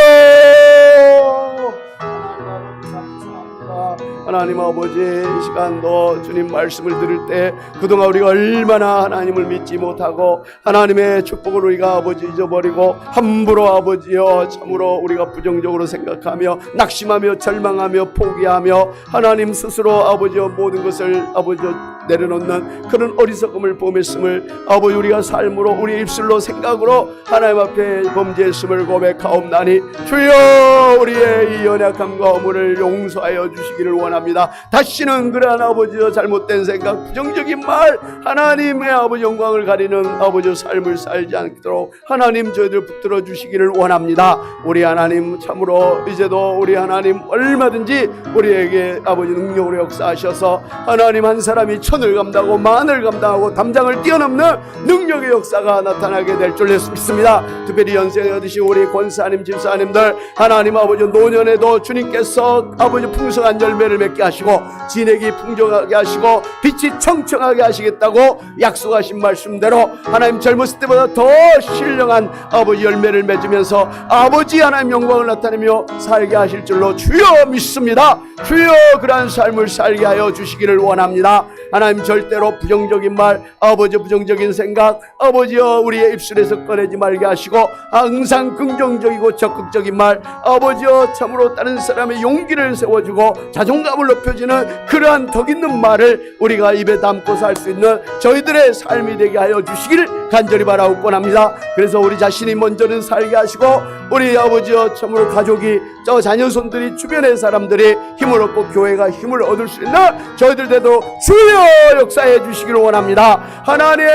하나님 아버지, 이 시간도 주님 말씀을 들을 때 그동안 우리가 얼마나 하나님을 믿지 못하고 하나님의 축복을 우리가 아버지 잊어버리고 함부로 아버지여 참으로 우리가 부정적으로 생각하며 낙심하며 절망하며 포기하며 하나님 스스로 아버지여 모든 것을 아버지여 내려놓는 그런 어리석음을 범했음을 아버지 우리가 삶으로 우리 입술로 생각으로 하나님 앞에 범죄했음을 고백하옵나니 주여 우리의 이 연약함과 허물을 용서하여 주시기를 원합니다. 다시는 그러한 아버지여 잘못된 생각 부정적인 말 하나님의 아버지 영광을 가리는 아버지 삶을 살지 않도록 하나님 저희들 붙들어 주시기를 원합니다. 우리 하나님 참으로 이제도 우리 하나님 얼마든지 우리에게 아버지 능력으로 역사하셔서 하나님 한 사람이 천을 감당하고 만을 감당하고 담장을 뛰어넘는 능력의 역사가 나타나게 될 줄 믿습니다. 특별히 연세에 얻으신 우리 권사님 집사님들 하나님 아버지 노년에도 주님께서 아버지 풍성한 열매를 맺게 하시고 진액이 풍족하게 하시고 빛이 청청하게 하시겠다고 약속하신 말씀대로 하나님 젊었을 때보다 더 신령한 아버지 열매를 맺으면서 아버지 하나님 영광을 나타내며 살게 하실 줄로 주여 믿습니다. 주여 그러한 삶을 살게 하여 주시기를 원합니다. 하나님 절대로 부정적인 말, 아버지 부정적인 생각, 아버지여 우리의 입술에서 꺼내지 말게 하시고 항상 긍정적이고 적극적인 말, 아버지여 참으로 다른 사람의 용기를 세워주고 자존감을 높여주는 그러한 덕 있는 말을 우리가 입에 담고 살 수 있는 저희들의 삶이 되게 하여 주시기를 간절히 바라옵곤 합니다. 그래서 우리 자신이 먼저는 살게 하시고 우리 아버지여 참으로 가족이 저 자녀손들이 주변의 사람들이 힘을 얻고 교회가 힘을 얻을 수 있는 저희들 되도록 주여 역사해 주시기를 원합니다. 하나님,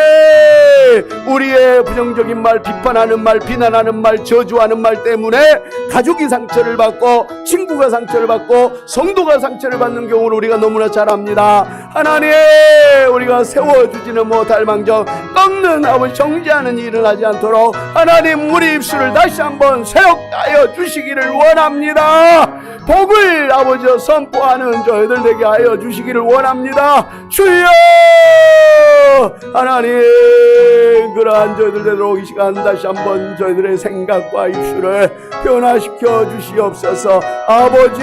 우리의 부정적인 말, 비판하는 말, 비난하는 말, 저주하는 말 때문에 가족이 상처를 받고 친구가 상처를 받고 성도가 상처를 받는 경우를 우리가 너무나 잘 압니다. 하나님, 우리가 세워주지는 못할 망정 꺾는 아버지 정지하는 일이 일어나지 않도록 하나님 우리 입술을 다시 한번 새롭게 하여 주시기를 원합니다. 복을 아버지 선포하는 저희들 되게 하여 주시기를 원합니다. 주여 하나님, 그러한 저희들 되도록 이 시간 다시 한번 저희들의 생각과 입술을 변화시켜 주시옵소서. 아버지,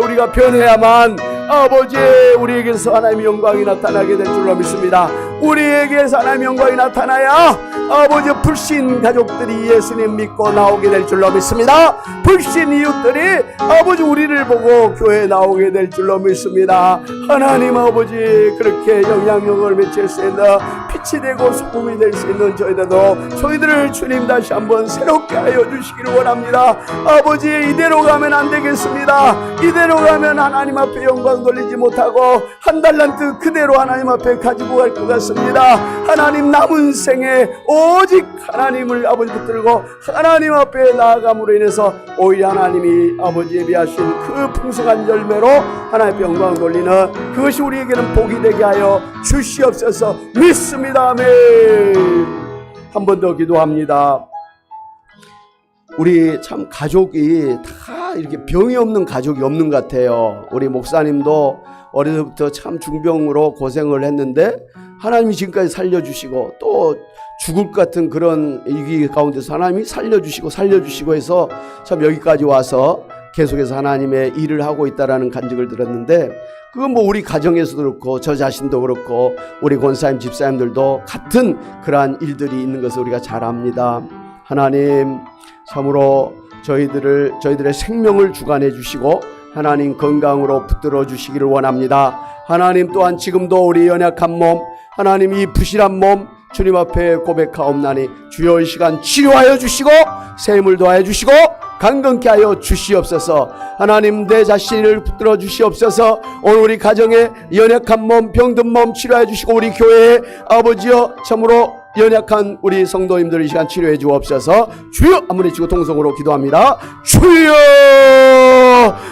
우리가 변해야만 아버지 우리에게서 하나님의 영광이 나타나게 될 줄로 믿습니다. 우리에게서 하나님의 영광이 나타나야 아버지 불신 가족들이 예수님 믿고 나오게 될 줄로 믿습니다. 불신 이웃들이 아버지 우리를 보고 교회에 나오게 될 줄로 믿습니다. 하나님 아버지, 그렇게 영향력을 미칠 수 있는 빛이 되고 소금이 될 수 있는 저희들을 주님 다시 한번 새롭게 하여 주시기를 원합니다. 아버지, 이대로 가면 안 되겠습니다. 이대로 가면 하나님 앞에 영광 돌리지 못하고 한 달란트 그대로 하나님 앞에 가지고 갈 것 같습니다. 하나님, 남은 생에 오직 하나님을 아버지 붙들고 하나님 앞에 나아감으로 인해서 오히려 하나님이 아버지 예비하신 그 풍성한 열매로 하나님 앞에 영광을 돌리는 그것이 우리에게는 복이 되게 하여 주시옵소서 믿습니다. 아멘. 한 번 더 기도합니다. 우리 참 가족이 다 이렇게 병이 없는 가족이 없는 것 같아요. 우리 목사님도 어려서부터 참 중병으로 고생을 했는데 하나님이 지금까지 살려주시고 또 죽을 것 같은 그런 위기 가운데서 하나님이 살려주시고 해서 참 여기까지 와서 계속해서 하나님의 일을 하고 있다라는 간증을 들었는데, 그건 뭐 우리 가정에서도 그렇고 저 자신도 그렇고 우리 권사님 집사님들도 같은 그러한 일들이 있는 것을 우리가 잘 압니다. 하나님, 참으로 저희들의 생명을 주관해 주시고 하나님 건강으로 붙들어 주시기를 원합니다. 하나님, 또한 지금도 우리 연약한 몸, 하나님 이 부실한 몸 주님 앞에 고백하옵나니 주여 이 시간 치료하여 주시고 샘을 더하여 주시고 강건케 하여 주시옵소서. 하나님, 내 자신을 붙들어 주시옵소서. 오늘 우리 가정에 연약한 몸, 병든 몸 치료해 주시고 우리 교회에 아버지여 참으로 연약한 우리 성도님들 이 시간 치료해 주옵소서. 주여, 한번 외치고 통성으로 기도합니다. 주여,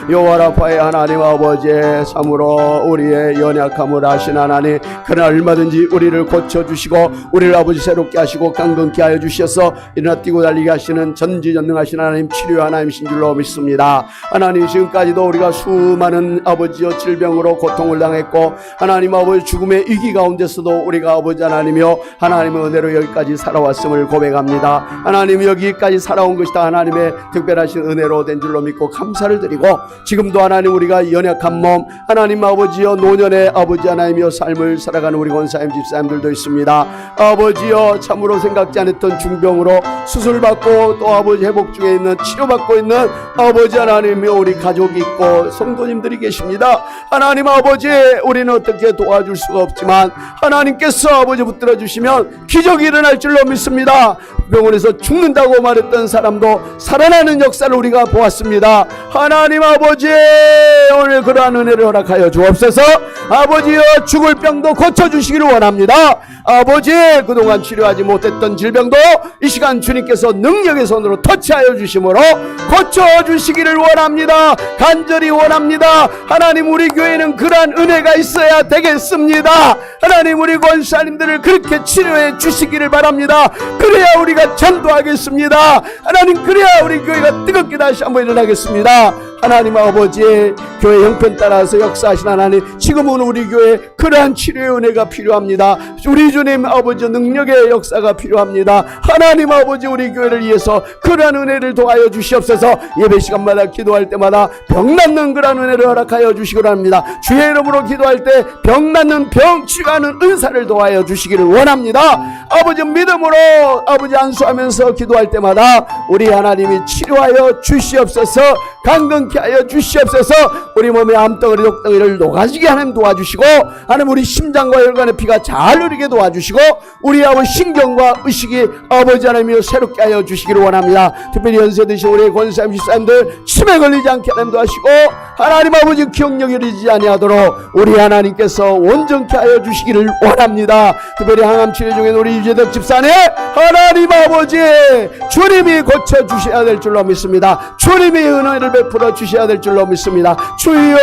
여호와 라파의 하나님 아버지, 참으로 우리의 연약함을 아신 하나님, 그러나 얼마든지 우리를 고쳐주시고 우리를 아버지 새롭게 하시고 강건케 하여 주셔서 일어나 뛰고 달리게 하시는 전지전능하신 하나님, 치료의 하나님이신 줄로 믿습니다. 하나님, 지금까지도 우리가 수많은 아버지여 질병으로 고통을 당했고 하나님 아버지 죽음의 위기 가운데서도 우리가 아버지 하나님이여 하나님의 은혜로 여기까지 살아왔음을 고백합니다. 하나님, 여기까지 살아온 것이 다 하나님의 특별하신 은혜로 된 줄로 믿고 감사를 드리고, 지금도 하나님 우리가 연약한 몸, 하나님 아버지여 노년의 아버지 하나님이여 삶을 살아가는 우리 권사님 집사님들도 있습니다. 아버지여 참으로 생각지 않았던 중병으로 수술받고 또 아버지 회복 중에 있는 치료받고 있는 아버지 하나님이여 우리 가족이 있고 성도님들이 계십니다. 하나님 아버지, 우리는 어떻게 도와줄 수가 없지만 하나님께서 아버지 붙들어 주시면 기적이 일어날 줄로 믿습니다. 병원에서 죽는다고 말했던 사람도 살아나는 역사를 우리가 보았습니다. 하나님 아버지, 오늘 그러한 은혜를 허락하여 주옵소서. 아버지여, 죽을 병도 고쳐주시기를 원합니다. 아버지, 그동안 치료하지 못했던 질병도 이 시간 주님께서 능력의 손으로 터치하여 주심으로 고쳐주시기를 원합니다. 간절히 원합니다. 하나님, 우리 교회는 그러한 은혜가 있어야 되겠습니다. 하나님, 우리 권사님들을 그렇게 치료해 주시기를 바랍니다. 그래야 우리가 전도하겠습니다. 하나님, 그래야 우리 교회가 뜨겁게 다시 한번 일어나겠습니다. 하나님 아버지, 교회 형편 따라서 역사하신 하나님, 지금은 우리 교회 그러한 치료의 은혜가 필요합니다. 우리 주님 아버지 능력의 역사가 필요합니다. 하나님 아버지 우리 교회를 위해서 그러한 은혜를 도와여 주시옵소서. 예배 시간마다 기도할 때마다 병 낫는 그러한 은혜를 허락하여 주시기 바랍니다. 주의 이름으로 기도할 때 병 낫는 병 치유하는 은사를 도와여 주시기를 원합니다. 아버지 믿음으로 아버지 안수하면서 기도할 때마다 우리 하나님이 치료하여 주시옵소서. 강건케 하여 주시옵소서. 우리 몸의 암덩어리 독덩이를 녹아지게 하나님 도와주시고, 하나님 우리 심장과 혈관의 피가 잘 흐르게 도와주시고, 우리 아버지 신경과 의식이 아버지 하나님이여 새롭게 하여 주시기를 원합니다. 특별히 연세 드신 우리 권사님 집사님들 치매 걸리지 않게 하나님 도와주시고, 하나님 아버지 기억력이 흐르지 아니하도록 우리 하나님께서 온전케 하여 주시기를 원합니다. 특별히 항암 치료 중인 우리 유재덕 집사님, 하나님 아버지 주님이 고쳐주셔야 될 줄로 믿습니다. 주님이 은혜를 베풀어 주셔야 될 줄로 믿습니다. 주여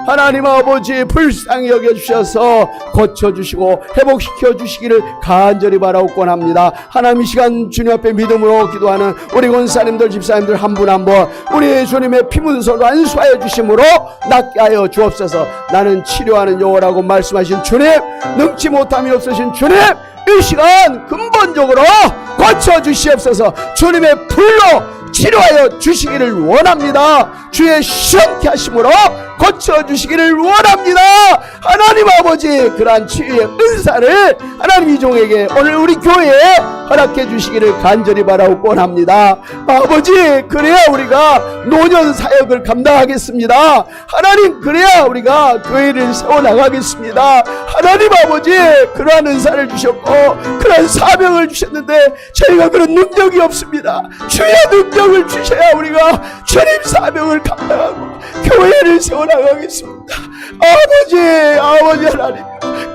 하나님 아버지 불쌍히 여겨주셔서 고쳐주시고 회복시켜 주시기를 간절히 바라옵곤 합니다. 하나님 이 시간 주님 앞에 믿음으로 기도하는 우리 권사님들 집사님들 한 분 한 분 우리 주님의 피문서로 안수하여 주심으로 낫게 하여 주옵소서. 나는 치료하는 여호라고 말씀하신 주님, 능치 못함이 없으신 주님, 이 시간 근본적으로 고쳐주시옵소서. 주님의 불로 치료하여 주시기를 원합니다. 주의 시원케 하심으로 고쳐주시기를 원합니다. 하나님 아버지 그러한 치유의 은사를 하나님 이종에게 오늘 우리 교회에 허락해 주시기를 간절히 바라옵곤 합니다. 아버지 그래야 우리가 노년 사역을 감당하겠습니다. 하나님 그래야 우리가 교회를 세워나가겠습니다. 하나님 아버지 그러한 은사를 주셨고 그러한 사명을 주셨는데 저희가 그런 능력이 없습니다. 주의 능력을 주셔야 우리가 주님 사명을 감당하고 교회를 세워나가겠습니다. 아버지 하나님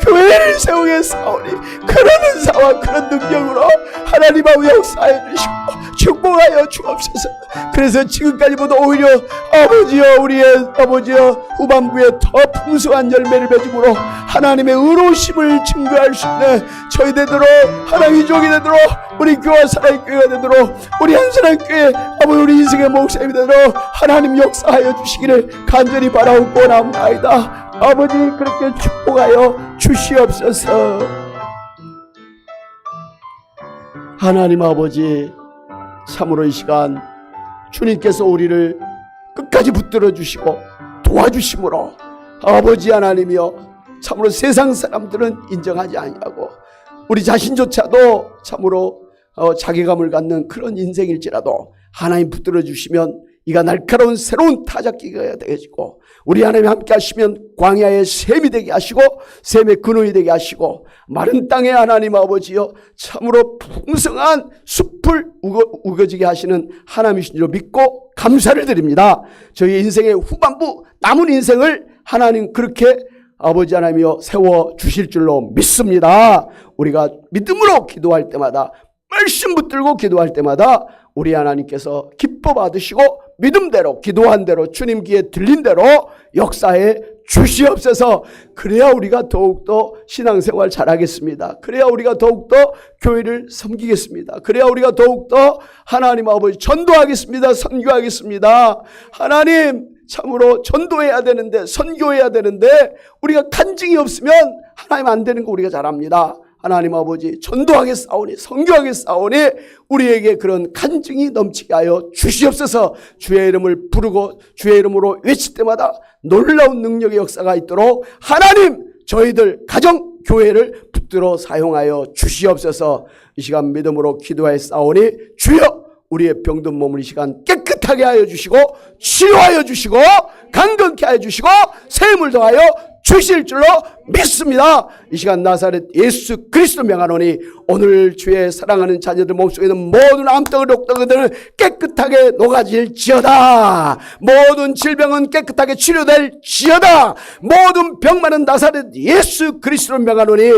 교회를 세우겠사오니 그런 은사와 그런 능력으로 하나님 아버지 역사해 주시고 축복하여 주옵소서. 그래서 지금까지보다 오히려 아버지여 우리의 아버지여 후반부에 더 풍성한 열매를 맺음으로 하나님의 의로우심을 증거할 수 있는 저희 되도록 하나님의 종이 되도록 우리 교회 사랑의 교회가 되도록 우리 한사랑 교회 아버지 우리 인생의 목사님이 되도록 하나님 역사하여 주시기를 간절히 바라옵고 나옵니다. 아버지 그렇게 축복하여 주시옵소서. 하나님 아버지 참으로 이 시간 주님께서 우리를 끝까지 붙들어 주시고 도와주심으로 아버지 하나님이여 참으로 세상 사람들은 인정하지 아니하고 우리 자신조차도 참으로 자괴감을 갖는 그런 인생일지라도 하나님 붙들어 주시면 이가 날카로운 새로운 타작기가 되어지고 우리 하나님 함께 하시면 광야의 샘이 되게 하시고 샘의 근원이 되게 하시고 마른 땅에 하나님 아버지여 참으로 풍성한 숲을 우거지게 하시는 하나님이신 줄 믿고 감사를 드립니다. 저희 인생의 후반부 남은 인생을 하나님 그렇게 아버지 하나님이여 세워주실 줄로 믿습니다. 우리가 믿음으로 기도할 때마다 말씀 붙들고 기도할 때마다 우리 하나님께서 기뻐 받으시고 믿음대로 기도한 대로 주님 귀에 들린 대로 역사해 주시옵소서. 그래야 우리가 더욱더 신앙생활 잘하겠습니다. 그래야 우리가 더욱더 교회를 섬기겠습니다. 그래야 우리가 더욱더 하나님 아버지 전도하겠습니다. 선교하겠습니다. 하나님 참으로 전도해야 되는데 선교해야 되는데 우리가 간증이 없으면 하나님 안 되는 거 우리가 잘 압니다. 하나님 아버지 전도하겠사오니 선교하겠사오니 우리에게 그런 간증이 넘치게 하여 주시옵소서. 주의 이름을 부르고 주의 이름으로 외칠 때마다 놀라운 능력의 역사가 있도록 하나님 저희들 가정 교회를 붙들어 사용하여 주시옵소서. 이 시간 믿음으로 기도하였사오니 주여 우리의 병든 몸을 이 시간 깨끗하게 하여 주시고 치료하여 주시고 강건케 하여 주시고 세임을 더하여 주실 줄로 믿습니다. 이 시간 나사렛 예수 그리스도 명하노니 오늘 주의 사랑하는 자녀들 몸속에 있는 모든 암덩어리 독덩이들은 깨끗하게 녹아질지어다. 모든 질병은 깨끗하게 치료될지어다. 모든 병만은 나사렛 예수 그리스도 명하노니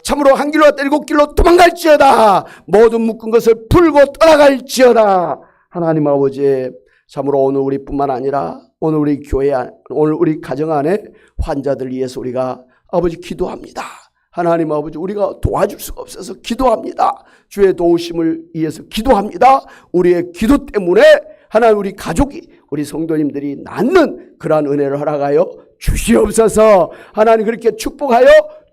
참으로 한 길로 왔다 일곱 길로 도망갈지어다. 모든 묶은 것을 풀고 떠나갈지어다. 하나님 아버지 참으로 오늘 우리뿐만 아니라 오늘 우리 교회 오늘 우리 가정 안에 환자들 위해서 우리가 아버지 기도합니다. 하나님 아버지 우리가 도와줄 수가 없어서 기도합니다. 주의 도우심을 위해서 기도합니다. 우리의 기도 때문에 하나님 우리 가족이 우리 성도님들이 낳는 그러한 은혜를 허락하여 주시옵소서. 하나님 그렇게 축복하여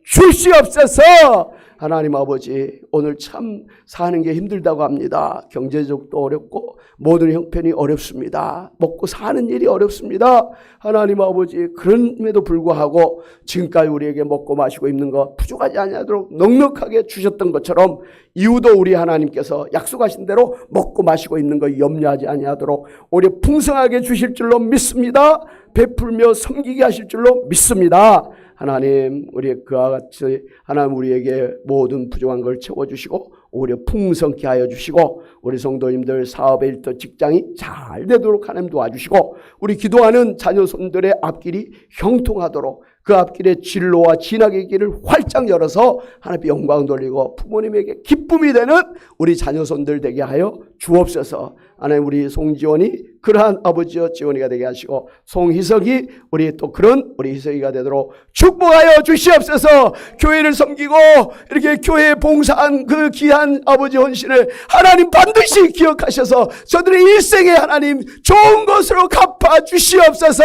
주시옵소서. 하나님 아버지 오늘 참 사는 게 힘들다고 합니다. 경제적도 어렵고 모든 형편이 어렵습니다. 먹고 사는 일이 어렵습니다. 하나님 아버지 그럼에도 불구하고 지금까지 우리에게 먹고 마시고 입는 것 부족하지 아니하도록 넉넉하게 주셨던 것처럼 이후도 우리 하나님께서 약속하신 대로 먹고 마시고 있는 것 염려하지 아니하도록 오래 풍성하게 주실 줄로 믿습니다. 베풀며 섬기게 하실 줄로 믿습니다. 하나님 우리 그와 같이 하나님 우리에게 모든 부족한 걸 채워주시고 오히려 풍성케 하여 주시고 우리 성도님들 사업의 일터 직장이 잘 되도록 하나님 도와주시고 우리 기도하는 자녀손들의 앞길이 형통하도록 그 앞길에 진로와 진학의 길을 활짝 열어서 하나님께 영광 돌리고 부모님에게 기쁨이 되는 우리 자녀손들 되게 하여 주옵소서. 하나님 우리 송지원이 그러한 아버지여 지원이가 되게 하시고 송희석이 우리 또 그런 우리 희석이가 되도록 축복하여 주시옵소서. 교회를 섬기고 이렇게 교회에 봉사한 그 귀한 아버지 헌신을 하나님 반드시 기억하셔서 저들의 일생에 하나님 좋은 것으로 갚아 주시옵소서.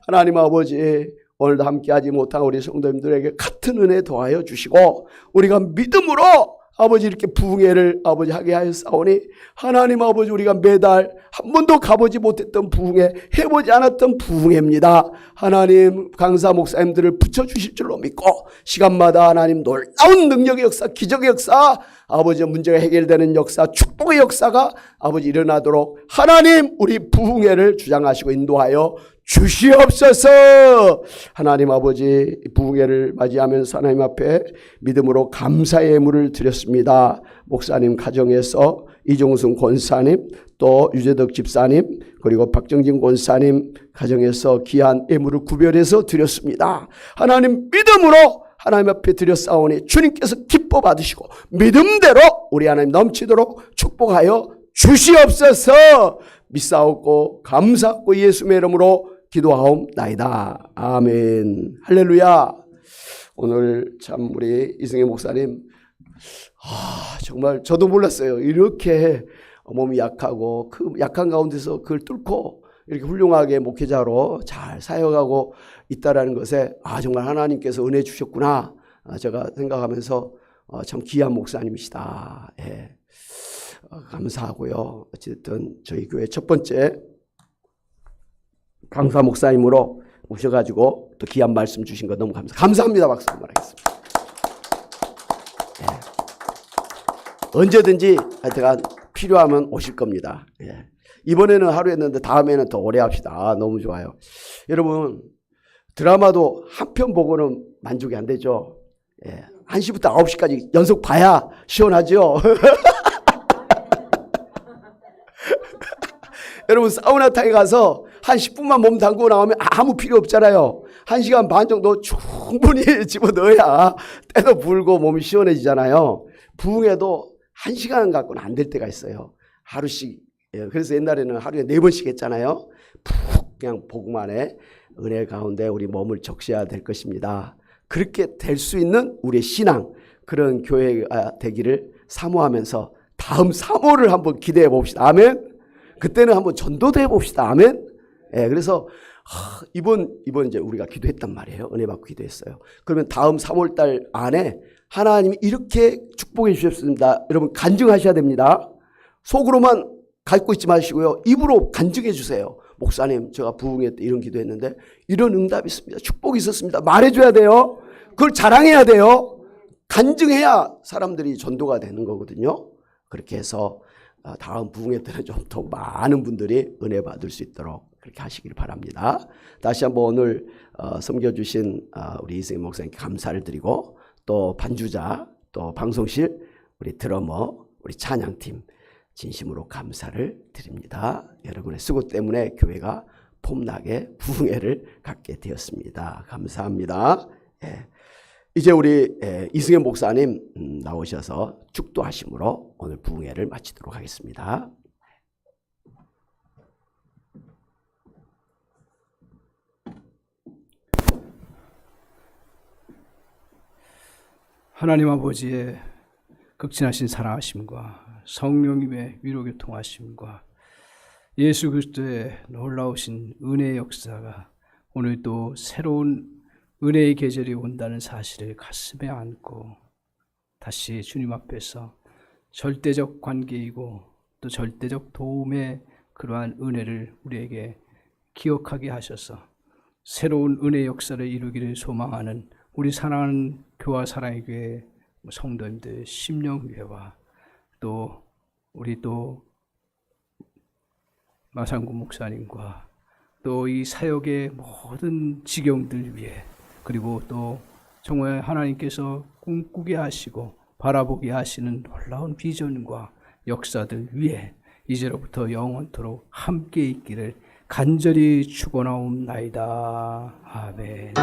하나님 아버지 오늘도 함께하지 못한 우리 성도님들에게 같은 은혜 더하여 주시고 우리가 믿음으로 아버지 이렇게 부흥회를 아버지 하게 하였사오니 하나님 아버지 우리가 매달 한 번도 가보지 못했던 부흥회 해보지 않았던 부흥회입니다. 하나님 강사 목사님들을 붙여주실 줄로 믿고 시간마다 하나님 놀라운 능력의 역사 기적의 역사 아버지 문제가 해결되는 역사 축복의 역사가 아버지 일어나도록 하나님 우리 부흥회를 주장하시고 인도하여 주시옵소서. 하나님 아버지 부흥회를 맞이하면서 하나님 앞에 믿음으로 감사의 예물을 드렸습니다. 목사님 가정에서 이종승 권사님 또 유재덕 집사님 그리고 박정진 권사님 가정에서 귀한 예물을 구별해서 드렸습니다. 하나님 믿음으로 하나님 앞에 드렸사오니 주님께서 기뻐 받으시고 믿음대로 우리 하나님 넘치도록 축복하여 주시옵소서. 믿사옵고 감사하고 예수의 이름으로 기도하옵나이다. 아멘. 할렐루야. 오늘 참 우리 이승혜 목사님 정말 저도 몰랐어요. 이렇게 몸이 약하고 그 약한 가운데서 그걸 뚫고 이렇게 훌륭하게 목회자로 잘 사역하고 있다라는 것에 정말 하나님께서 은혜 주셨구나 제가 생각하면서 참 귀한 목사님이시다. 예. 감사하고요. 어쨌든 저희 교회 첫 번째 강사 목사님으로 오셔가지고 또 귀한 말씀 주신 거 너무 감사합니다. 박수 한번 하겠습니다. 예. 언제든지 하여튼 필요하면 오실 겁니다. 예. 이번에는 하루 했는데 다음에는 더 오래 합시다. 너무 좋아요. 여러분 드라마도 한 편 보고는 만족이 안 되죠. 예. 1시부터 9시까지 연속 봐야 시원하죠. 여러분 사우나탕에 가서 한 10분만 몸 담그고 나오면 아무 필요 없잖아요. 1시간 반 정도 충분히 집어넣어야 때도 불고 몸이 시원해지잖아요. 부흥회도 1시간 갖고는 안 될 때가 있어요. 하루씩. 그래서 옛날에는 하루에 4번씩 했잖아요. 푹 그냥 복음 안에 은혜 가운데 우리 몸을 적셔야 될 것입니다. 그렇게 될 수 있는 우리의 신앙 그런 교회가 되기를 사모하면서 다음 3호를 한번 기대해 봅시다. 아멘. 그때는 한번 전도도 해봅시다. 아멘. 예, 그래서 이번 이제 우리가 기도했단 말이에요. 은혜 받고 기도했어요. 그러면 다음 3월달 안에 하나님이 이렇게 축복해 주셨습니다. 여러분 간증하셔야 됩니다. 속으로만 갖고 있지 마시고요. 입으로 간증해 주세요. 목사님 제가 부흥회 때 이런 기도했는데 이런 응답이 있습니다. 축복이 있었습니다. 말해줘야 돼요. 그걸 자랑해야 돼요. 간증해야 사람들이 전도가 되는 거거든요. 그렇게 해서 다음 부흥회 때는 좀 더 많은 분들이 은혜 받을 수 있도록 그렇게 하시길 바랍니다. 다시 한번 오늘 섬겨주신 우리 이승희 목사님께 감사를 드리고 또 반주자 또 방송실 우리 드러머 우리 찬양팀 진심으로 감사를 드립니다. 여러분의 수고 때문에 교회가 폼나게 부흥회를 갖게 되었습니다. 감사합니다. 예. 이제 우리 이승현 목사님 나오셔서 축도하심으로 오늘 부흥회를 마치도록 하겠습니다. 하나님 아버지의 극진하신 사랑하심과 성령님의 위로교통하심과 예수 그리스도의 놀라우신 은혜의 역사가 오늘 또 새로운 은혜의 계절이 온다는 사실을 가슴에 안고 다시 주님 앞에서 절대적 관계이고 또 절대적 도움의 그러한 은혜를 우리에게 기억하게 하셔서 새로운 은혜의 역사를 이루기를 소망하는 우리 사랑하는 교화 사랑의 교회 성도님들 심령회와 또 우리 또 마상구 목사님과 또 이 사역의 모든 지경들 위해 그리고 또 정말 하나님께서 꿈꾸게 하시고 바라보게 하시는 놀라운 비전과 역사들 위해 이제로부터 영원토록 함께 있기를 간절히 축원하옵나이다. 아멘.